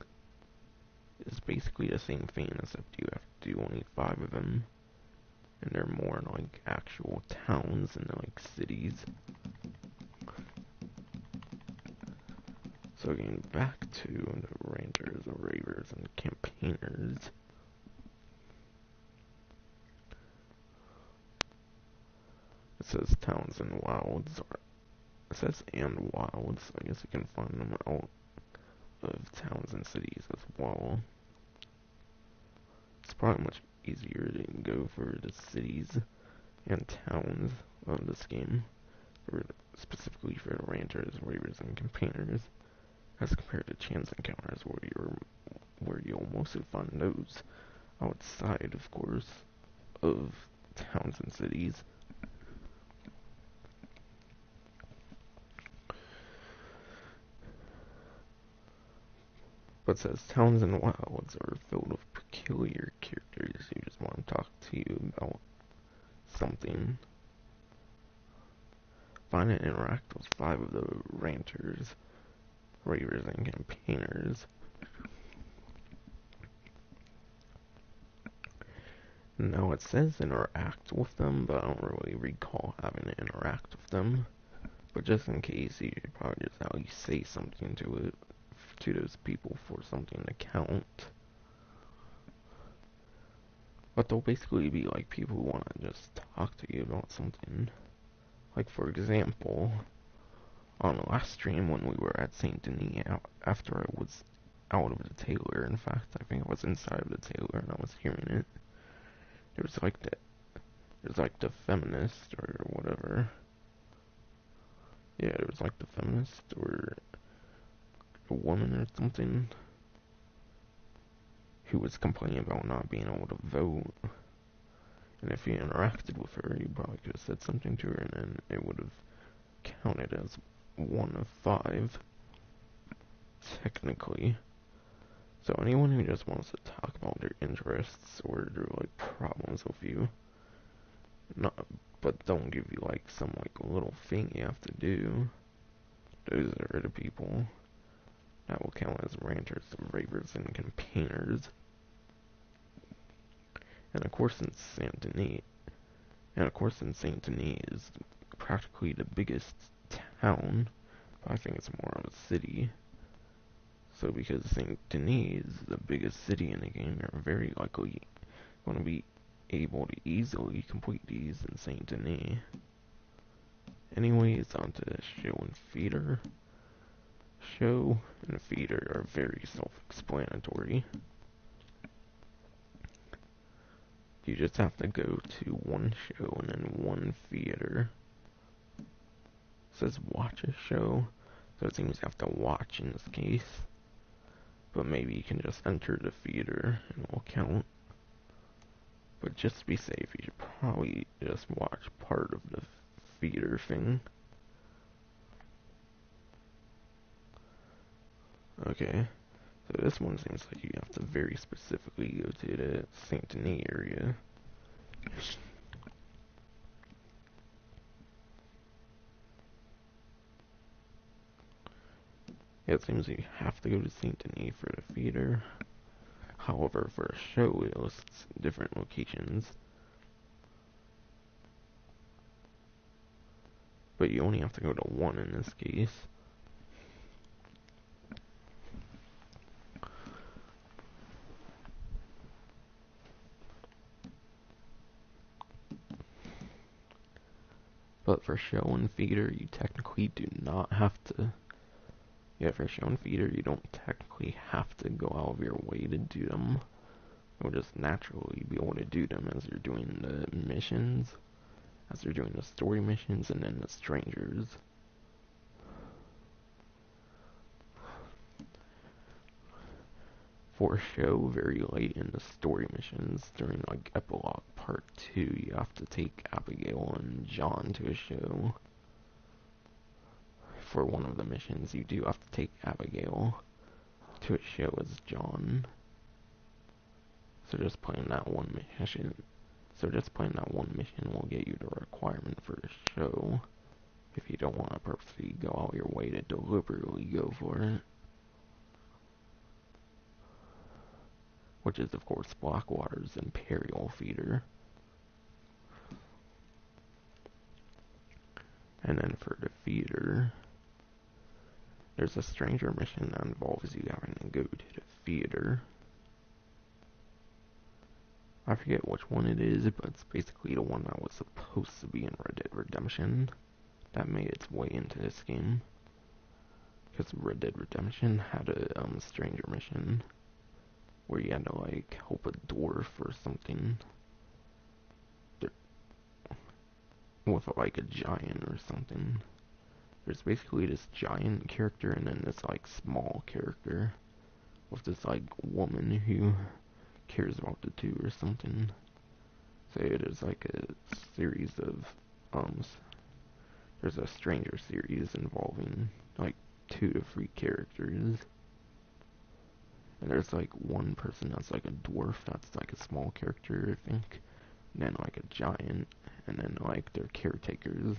is basically the same thing, except you have to do only 5 of them. And they're more like actual towns and like cities. So getting back to the Ranters, the Ravers, and Campaigners. It says towns and wilds. It says and wilds, so I guess you can find them out of towns and cities as well. It's probably much easier to go for the cities and towns of this game, or specifically for the Ranters, Ravers, and Campaigners, as compared to chance encounters, where you'll mostly find those outside, of course, of towns and cities. But it says towns and wilds are filled with peculiar characters who just want to talk to you about something. Find and interact with 5 of the Ranters, Ravers, and Campaigners. Now it says interact with them, but I don't really recall having to interact with them. But just in case, you should probably just at least say something to those people for something to count. But they'll basically be like people who want to just talk to you about something. Like for example, on the last stream when we were at Saint Denis, after I was out of the tailor, in fact, I think I was inside of the tailor and I was hearing it. There was like the feminist or whatever. Yeah, it was like the feminist or a woman or something who was complaining about not being able to vote. And if you interacted with her, you probably could have said something to her, and then it would have counted as 1 of 5, technically. So anyone who just wants to talk about their interests or their like problems with you, but don't give you like some like little thing you have to do, those are the people that will count as Ranters, Ravers, and Campaigners. And of course in Saint Denis is practically the biggest town, but I think it's more of a city. So because Saint Denis is the biggest city in the game, you're very likely going to be able to easily complete these in Saint Denis. Anyways, on to show and feeder. Show and feeder are very self-explanatory. You just have to go to one show and then one theater. It says watch a show, so it seems you have to watch in this case. But maybe you can just enter the theater and it will count. But just to be safe, you should probably just watch part of the theater thing. Okay, so this one seems like you have to very specifically go to the Saint Denis area. Yeah, it seems you have to go to Saint Denis for the theater. However, for a show, it lists different locations. But you only have to go to one in this case. But for show and theater, you technically do not have to. Yeah, for show and theater, you don't technically have to go out of your way to do them. You'll just naturally be able to do them as you're doing the missions, as you're doing the story missions, and then the strangers. For show, very late in the story missions, during like epilogue part 2, you have to take Abigail and John to a show. for one of the missions, you do have to take Abigail to a show as John. So just playing that one mission. Will get you the requirement for the show. If you don't want to purposely go out your way to deliberately go for it. Which is, of course, Blackwater's Imperial Feeder. And then for the feeder, there's a stranger mission that involves you having to go to the feeder. I forget which one it is, but it's basically the one that was supposed to be in Red Dead Redemption that made its way into this game. Because Red Dead Redemption had a stranger mission where you had to, like, help a dwarf or something. With, like, a giant or something. There's basically this giant character and then this, like, small character. With this, like, woman who cares about the two or something. So there's, like, a series of, there's a stranger series involving, like, 2 to 3 characters. And there's, like, one person that's, like, a dwarf that's, like, a small character, I think. And then, like, a giant. And then, like, their caretakers.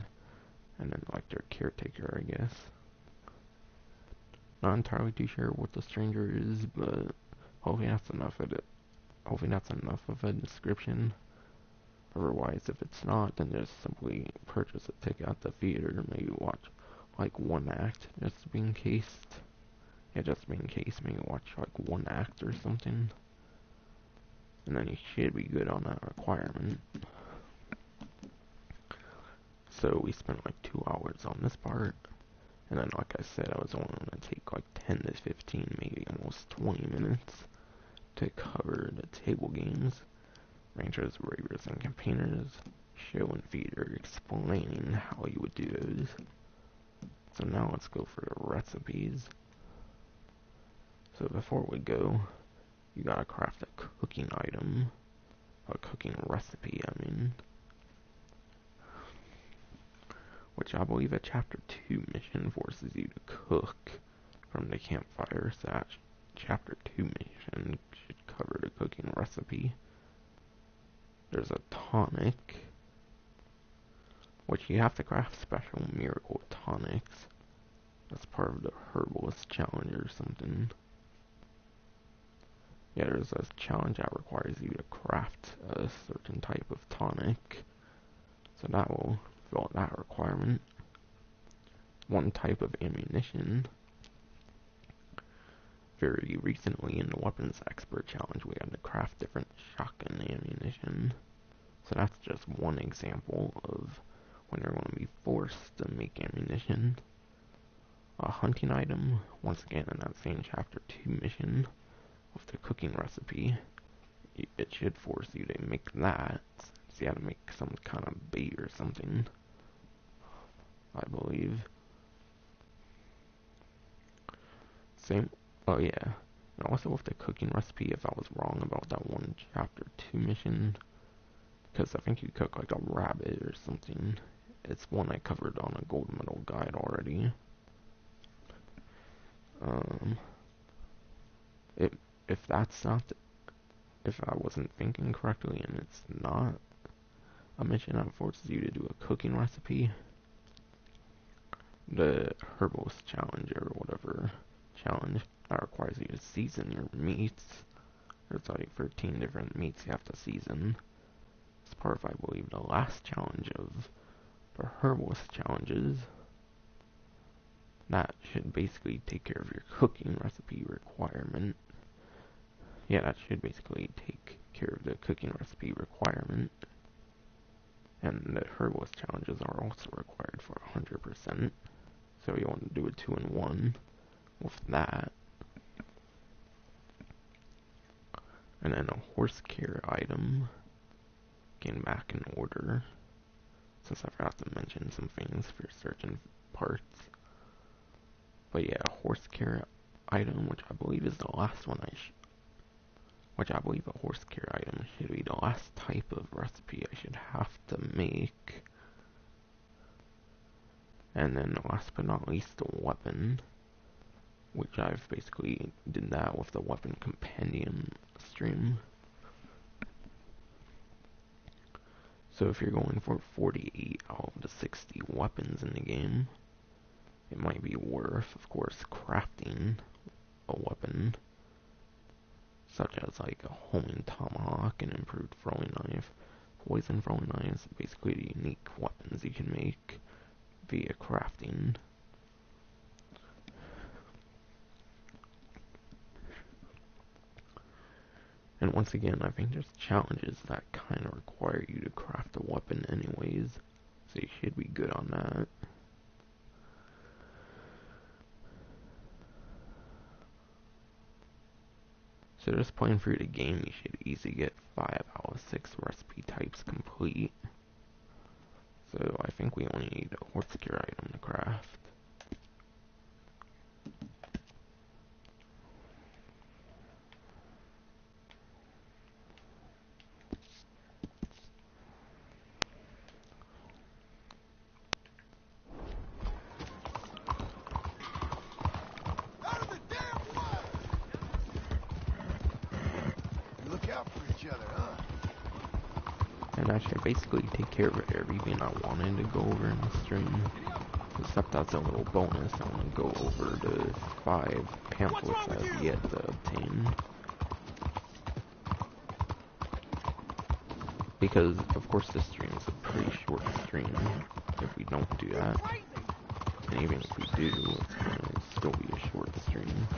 And then, like, their caretaker, I guess. Not entirely too sure what the stranger is, but hopefully that's enough of it. Hopefully that's enough of a description. Otherwise, if it's not, then just simply purchase a ticket at the theater. Maybe watch, like, one act, just to be in case. Yeah, just to be in case. Maybe watch, like, one act or something. And then you should be good on that requirement. So we spent like 2 hours on this part. And then, like I said, I was only going to take like 10 to 15, maybe almost 20 minutes to cover the table games, Rangers, Raiders, and Campaigners, show and feeder, explaining how you would do those. So now let's go for the recipes. So before we go, you gotta craft a cooking item, a cooking recipe, I mean. Which I believe a Chapter 2 mission forces you to cook from the campfire, so that Chapter 2 mission should cover the cooking recipe. There's a tonic, which you have to craft special miracle tonics. That's part of the Herbalist Challenge or something. Yeah, there's a challenge that requires you to craft a certain type of tonic. So that will fill that requirement. One type of ammunition. Very recently in the Weapons Expert Challenge, we had to craft different shotgun ammunition. So that's just one example of when you're going to be forced to make ammunition. A hunting item, once again in that same Chapter 2 mission, with the cooking recipe, it should force you to make that. So you have to make some kind of bait or something, I believe. Same, oh yeah, and also with the cooking recipe, if I was wrong about that one Chapter 2 mission, because I think you cook like a rabbit or something. It's one I covered on a gold medal guide already. If that's not, if I wasn't thinking correctly and it's not a mission that forces you to do a cooking recipe, the Herbalist Challenge or whatever challenge that requires you to season your meats. There's like 13 different meats you have to season. It's part of, I believe, the last challenge of the Herbalist Challenges. That should basically take care of your cooking recipe requirement. Yeah, that should basically take care of the cooking recipe requirement. And the Herbalist Challenges are also required for 100%. So you want to do a 2-in-1 with that. And then a horse care item. Getting back in order, since I forgot to mention some things for certain parts. But yeah, a horse care item, which I believe is the last one which I believe a horse care item should be the last type of recipe I should have to make. And then last but not least, the weapon, which I've basically did that with the weapon compendium stream. So if you're going for 48 out of the 60 weapons in the game, it might be worth, of course, crafting a weapon, such as like a homing tomahawk, an improved throwing knife, poison throwing knives, basically the unique weapons you can make via crafting. And once again, I think there's challenges that kind of require you to craft a weapon anyways, so you should be good on that. So just playing through the game, you should easily get 5 out of 6 recipe types complete. So I think we only need a horse gear item to craft. Out of the damn way! Look out for each other, huh? And that should basically take care of everything I wanted to go over in the stream. Except that's a little bonus. I want to go over the 5 pamphlets I've yet to obtain. Because, of course, this stream is a pretty short stream if we don't do that. And even if we do, it's going to still be a short stream.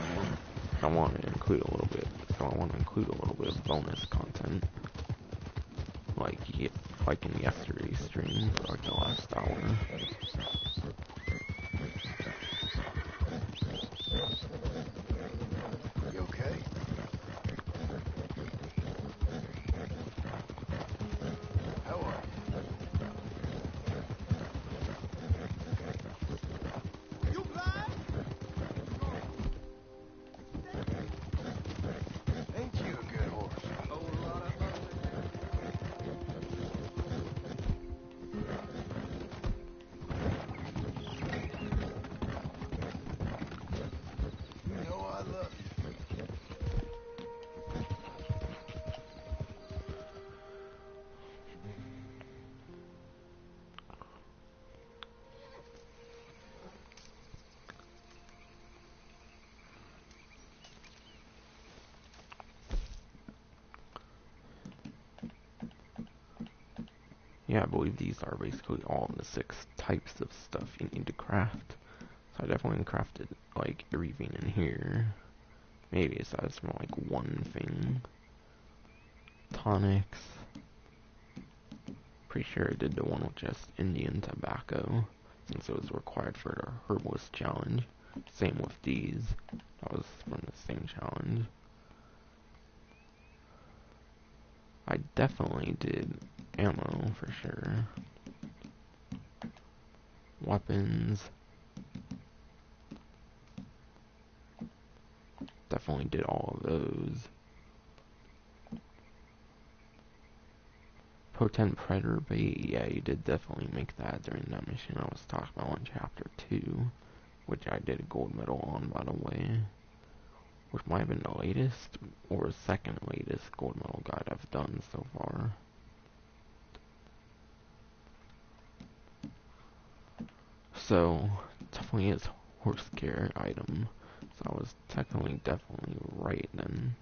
I want to include a little bit, so I want to include a little bit of bonus content. Like in yesterday's stream for like the last hour. You okay? How are you? You blind? Ain't you a good horse? You know I love you. Yeah, I believe these are basically all the 6 types of stuff you need to craft. So I definitely crafted like everything in here. Maybe aside from like one thing. Tonics. Pretty sure I did the one with just Indian tobacco, since it was required for the herbalist challenge. Same with these. That was from the same challenge. I definitely did ammo for sure. Weapons. Definitely did all of those. Potent Predator Bait, yeah, you did definitely make that during that mission I was talking about in Chapter 2, which I did a gold medal on, by the way. Which might have been the latest, or second latest gold medal guide I've done so far. So, definitely is horse gear item, so I was technically definitely right then.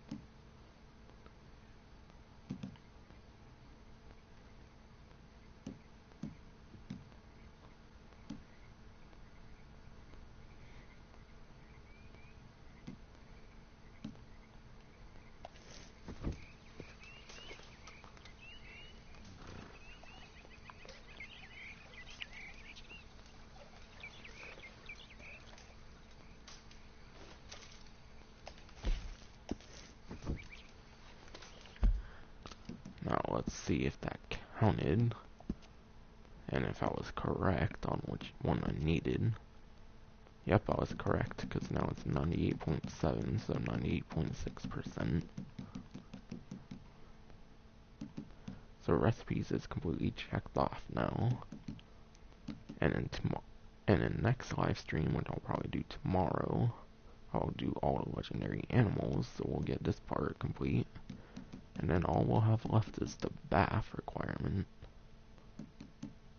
Now let's see if that counted, and if I was correct on which one I needed. Yep, I was correct, because now it's 98.7, so 98.6%. So recipes is completely checked off now. And then And in next live stream, which I'll probably do tomorrow, I'll do all the legendary animals, so we'll get this part complete. And then all we'll have left is the bath requirement,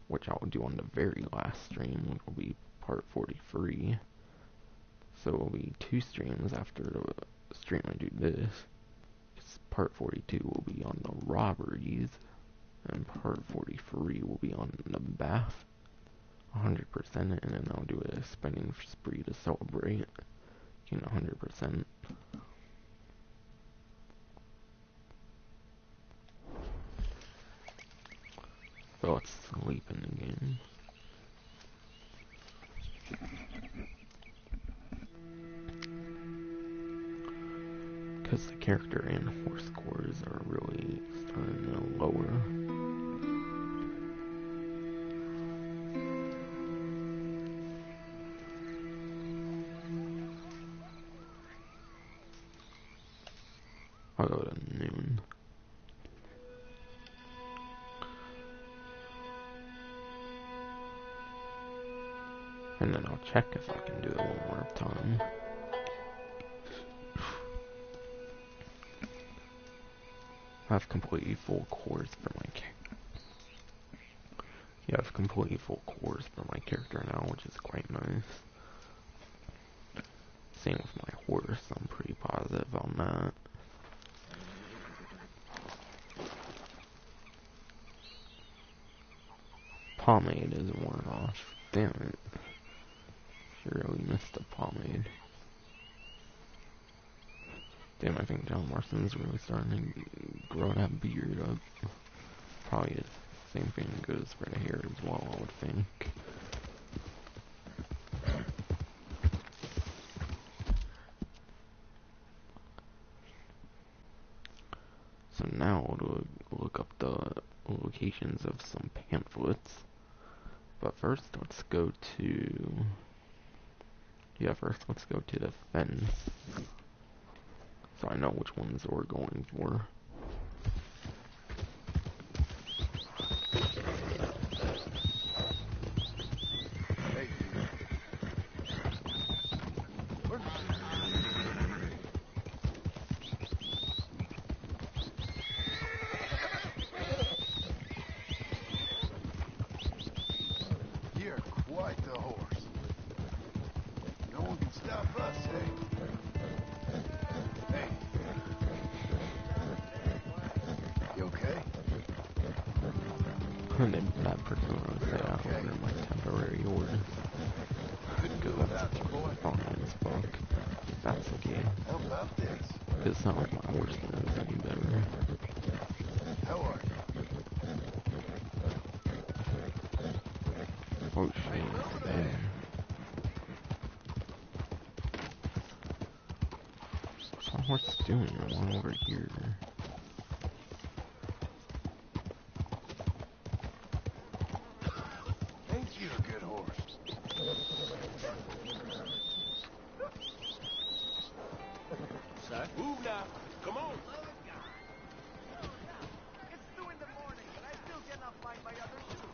which I'll do on the very last stream, which will be part 43. So it'll be 2 streams after the stream I do this. Part 42 will be on the robberies, and part 43 will be on the bath, 100%, and then I'll do a spending spree to celebrate, 100%. So let's sleep in the game. Because the character and horse scores are really starting to lower. I'll go to noon. And then I'll check if I can do it one more time. I have completely full cores for my I have completely full cores for my character now, which is quite nice. Same with my horse, I'm pretty positive on that. Pomade is worn off. Damn it. She really missed the pomade. Damn, I think John Marston's really starting to grow that beard up. Probably the same thing goes for the hair as well, I would think. So now we'll look up the locations of some pamphlets. But first, let's go to... first let's go to the fence. So I know which ones we're going for. Hey, dude. Where's You're quite the horse. No one can stop us, eh? Hey. You okay? And then that particular say out over my temporary order. Couldn't do without you, boy. On this book. That's okay. How about this? It's not like my horse knows any better. How are you? Oh shit, man. What's my horse doing? One over here. Ain't you a good horse? Sir? Move now. Come on. It's 2 in the morning, and I still cannot find my other shoe.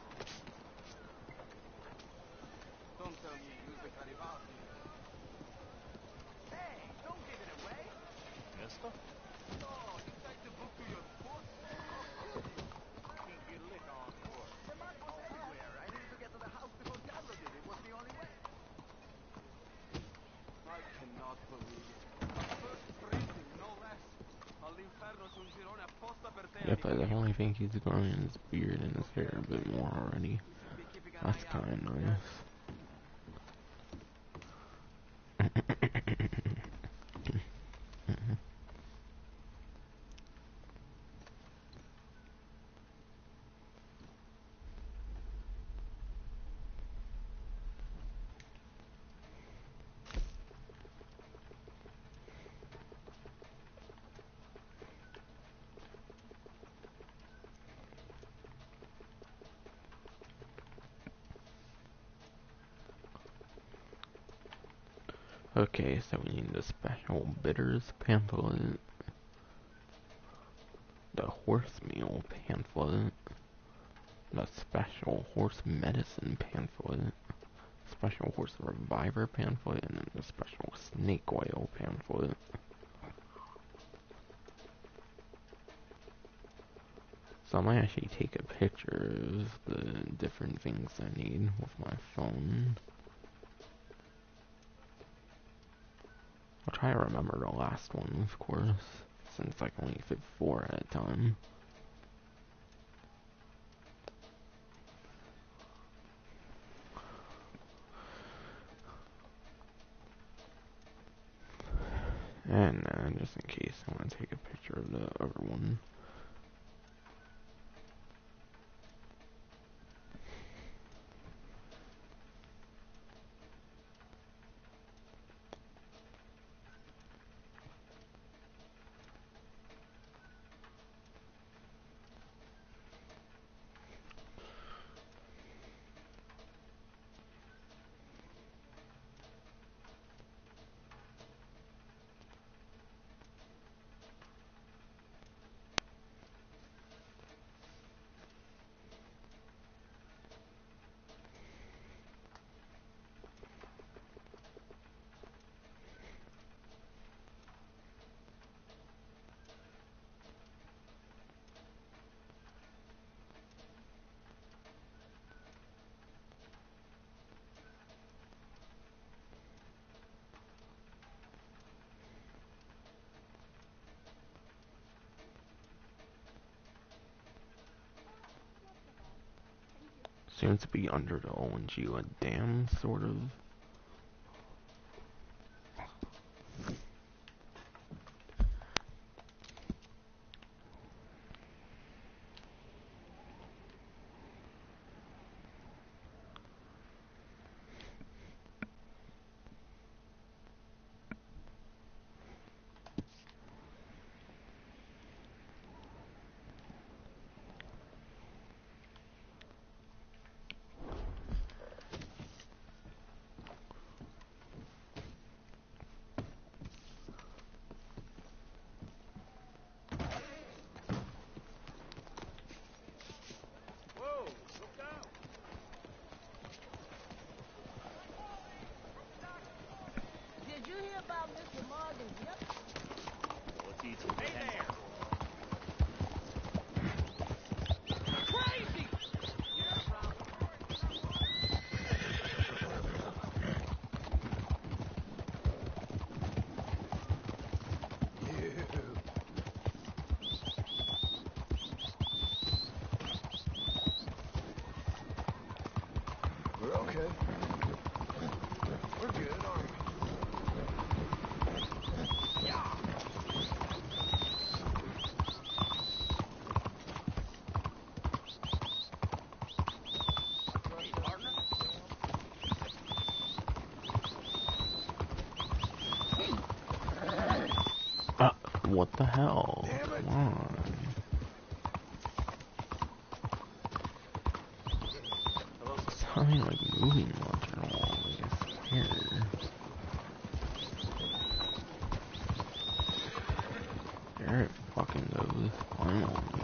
Don't tell me you use the Garibaldi. Hey, don't give it away. Esto? No, you tried to book to your sport. Can't get lick on board. The map was everywhere. I needed to get to the house before Diablo did. It was the only way. I cannot believe it. First printing, no less. All'inferno su un girone apposta per te. Yep, I definitely think he's growing his beard and his hair a bit more already. That's kinda nice. Okay, so we need the special bitters pamphlet, the horse meal pamphlet, the special horse medicine pamphlet, special horse reviver pamphlet, and then the special snake oil pamphlet. So I might actually take a picture of the different things I need with my phone. I'll try to remember the last one, of course, since I can only fit 4 at a time. And just in case, I want to take a picture of the other one. Seems to be under the Owanjila Dam, sort of. Did you hear about Mr. Morgan's yep? What's he doing? Hey there! Crazy! We're okay. We're good, aren't we? What the hell? Damn it. Come on. It's having like moving launcher wall, I guess. Here. There it fucking goes. Climb on me.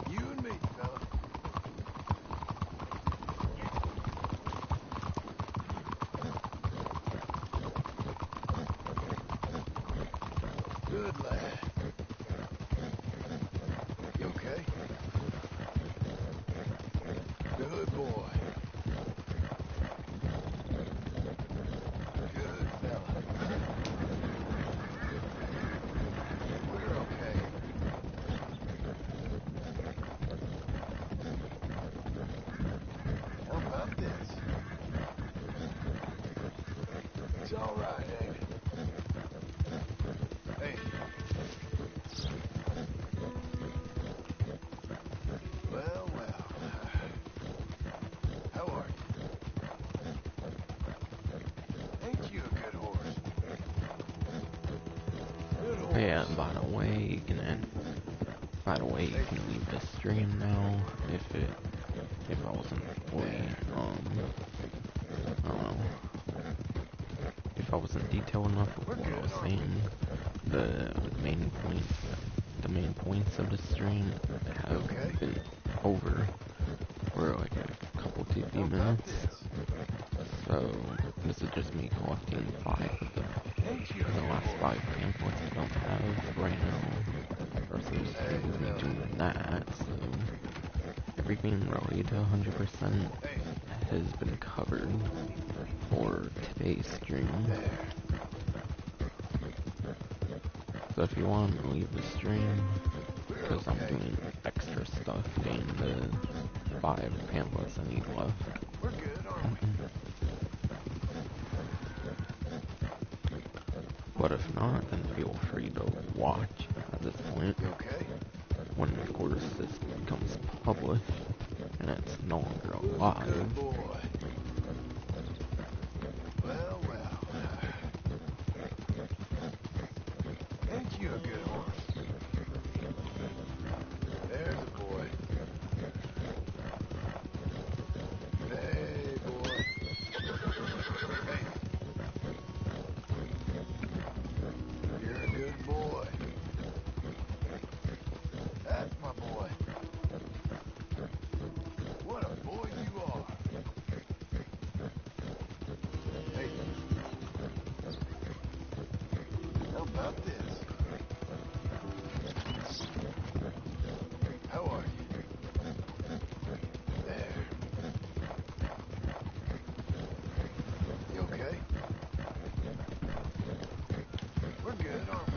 You and me, fella. Good lad. You okay? Good boy. Good fella. We're okay. How about this? It's all right, ain't it? Hey. Well, well. How are you? Ain't you a good horse? Good horse. Yeah, by the way, you can leave the stream now if I wasn't fully, I don't know, if I wasn't detailed enough with what I was saying. The main points of the stream have been over, for like a couple to few How about minutes. this? So this is just me collecting 5 of Ain't you a the good last boy? 5 pamphlets I don't have right now. Versus Hey, me fella. doing that, so everything related to 100% Hey, has been covered for today's stream. there. So if you want to leave the stream, We're because I'm okay. doing extra stuff getting the 5 pamphlets I need left. We're good, aren't we? But if not, then feel free to watch at this point. You okay? When of course this becomes published and it's no longer Good alive. boy. Well, well. Ain't you a good horse? There's a boy. Hey, boy. Hey. You're a good boy. That's my boy. What a boy you are. Hey. How about this? How are you? There. You okay? We're good, aren't we?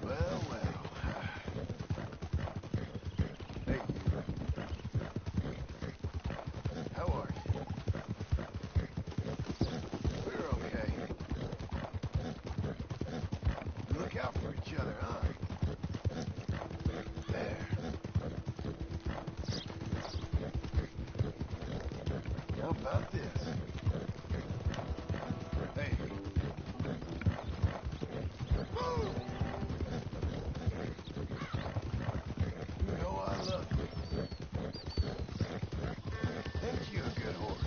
Well, well. Hey, you. How are you? We're okay. Look out for each other, huh? There. How about this? Hey. Woo! You know I love you. Ain't you a good horse?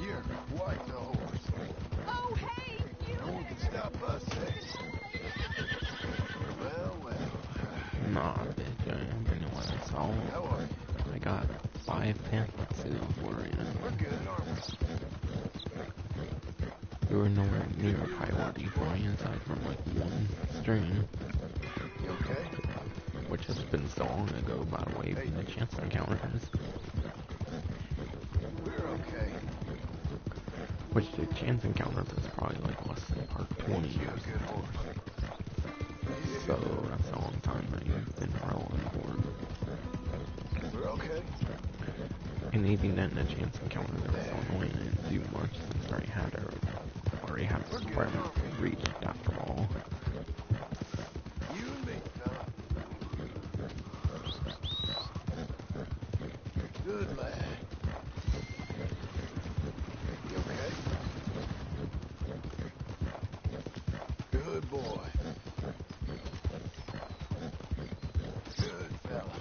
You're quite the horse. Oh, hey, you! No one can stop us, eh? Well, well. Nah, bitch, I ain't been what I saw. How are you? I got 5 pamphlets to go for right now. We're good, aren't we? You were nowhere near a priority for me aside from like one stream, You okay? which has been so long ago by the way from the chance encounters. We're okay. Which the chance encounters is probably like less than part 20 Ain't you or a good horse? so. That's a long time that you've been relevant for. We're okay. And even then, the chance encounter that was so annoying and didn't do much since I already had We're the good, requirement aren't we? reached after all. You and me, fella. Good lad. You okay? Good boy. Good fella.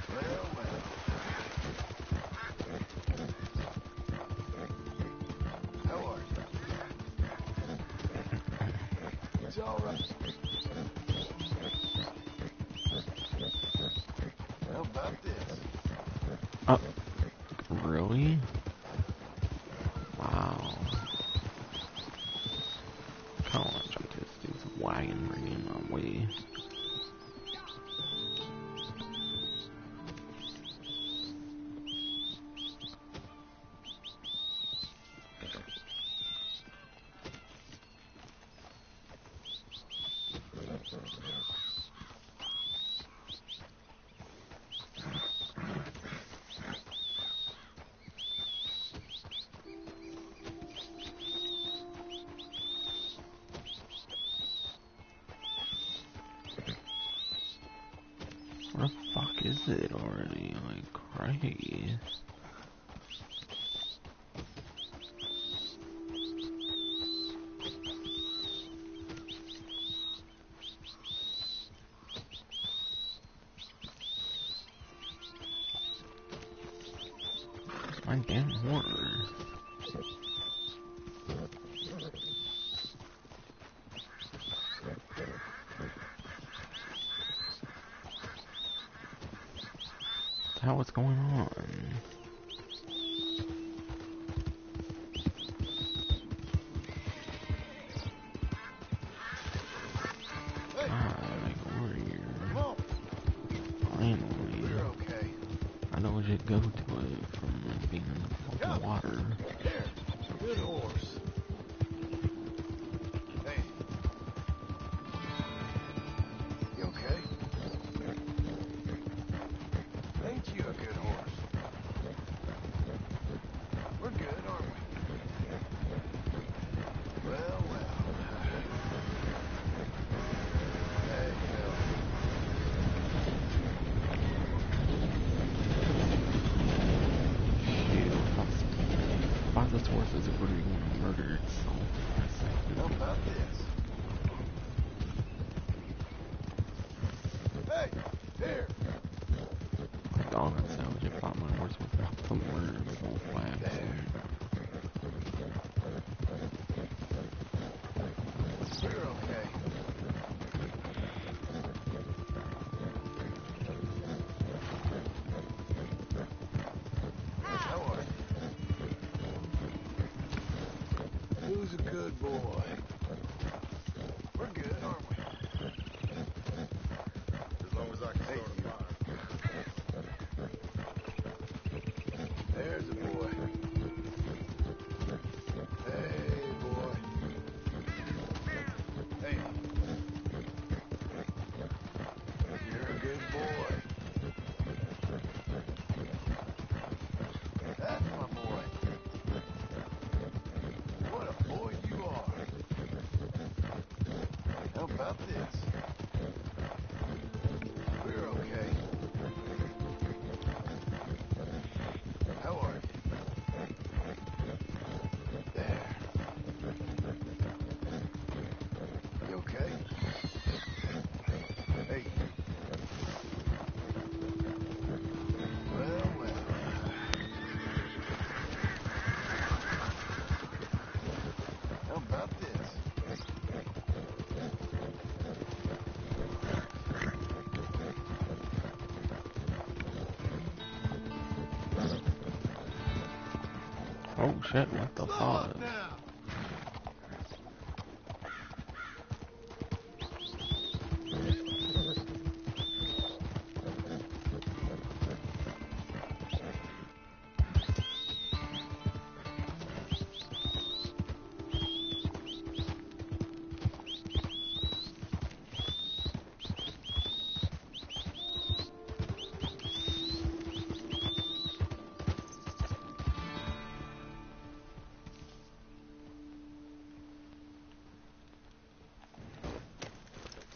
Well, well. How are you? It's all right. How about this? Oh, really? Wow. I kinda wanna jump to this dude's wagon, bring him my way. Where the fuck is it already? Like, Christ. My damn horror. going on? Hey, Ah, we're here. come on. Finally. You're okay. I know I should go to it from being in the fucking water. Here, good horse. Hey. You okay? Ain't you a good horse? We're good, aren't we? Well, well. Hey, Bill. Shit, why this horse is literally going to murder itself in a second. How about this? Hey, here. Oh, that's how I just thought my horse would pop the murder full flag. We're okay. How are you? Who's a good boy? We're good, aren't we? As long as I can start a fire. There's a boy. Hey, boy. Hey. You're a good boy. That's my boy. What a boy you are. How about this? We're okay. How are you? There. You okay? Hey. Well, well. How about this? Oh shit, what the fuck? Now.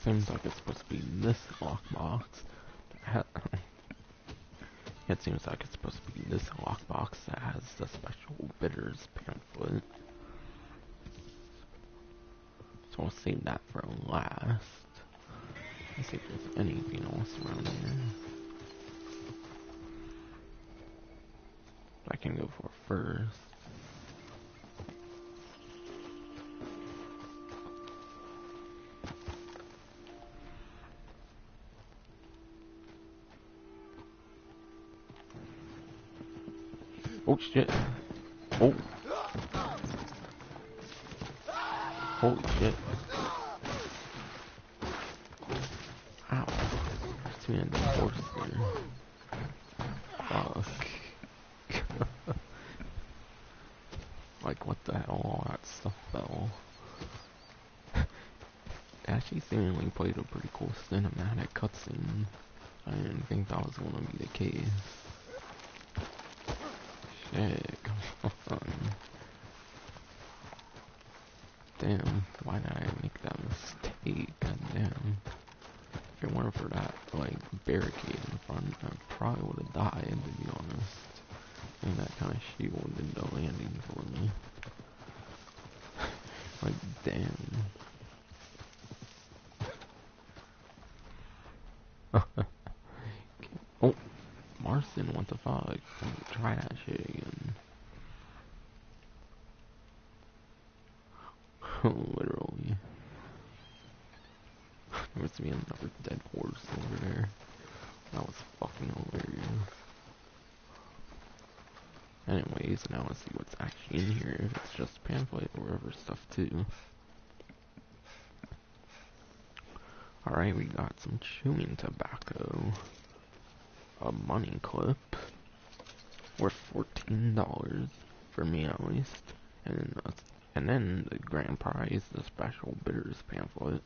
Seems like it's supposed to be this lockbox. It seems like it's supposed to be this lockbox that has the special bitters pamphlet. So I'll save that for last. Let's see if there's anything else around here I can go for first. Oh shit. Oh. Holy shit. Ow. There's too many horses here. Fuck. Like what the hell, all that stuff fell. It actually seemingly played a pretty cool cinematic cutscene. I didn't think that was gonna be the case. Shit, come on. Damn, why did I make that mistake? God damn. If it weren't for that, like, barricade in front, I probably would have died, to be honest. And that kind of shielded the landing for me. Like, damn. Oh, Marston, what the fuck? Try that shit again. Literally. There must be another dead horse over there. That was fucking hilarious. Anyways, now let's see what's actually in here, if it's just pamphlet or other stuff too. Alright, we got some chewing tobacco. A money clip. Worth $14, for me at least. And then the grand prize, the special bitters pamphlet.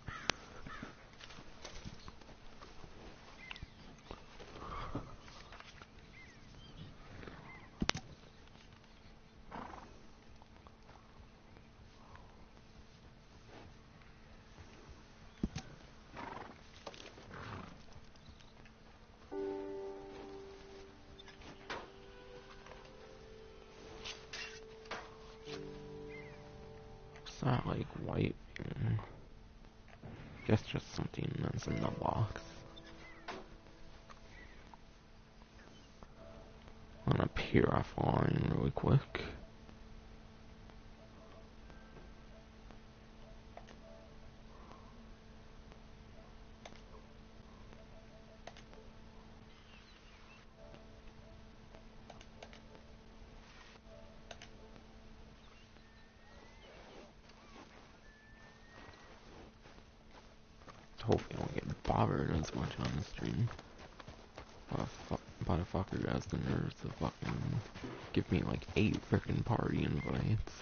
That like white thing. Guess just something that's in the box. I'm gonna peer offline really quick. Hopefully I don't get bothered as much on the stream. But a fucker has the nerves to fucking give me like 8 frickin' party invites.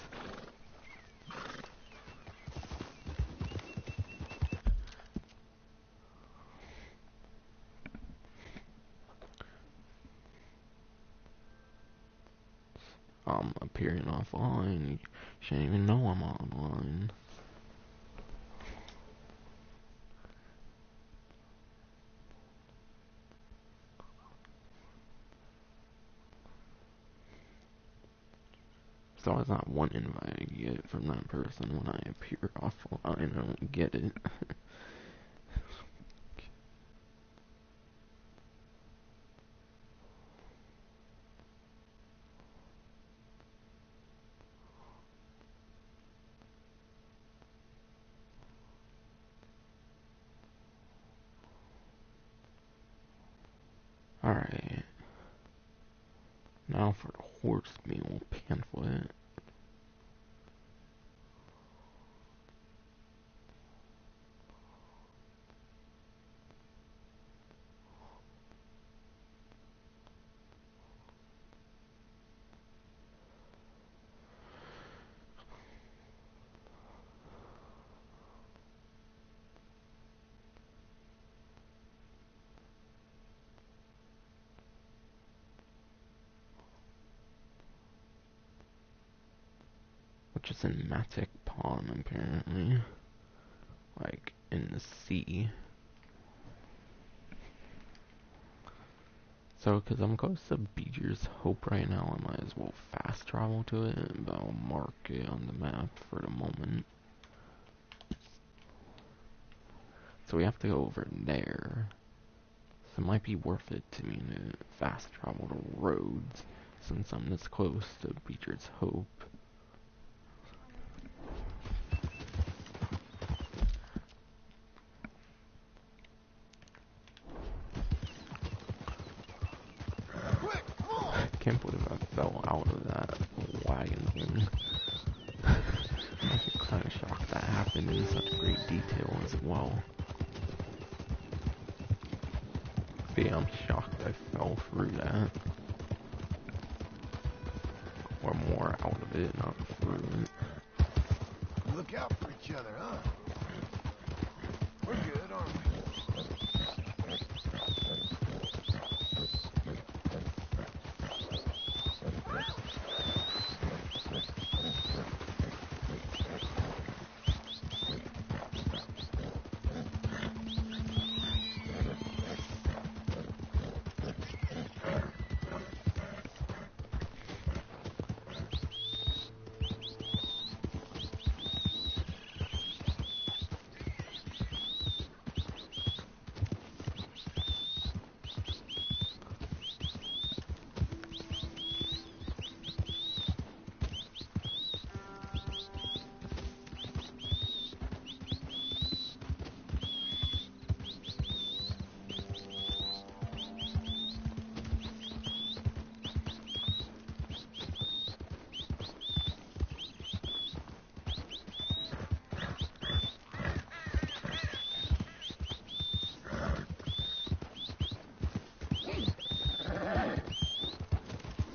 I'm appearing offline. You shouldn't even know I'm online. So it's not one invite I get from that person when I appear offline. I don't get it. Alright. Now for the horse meal pamphlet. Which is in Matic Pond, apparently. Like, in the sea. So, because I'm close to Beecher's Hope right now, I might as well fast travel to it, but I'll mark it on the map for the moment. So we have to go over there. So it might be worth it to me to fast travel to Rhodes, since I'm this close to Beecher's Hope. I can't believe I fell out of that wagon thing. I'm kind of shocked that happened in such great detail as well. But yeah, I'm shocked I fell through that. Or more out of it, not through it. Look out for each other, huh? We're good, aren't we?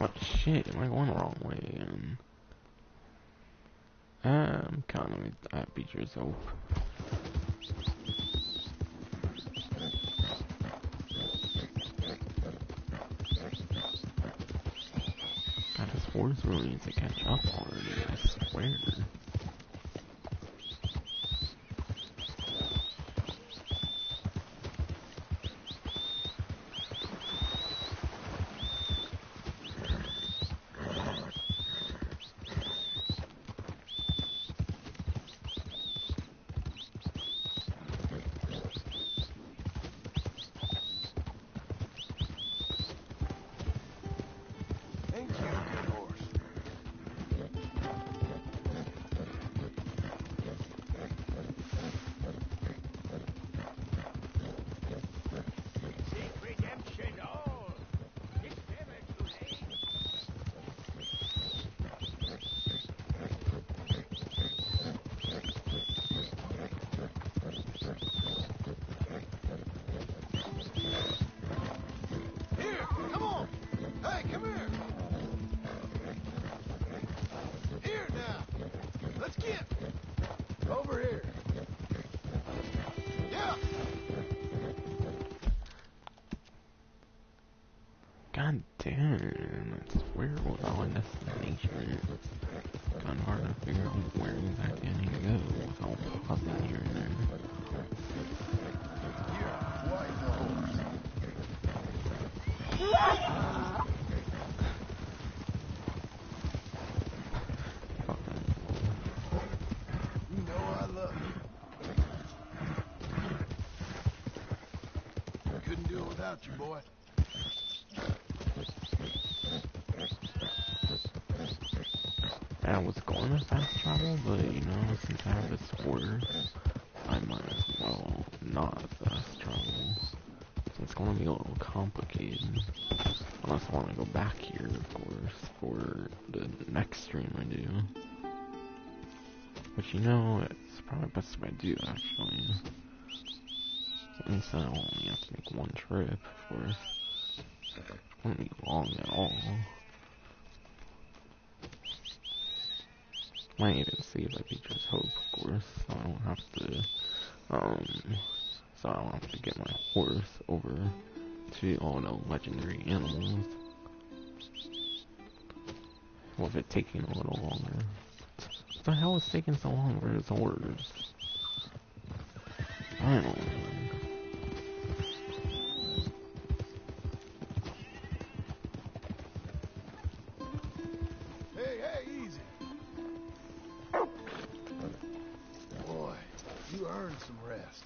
What shit? Am I going the wrong way again? I'm kind of at Beecher's Hope. God, this horse really needs to catch up already, I swear. Ain't you a good horse? Seek redemption all. It's never too late. Here, come on. Hey, come here. Here now. Let's get over here. Yeah. God damn, I swear what our destination is. Kinda hard to figure out where exactly I need to go without pausing here and there. You're quite the horse. You know I love you. Couldn't do it without you, boy. I was going to fast travel, but you know, since I have this horse, I might as well not fast travel. So it's gonna be a little complicated. Unless I want to go back here, of course, for the next stream I do. But you know, it's probably best if I do, actually. At least I only have to make one trip, of course. It won't be long at all. Might even save at Beecher's Hope, of course, so I don't have to, so I don't have to get my horse over to all the legendary animals. With it taking a little longer. What the hell is taking so long for his horse? Finally. Hey, easy. Boy, you earned some rest.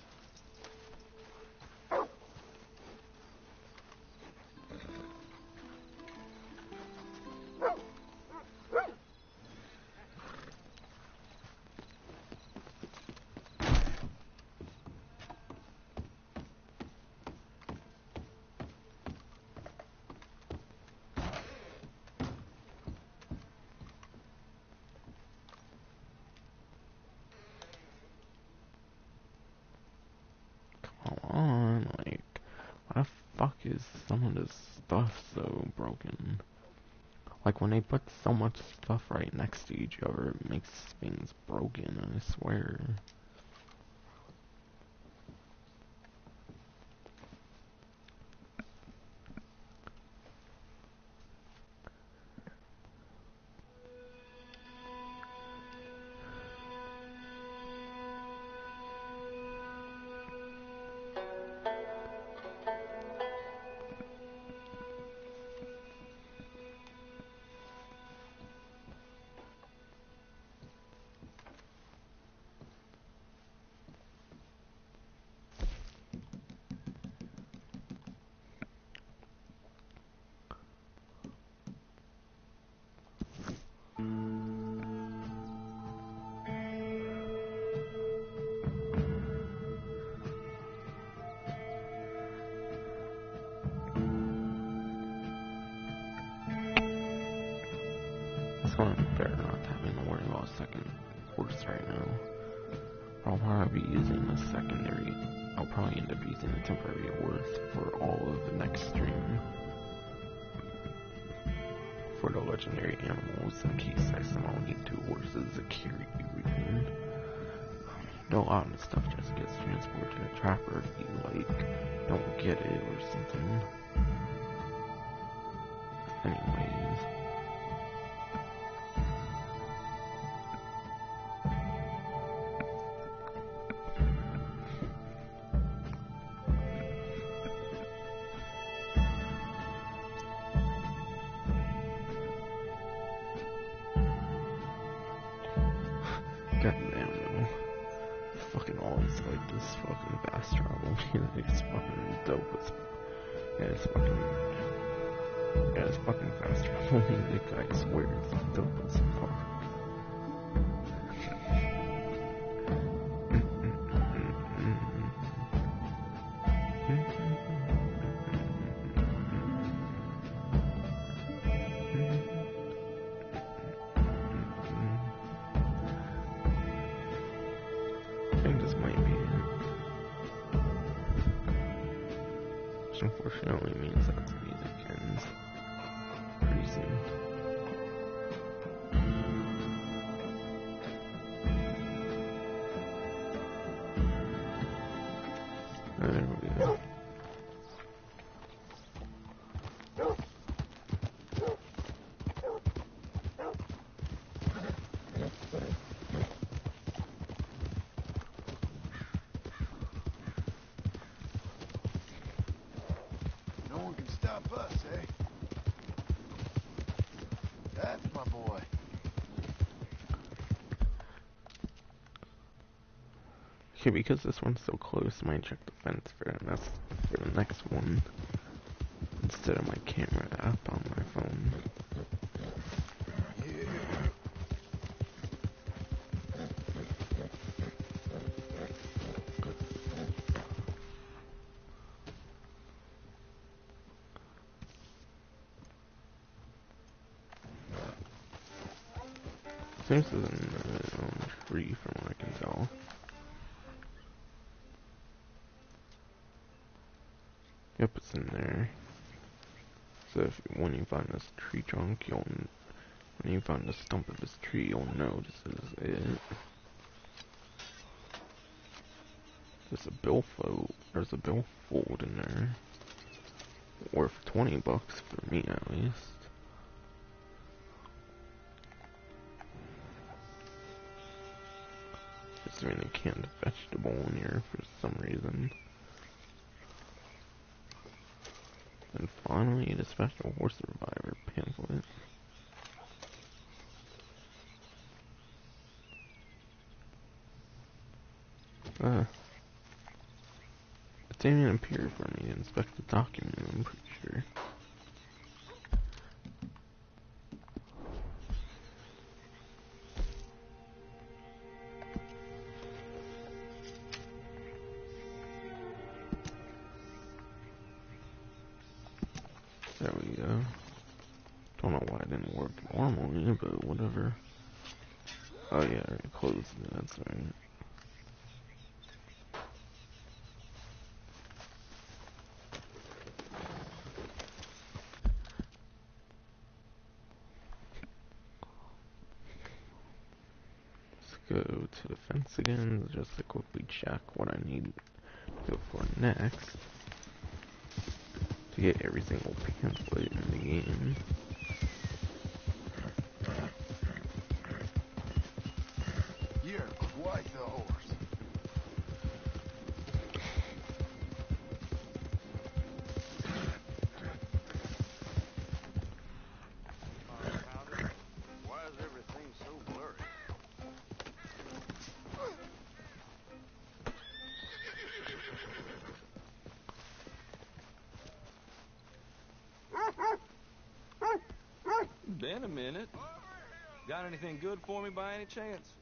Come on, like, why the fuck is some of this stuff so broken? Like, when they put so much stuff right next to each other, it makes things broken, I swear. That's why I'm better not having to worry about a second horse right now. I'll probably be using a secondary. I'll probably end up using a temporary horse for all of the next stream. For the legendary animals, in case I somehow need 2 horses to carry you. A lot of stuff just gets transported to the trapper if you, like, don't get it or something. Anyways. Goddamn, though. Fucking always like this fucking fast travel. It's fucking dope as fuck. It's fucking fast travel music, I swear it's dope as fuck. I think this might be it. Which unfortunately means that the music ends pretty soon. There we go. No one can stop us, eh? That's my boy. Okay, because this one's so close, I might check the fence for the next one instead of my camera app on my phone. Seems to be in the tree from what I can tell. Yep, it's in there. So when you find this tree trunk, when you find the stump of this tree, you'll know this is it. There's a billfold in there. Worth $20 for me at least. Just doing a canned vegetable in here for some reason. And finally, the Special Horse Survivor pamphlet. It didn't even appear for me to inspect the document, I'm pretty sure. There we go. Don't know why it didn't work normally, but whatever. Oh yeah, I already closed it, that's right. Let's go to the fence again, just to quickly check what I need to go for next. To get every single pamphlet in the game. You're quite the horse. Why is everything so blurry? Been a minute. Got anything good for me by any chance?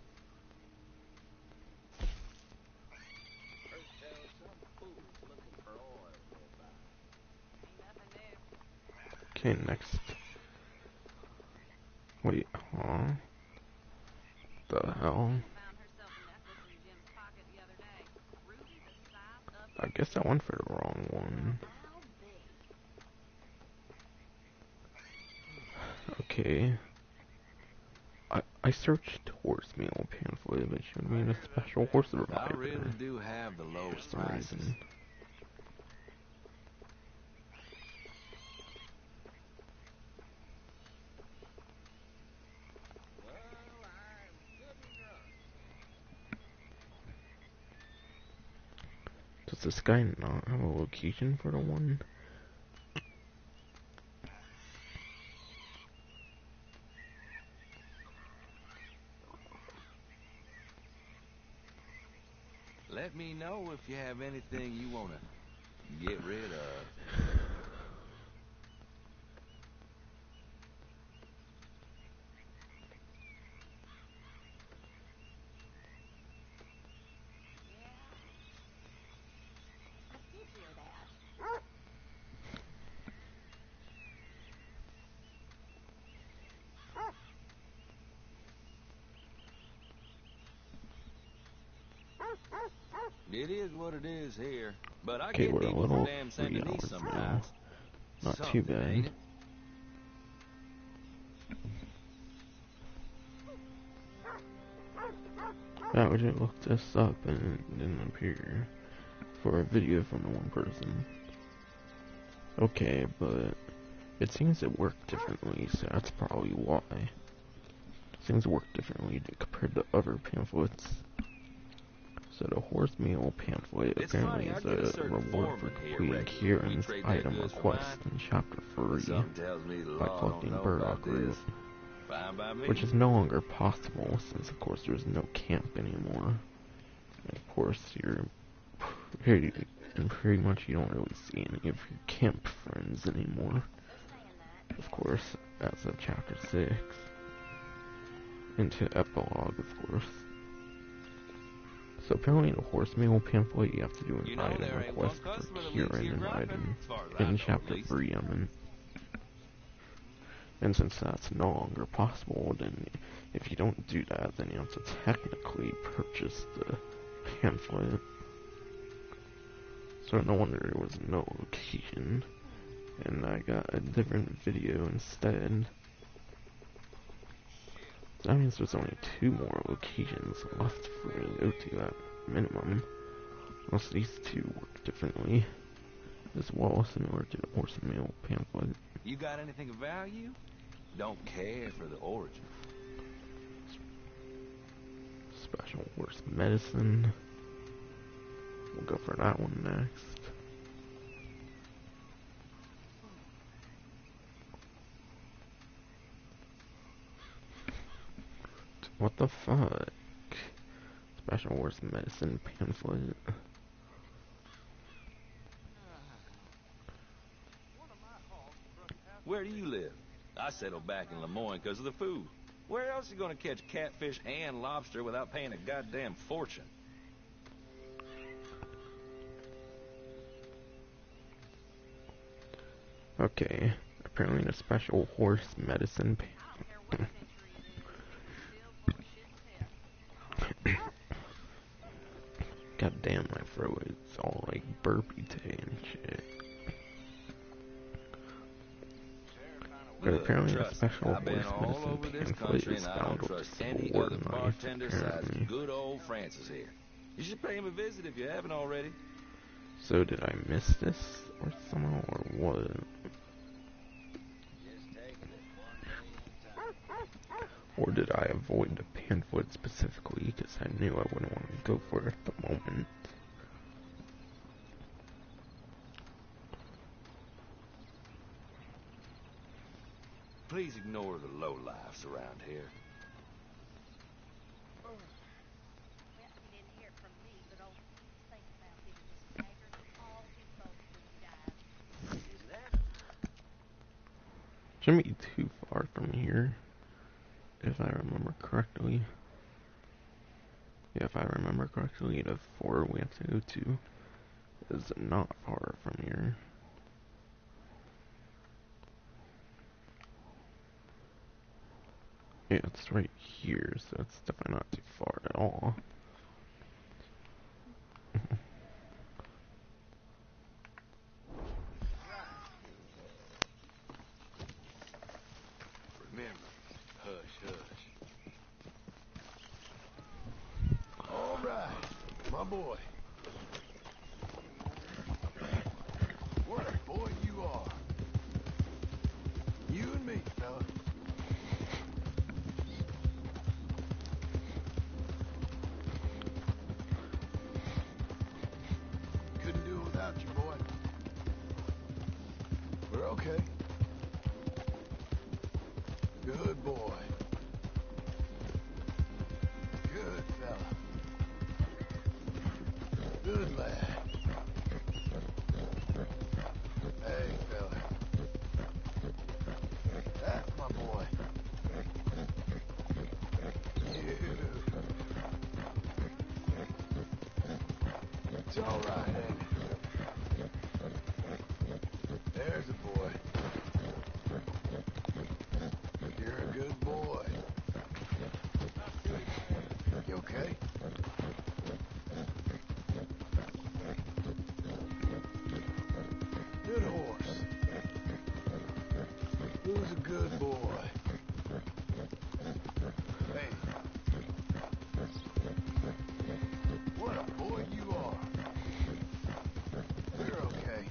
Okay, next. Wait, huh? The hell? I guess I went for the wrong one. Okay. I searched horse meal pamphlet, but showed me a special horse I reviver really do have the for lowest some prices. reason. Does this guy not have a location for the one? Let me know if you have anything you want to get rid of. I did hear that. It is what it is here, but I Okay, get we're a people little from damn Saint free Denis hours now. sometimes. Not too Something, bad. ain't it? Yeah, we just looked this up and it didn't appear for a video from the one person. Okay, but it seems it worked differently, so that's probably why. It seems to work differently compared to other pamphlets. So the horse meal pamphlet It's apparently funny, I is get a a certain reward for foreman here completing regularly. Kieran's We trade that item goods for request mine. in chapter 3 Something tells me the by law don't collecting know burdock about root, this. Fine by me. which is no longer possible since of course there's no camp anymore. And of course pretty much you don't really see any of your camp friends anymore. Of course, as of chapter 6. Into epilogue, of course. So apparently the horse meal pamphlet you have to do an You know, item there ain't one request for customer that leaves Kieran here an griping, item as far as I in know, chapter at least. 3, I mean. And since that's no longer possible, then if you don't do that, then you have to technically purchase the pamphlet. So no wonder there was no location, and I got a different video instead. So that means there's only 2 more locations left for me to go to at minimum. Unless these 2 work differently, as well, similar to the horse meal pamphlet. You got anything of value? Don't care for the origin. Special horse medicine. We'll go for that one next. What the fuck? Special horse medicine pamphlet. Where do you live? I settled back in Lemoyne because of the food. Where else are you going to catch catfish and lobster without paying a goddamn fortune? Okay, apparently the special horse medicine God damn, my throat is all like burpy today and shit. But Look, apparently the trust me, special I've been horse all medicine over this pamphlet country is and I found don't with trust the any war other knife, bartender besides apparently. good old Francis here. You should pay him a visit if you haven't already. So did I miss this or somehow or what? Or did I avoid the pamphlet specifically because I knew I wouldn't want to go for it at the moment? Please ignore the lowlifes around here. Well, you didn't hear it from me, but old Pete's thinking about giving Mr. Taggart all his bones when he dies. Is that? Shouldn't be too far from here, if I remember correctly. Yeah, if I remember correctly, the fort we have to go to is not far from here. Yeah, it's right here, so it's definitely not too far at all. Remember, boy. What a boy you are. You and me, fella. Couldn't do it without you, boy. We're okay. Good boy. Good fella. Good lad. Hey, fella. That's my boy. You. It's all right, ain't it? There's a boy. You're a good boy. You okay? Good horse. Who's a good boy? Hey. What a boy you are. We're okay.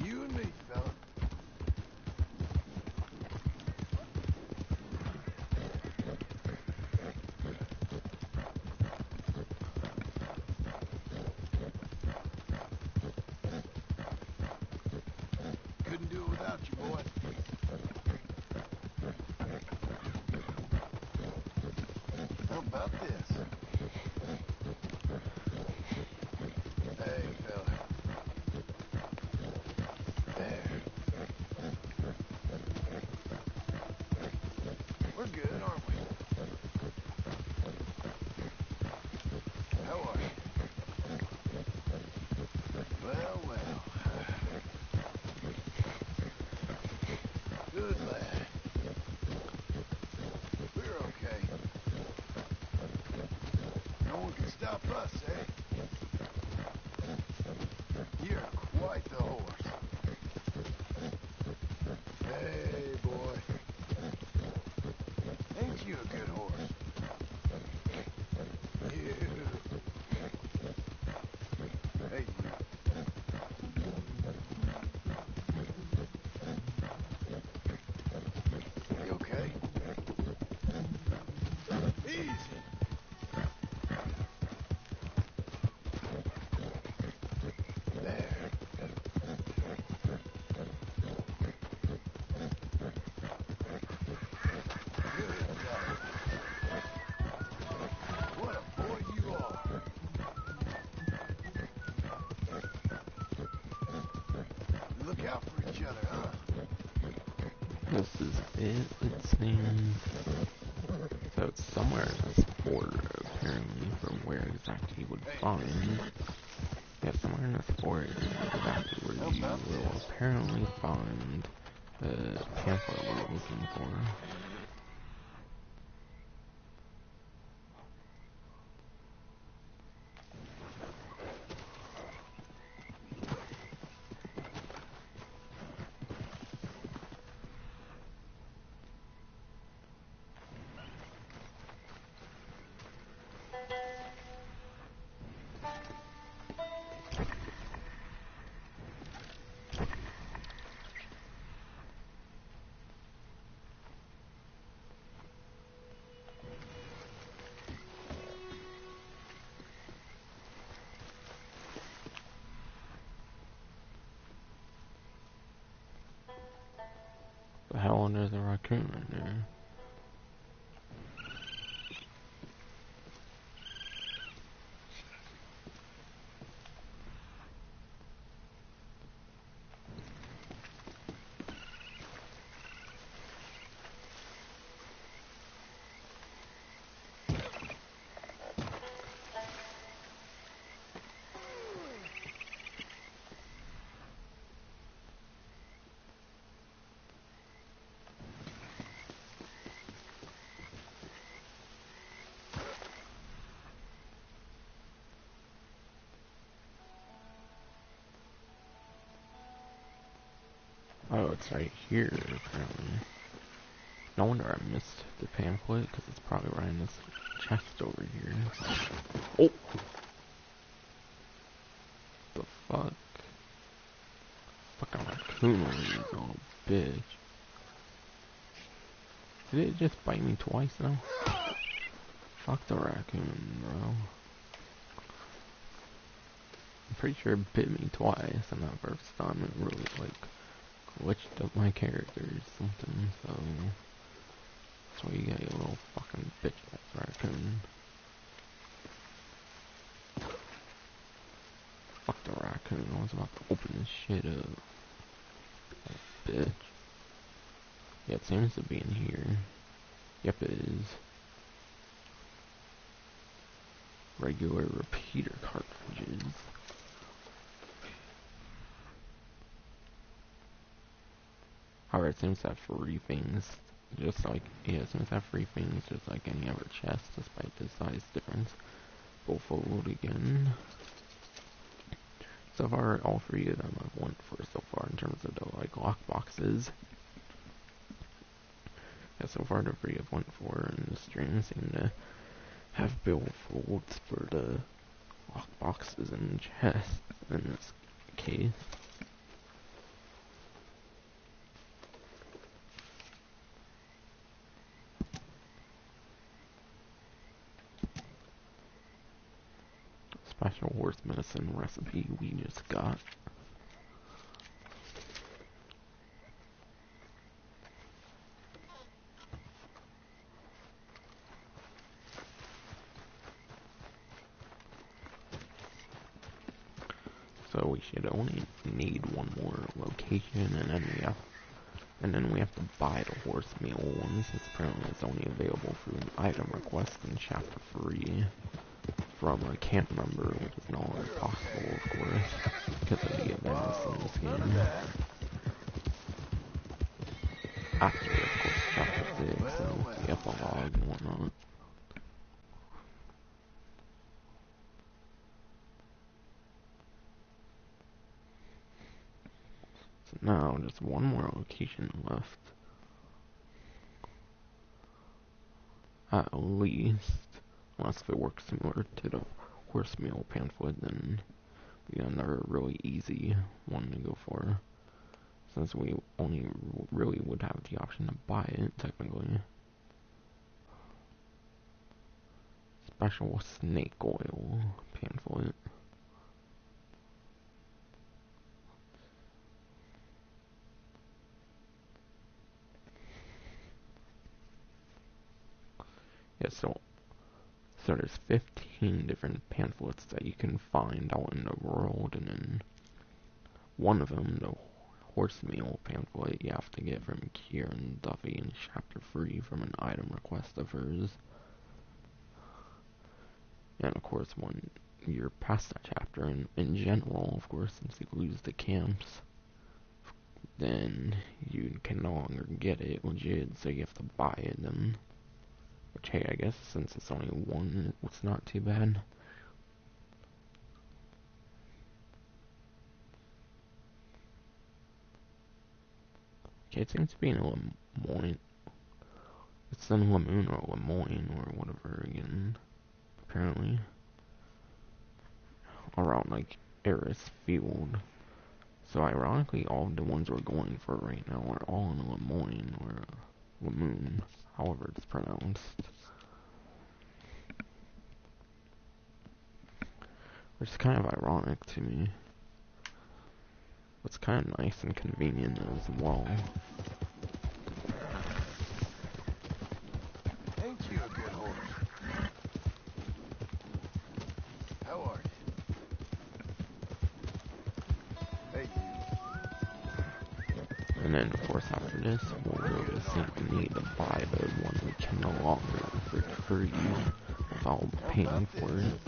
You and me, fella. Couldn't do it without you, boy. How about this? Hey, fella. There. We're good, aren't we? How are you? Well, well. Good lad. We're okay. No one can stop us, eh? You're quite the horse. Hey, boy. Ain't you a good horse? You. Hey, you. You okay? Easy. There. Good dog. What a boy you are. Look out for each other, huh? This is it seems. So it's somewhere in this border, apparently, from where exactly you would find. Yeah, somewhere in this border is exactly where you will apparently find the pamphlet we're looking for. The hell there's a raccoon right there. Oh, it's right here, apparently. No wonder I missed the pamphlet, because it's probably right in this chest over here. Oh! The fuck? Fucking raccoon, you little bitch. Did it just bite me twice now? Fuck the raccoon, bro. I'm pretty sure it bit me twice, and that first time it really, like, glitched up my character or something, so... That's why you got your little fucking bitch-ass raccoon. Fuck the raccoon, I was about to open this shit up. That bitch. Yeah, it seems to be in here. Yep, it is. Regular repeater cartridges. However, it seems to have free things, just like, yeah, it seems to have free things just like any other chest, despite the size difference. Go forward again. So far, all three of them I've went for so far in terms of the, like, lockboxes. Yeah, so far the three I've went for in the stream seem to have billfolds for the lockboxes and chests in this case. Special horse medicine recipe we just got. So we should only need one more location, and then we have to buy the horse meal one, since apparently it's only available through an item request in chapter 3 from a camp member, which is no longer possible, of course, because of the events in this game. After, of course, chapter 6 and the epilogue and whatnot. So now, just one more location left. At least, unless if it works similar to the horse meal pamphlet, then we got another really easy one to go for. Since we only really would have the option to buy it, technically. Special snake oil pamphlet. Yeah, so there's 15 different pamphlets that you can find out in the world, and then one of them, the horse meal pamphlet, you have to get from Kieran Duffy in chapter 3 from an item request of hers. And of course, when you're past that chapter, and in general, of course, since you lose the camps, then you can no longer get it legit, so you have to buy it then. Which, hey, I guess since it's only one, it's not too bad. Okay, it seems to be in Lemoyne. It's in Lemoyne or Lemoyne or whatever again, apparently. Around, like, Eris Field. So ironically, all of the ones we're going for right now are all in Lemoyne or Lemoyne, however it's pronounced. Which is kind of ironic to me. It's kind of nice and convenient as well. Ain't you a good horse? How are you? Hey, you. And then, of course, after this, we'll go to St. Denis to buy the one we can no longer for free without paying for it.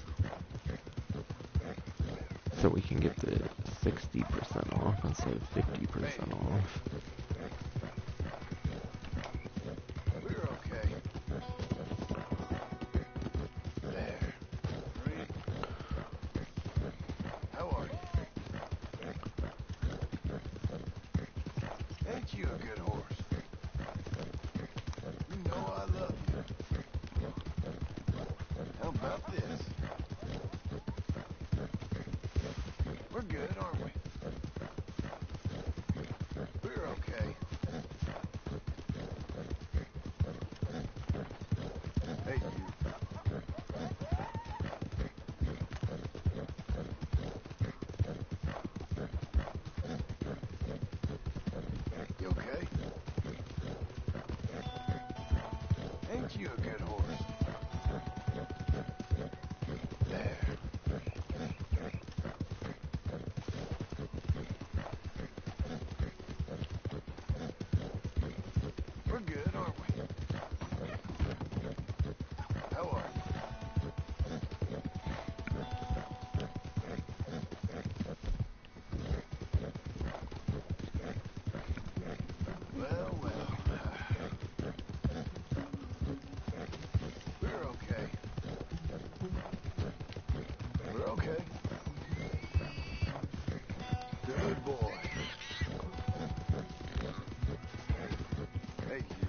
So we can get the 60% off instead of 50% off. We're okay. There. How are you? Ain't you a good horse? know I love you. How about this? We're good, aren't we? We're okay. Hey, you. You okay? Ain't you a good horse? There. We're good, aren't we? How are you? Well, well. We're okay. We're okay. Good boy. Hey, you.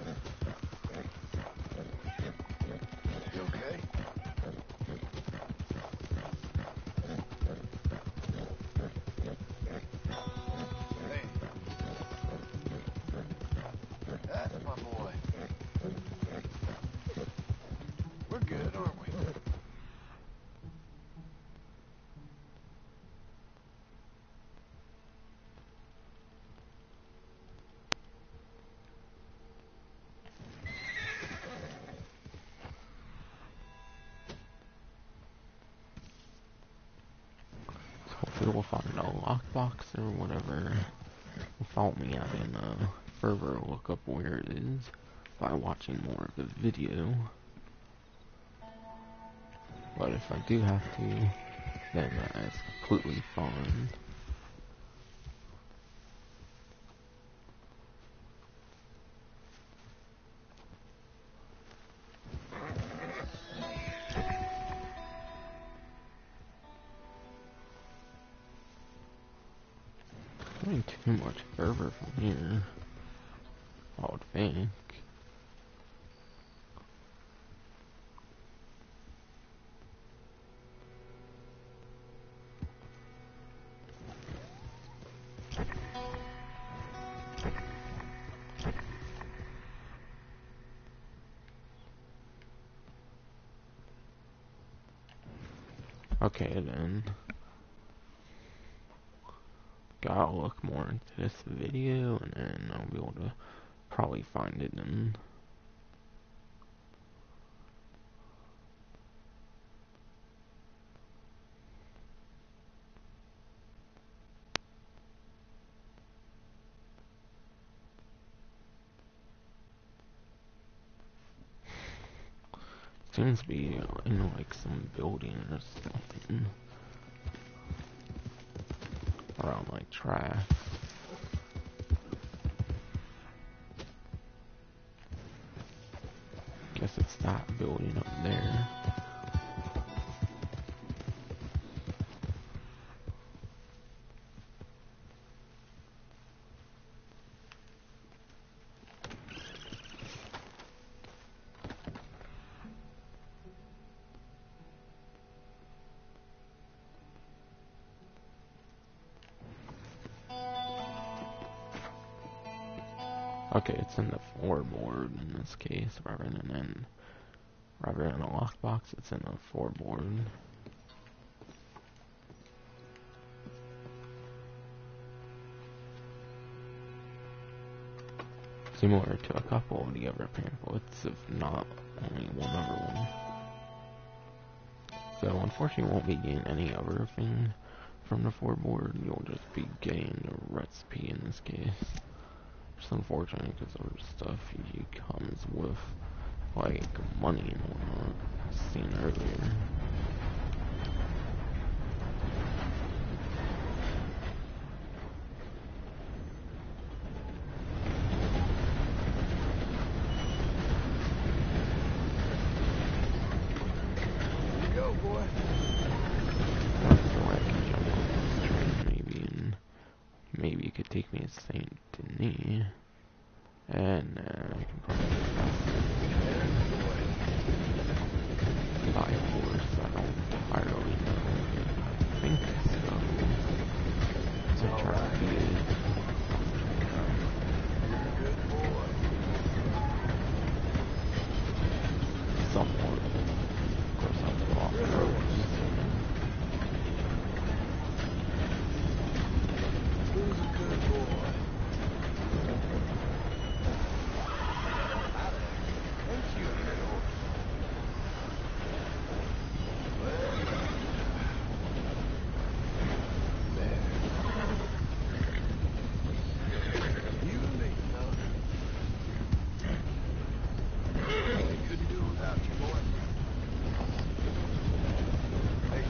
You okay? Hey. That's my boy. We're good, aren't we? Hopefully we'll find a lockbox or whatever without me having to further look up where it is by watching more of the video. But if I do have to, then that is completely fine. Not too much further from here, I would think. Okay then. Gotta look more into this video and then I'll be able to probably find it then. Seems to be in like some building or something. Around like trash. Guess it's that building up there. Okay, it's in the floorboard in this case, rather than a lockbox, it's in a floorboard. Similar to a couple of the other pamphlets, if not only one other one. So unfortunately you won't be getting any other thing from the floorboard, you'll just be getting the recipe in this case. It's unfortunate because other stuff usually comes with like money and whatnot, seen earlier. Here you go, boy. I feel like I can jump on this train maybe, and maybe it could take me to Saint Denis, and I can probably get faster. buy a horse. I don't entirely know. I think so. I'm trying to get it. You're a good boy. Somewhat. Of course, I'm off road. Who's a good boy? Ain't you a good horse? Well, there. You and me, huh? We couldn't do without you, boy. Hey.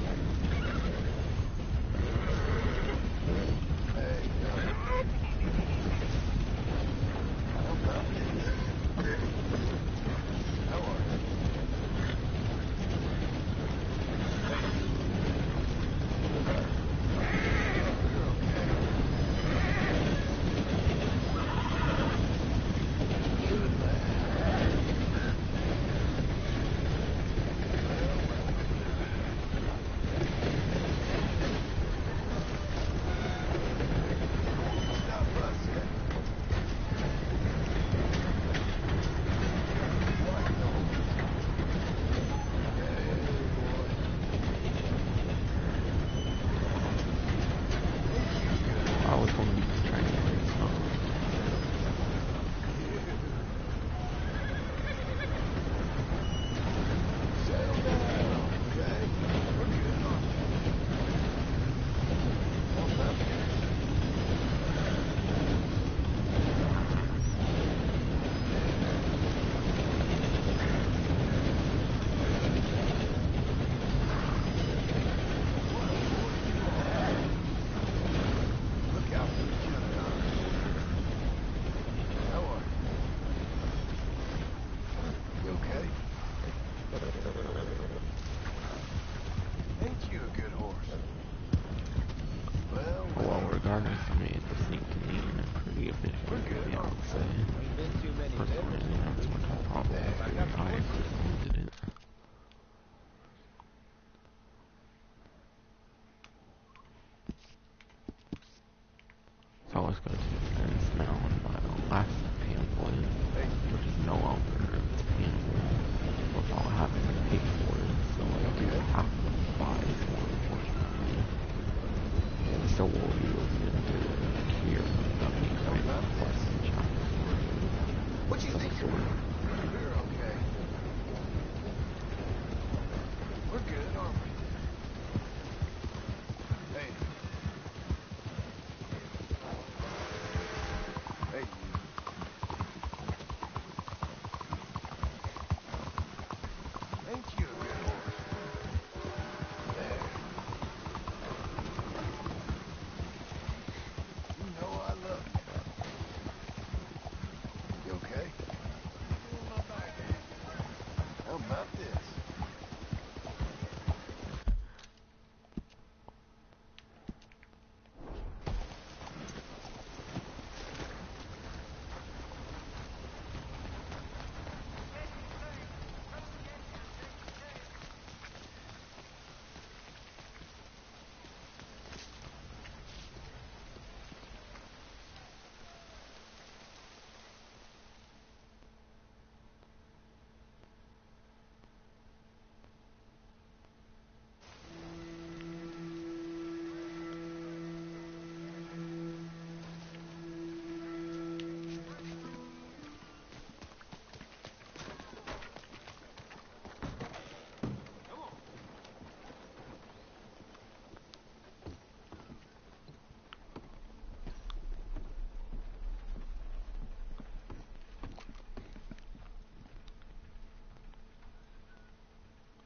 Hey, how about this? How are you? You're okay. Good lad. Stop fussing. What no? Hey, boy. Ain't you good? I was going to be trying to get some. Settle down, okay? We're good, aren't we? How about this? Look out for each other, huh? How are you? You okay? Ain't you a good horse? Well, Well, regardless, I made the sneak clean and pretty efficiently, I would say. Personally, not as much as probably if I did it. So let's go to the fence now and buy the last pamphlet, which is no longer its pamphlet, without having to pay for it, so I do have to buy for it, unfortunately. So we'll be looking into it here, that'll be kind of a pleasant chapter. what you think you're doing? We're okay. We're good, aren't we? Hey. Hey, you. Ain't you a good horse? There. You know I love you. You okay? Feel my back. How about this?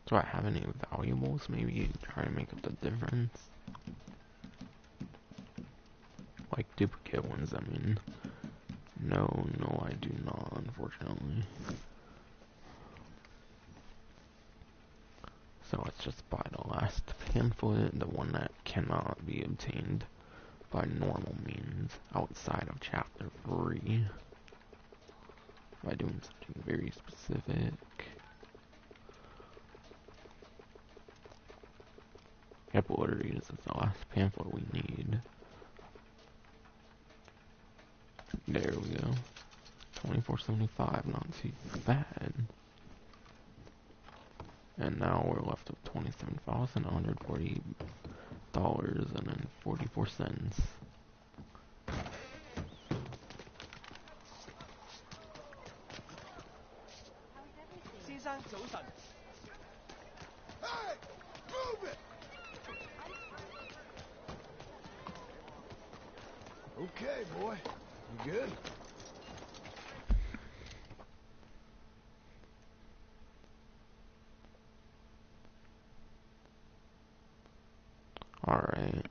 Do I have any valuables? Maybe try to make up the difference. Like duplicate ones, I mean. No, I do not, unfortunately. So let's just buy the last pamphlet, the one that cannot be obtained by normal means outside of chapter 3. By doing something very specific. Yep, literally, this is the last pamphlet we need. There we go. 24.75, not too bad. And now we're left with $27,140.44. Hey! Move it! Okay, boy. You good? Alright.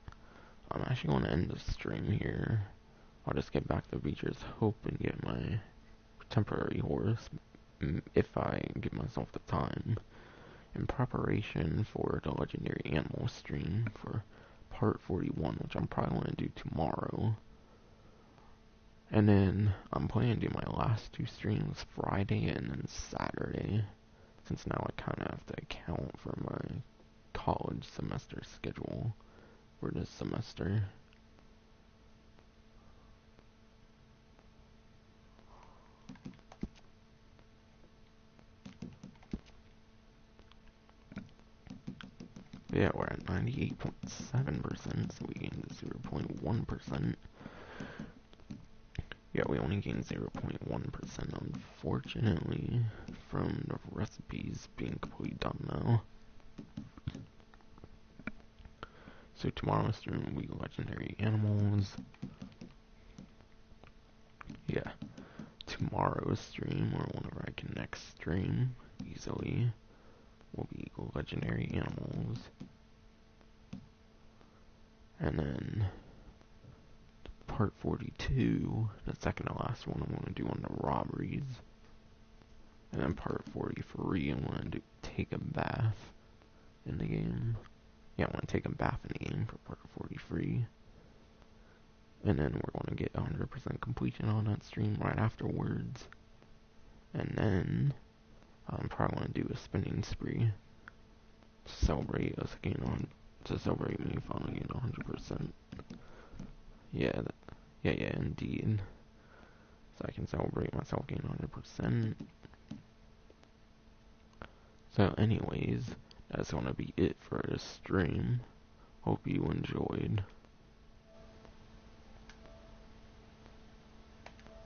I'm actually going to end the stream here. I'll just get back to Beecher's Hope and get my temporary horse, if I give myself the time, in preparation for the Legendary Animal stream for part 41, which I'm probably going to do tomorrow. And then I'm planning to do my last 2 streams Friday and then Saturday, since now I kind of have to account for my college semester schedule for this semester. Yeah, we're at 98.7%, so we gained 0.1%. Yeah, we only gained 0.1%, unfortunately, from the recipes being completely done now. So tomorrow's stream will be Legendary Animals. Yeah, tomorrow's stream, or whenever I can next stream easily, will be Legendary Animals. And then part 42, the second to last one, I'm going to do on the robberies. And then part 43, I'm going to do take a bath in the game. Yeah, I want to take a bath in the game for part 43. And then we're going to get 100% completion on that stream right afterwards. And then I'm probably going to do a spinning spree to celebrate us getting on, to celebrate me finally getting 100%. Yeah, yeah, indeed. So I can celebrate myself getting 100%. So anyways, that's going to be it for this stream. Hope you enjoyed.